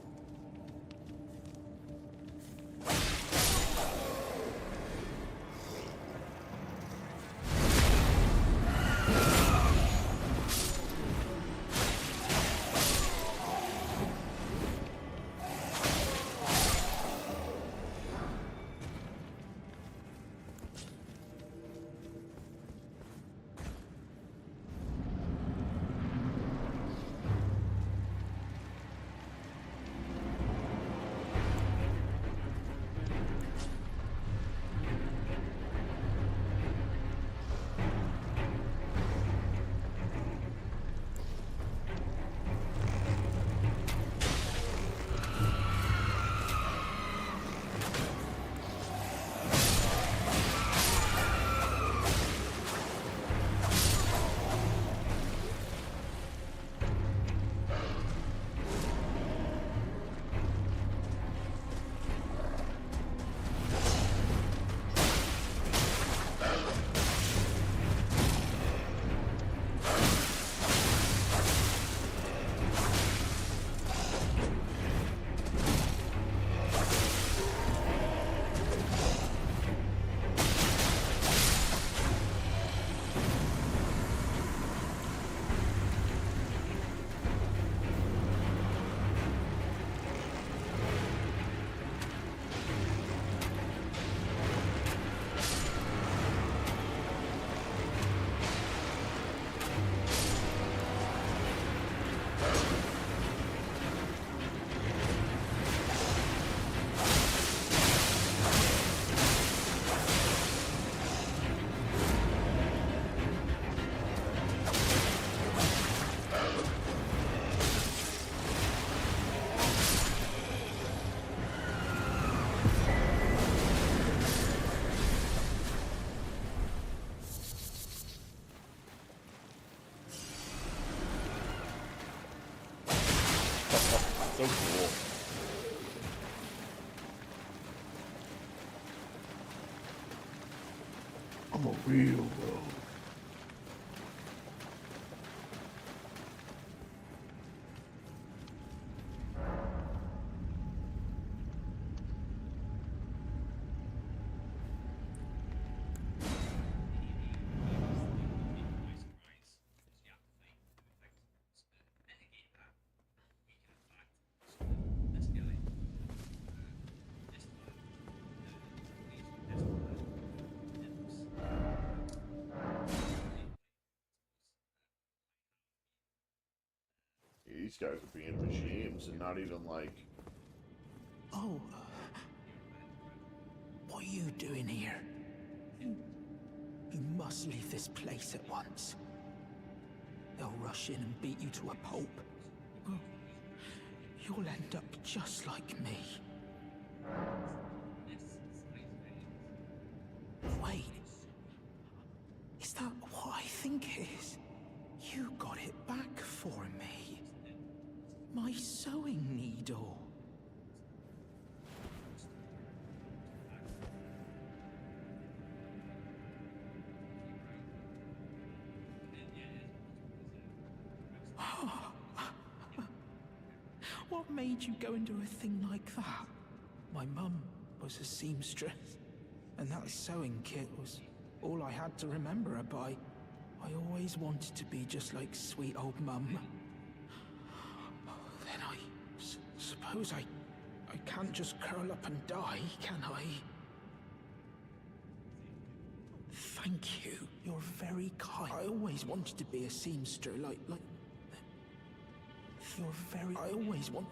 So cool. I'm a real bro. These guys are being regimes and not even like... Oh. What are you doing here? You must leave this place at once. They'll rush in and beat you to a pulp. Oh, you'll end up just like me. Wait. Is that what I think it is? You got it back for me. My sewing needle. What made you go into a thing like that? My mum was a seamstress, and that sewing kit was all I had to remember her by. I always wanted to be just like sweet old mum. Then I suppose I can't just curl up and die, can I? Thank you. You're very kind. I always wanted to be a seamster, like... You're very... I always want...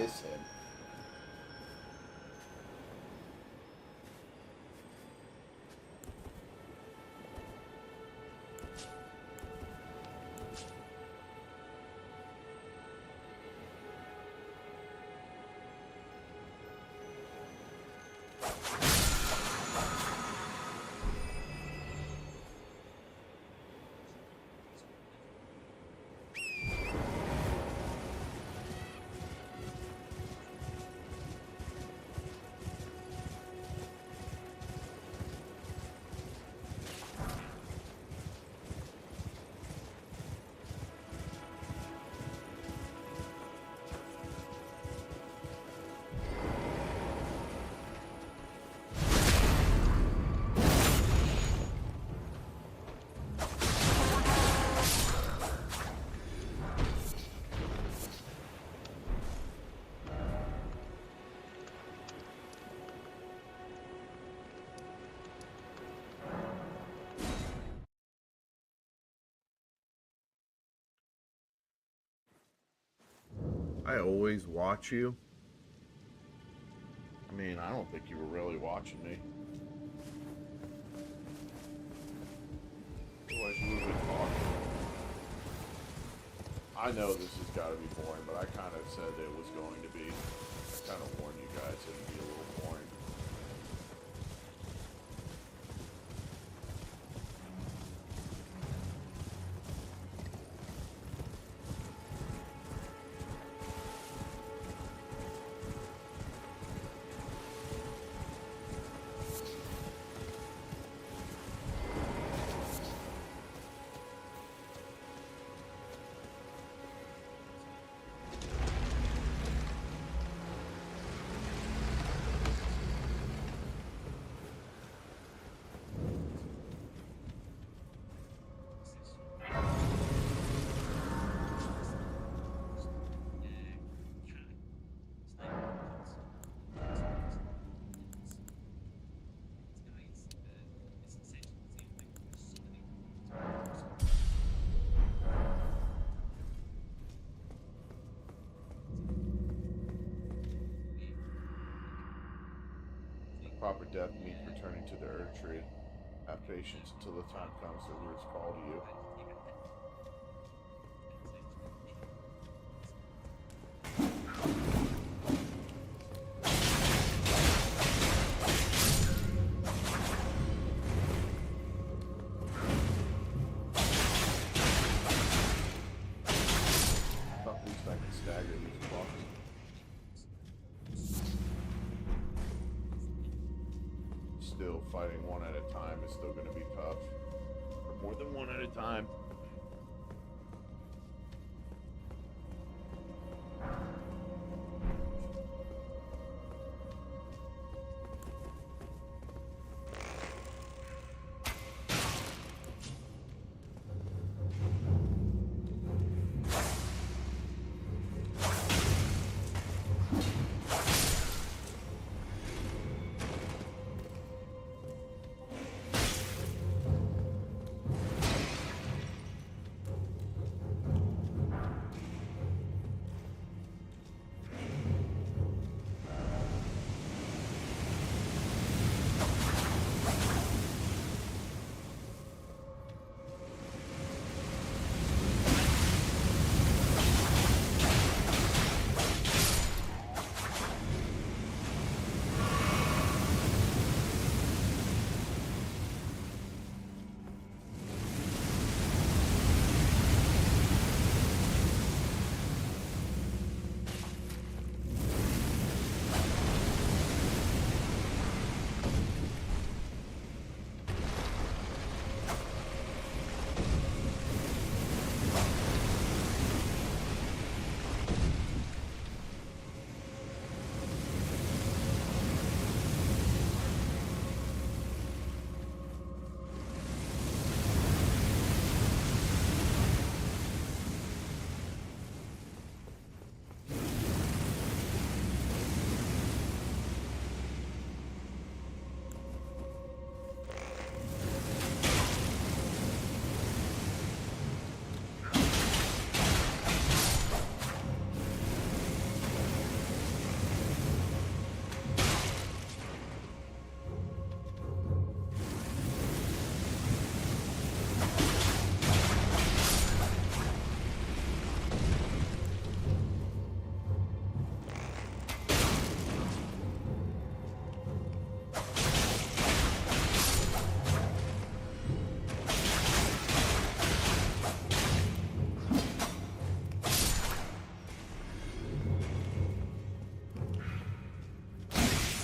miss him. I always watch you. I mean, I don't think you were really watching me. Otherwise, you would have been talking. I know this has got to be boring, but I kind of said it was going to be. I kind of warned you guys it would be a little boring. Proper death means returning to the Earth Tree. Have patience until the time comes the words call to you. At least I can stagger these blocks. Still, fighting one at a time is still going to be tough. Or more than one at a time.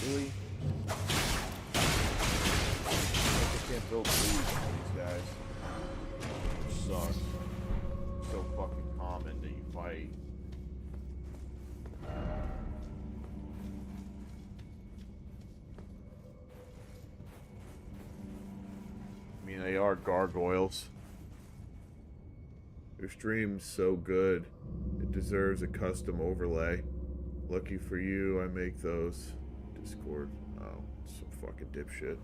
Really? I can't build bleed on these guys. Which sucks. So fucking common that you fight. I mean, they are gargoyles. Your stream's so good. It deserves a custom overlay. Lucky for you, I make those. Discord. Oh, some fucking dipshit.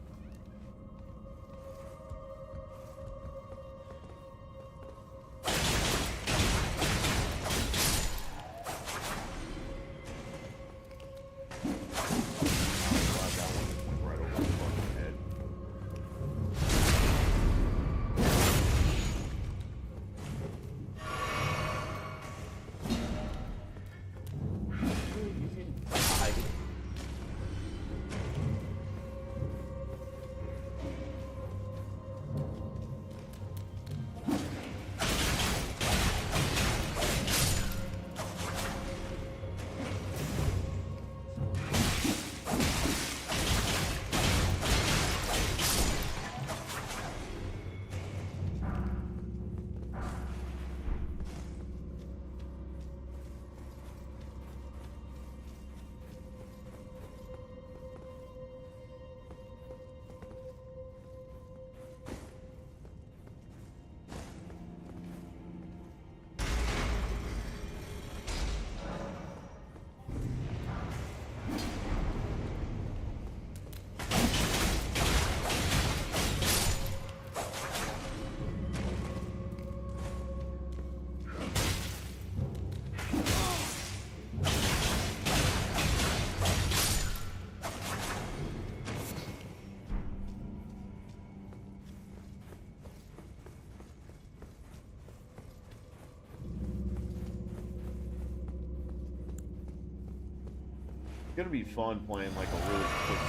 It's gonna be fun playing like a really quick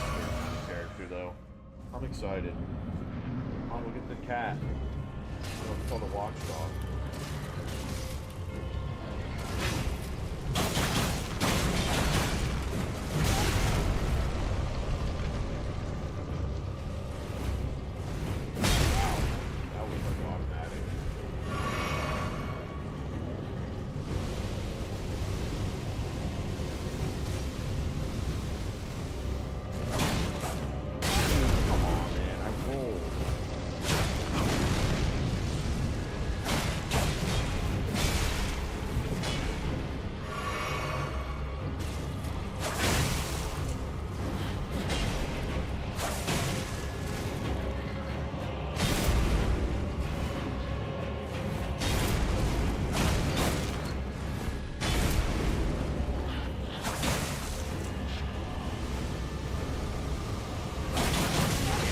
character though. I'm excited. Oh, look at the cat. Oh, it's called a watchdog. That was like automatic. Come on, man. I rolled.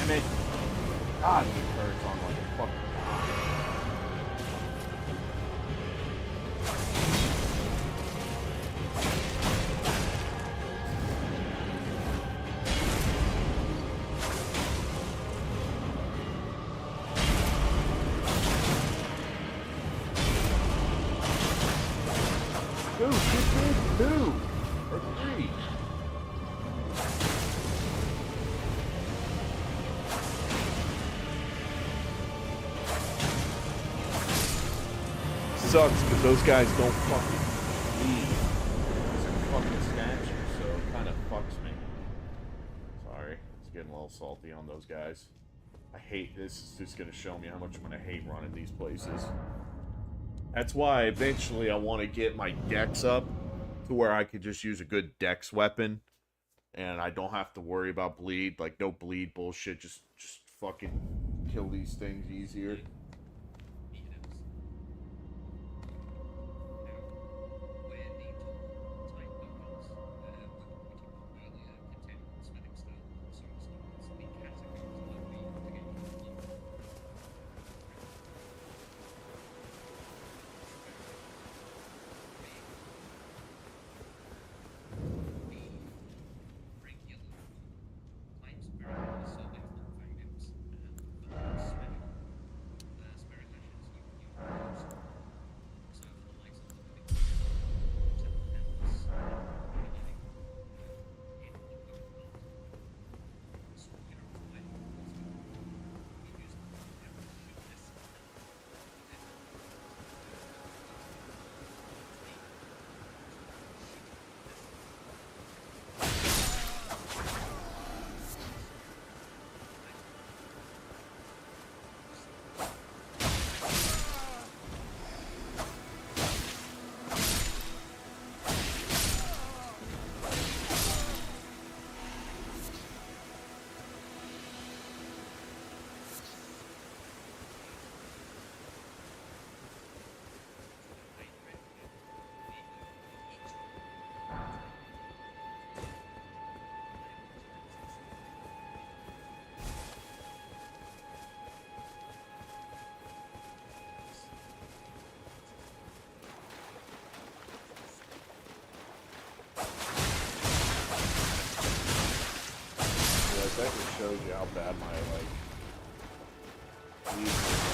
Damn it. God, he hurts on like a fucking Dude, this is 2 or 3. Sucks because those guys don't fucking leave. It's a fucking statue, so it kind of fucks me. Sorry, it's getting a little salty on those guys. I hate this. Is just gonna show me how much I'm gonna hate running these places. That's why eventually I want to get my dex up to where I could just use a good dex weapon, and I don't have to worry about bleed. Like no bleed bullshit. Just fucking kill these things easier. shows you how bad my like leads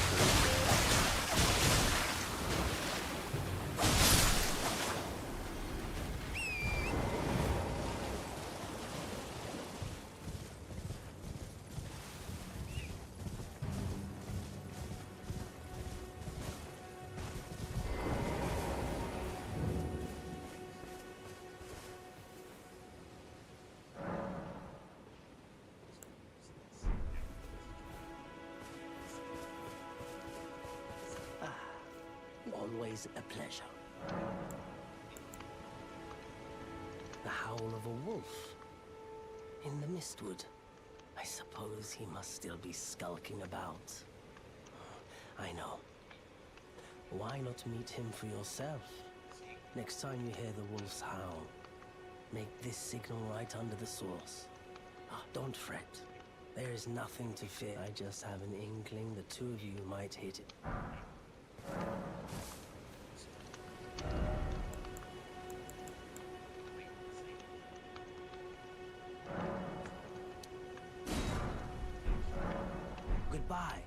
Always a pleasure. The howl of a wolf in the mistwood. I suppose he must still be skulking about. I know. Why not meet him for yourself? Next time you hear the wolf's howl, make this signal right under the source. Don't fret. There is nothing to fear. I just have an inkling the two of you might hit it. Goodbye.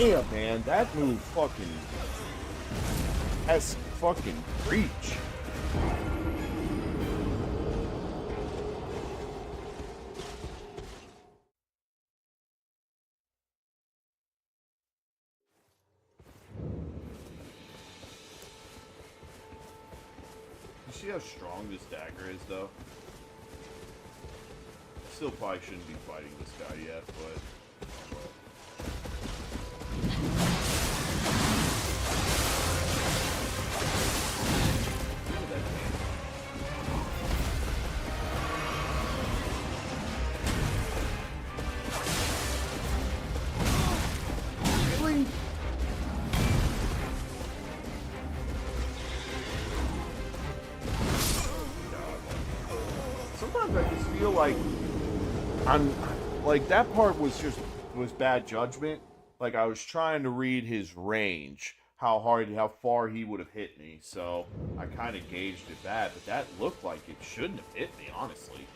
Damn, man, that move fucking has fucking reach. see how strong this dagger is, though? Still probably shouldn't be fighting this guy yet, but... Really? Sometimes I just feel like like that part was bad judgment. Like I was trying to read his range, how far he would have hit me. So I kind of gauged it bad, but that looked like it shouldn't have hit me, honestly.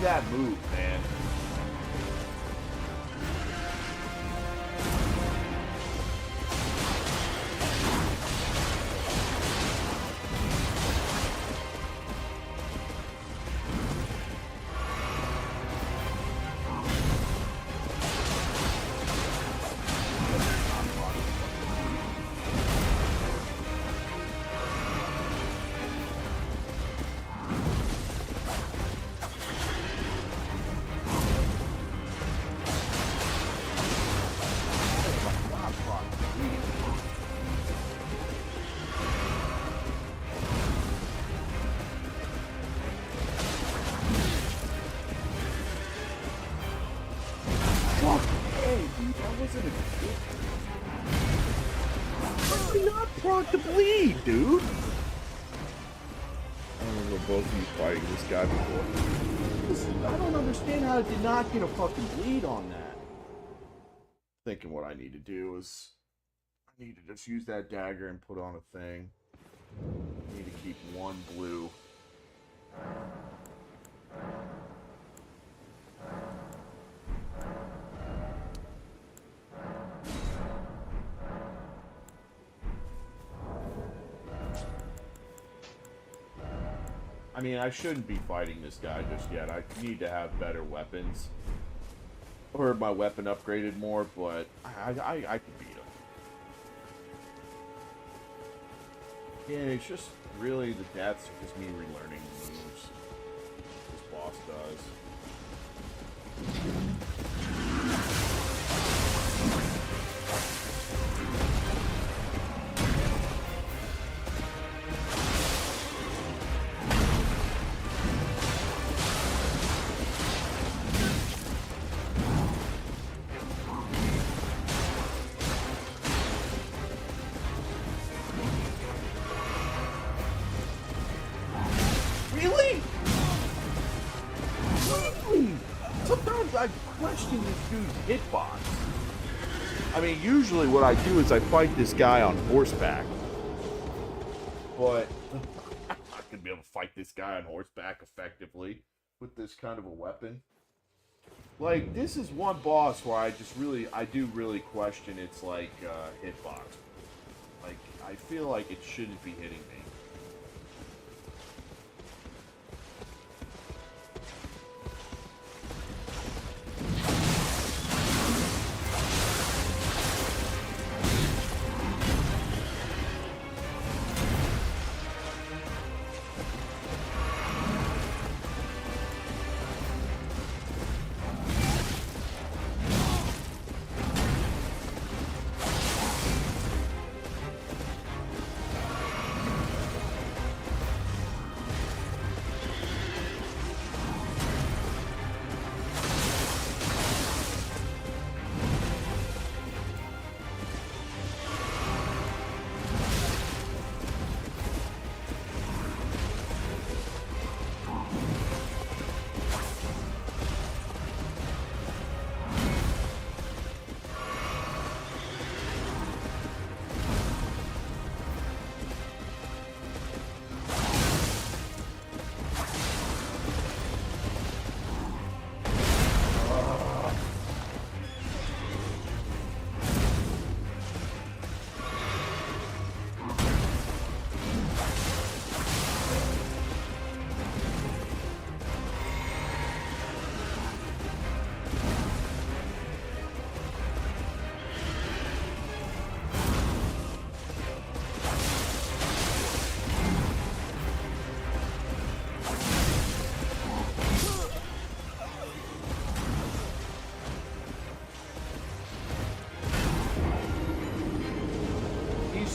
That move, man. The bleed, dude. I remember both of you fighting this guy before. Listen, I don't understand how I did not get a fucking bleed on that. Thinking what I need to do is I need to just use that dagger and put on a thing. I need to keep one blue. I mean, I shouldn't be fighting this guy just yet. I need to have better weapons. Or my weapon upgraded more, but I can beat him. Yeah, it's just really the deaths are just me relearning the moves this boss does. I question this dude's hitbox. I mean, usually what I do is I fight this guy on horseback. But I'm not going to be able to fight this guy on horseback effectively with this kind of a weapon. Like, this is one boss where I do really question its, like, hitbox. Like, I feel like it shouldn't be hitting me.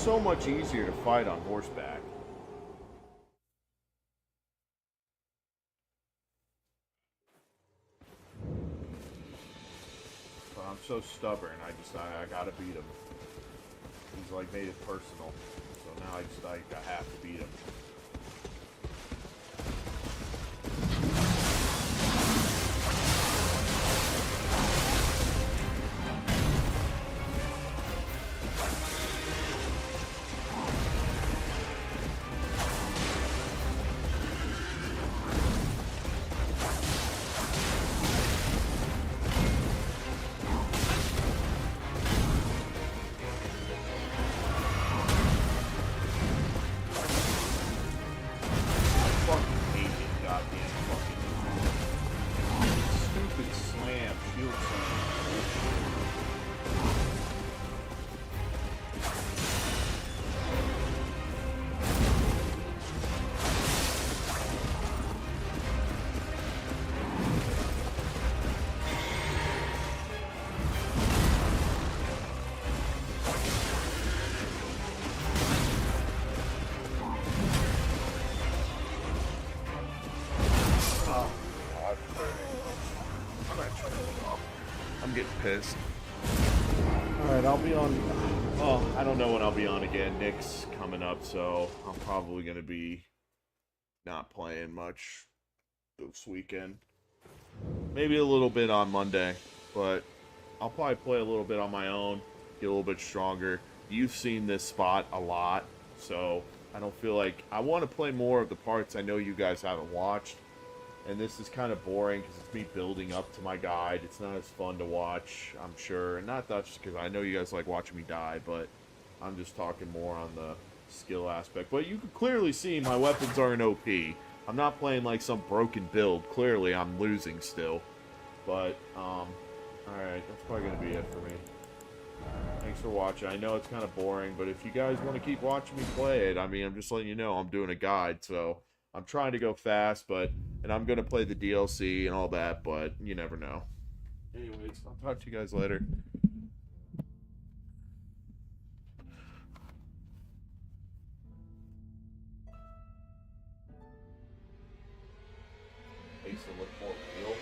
so much easier to fight on horseback. But I'm so stubborn, I gotta beat him. He's like made it personal. So now I have to beat him. Pissed. Alright, I'll be on. Well, I don't know when I'll be on again. Nick's coming up, so I'm probably going to be not playing much this weekend. Maybe a little bit on Monday, but I'll probably play a little bit on my own, get a little bit stronger. You've seen this spot a lot, so I don't feel like I want to play more of the parts I know you guys haven't watched. And this is kind of boring because it's me building up to my guide. It's not as fun to watch, I'm sure. And not just because I know you guys like watching me die, but I'm just talking more on the skill aspect. But you can clearly see my weapons are an OP. I'm not playing like some broken build. Clearly, I'm losing still. But, alright, that's probably going to be it for me. Thanks for watching. I know it's kind of boring, but if you guys want to keep watching me play it, I mean, I'm just letting you know I'm doing a guide, so I'm trying to go fast, and I'm going to play the DLC and all that, but you never know. Anyways, I'll talk to you guys later. Makes it look more real.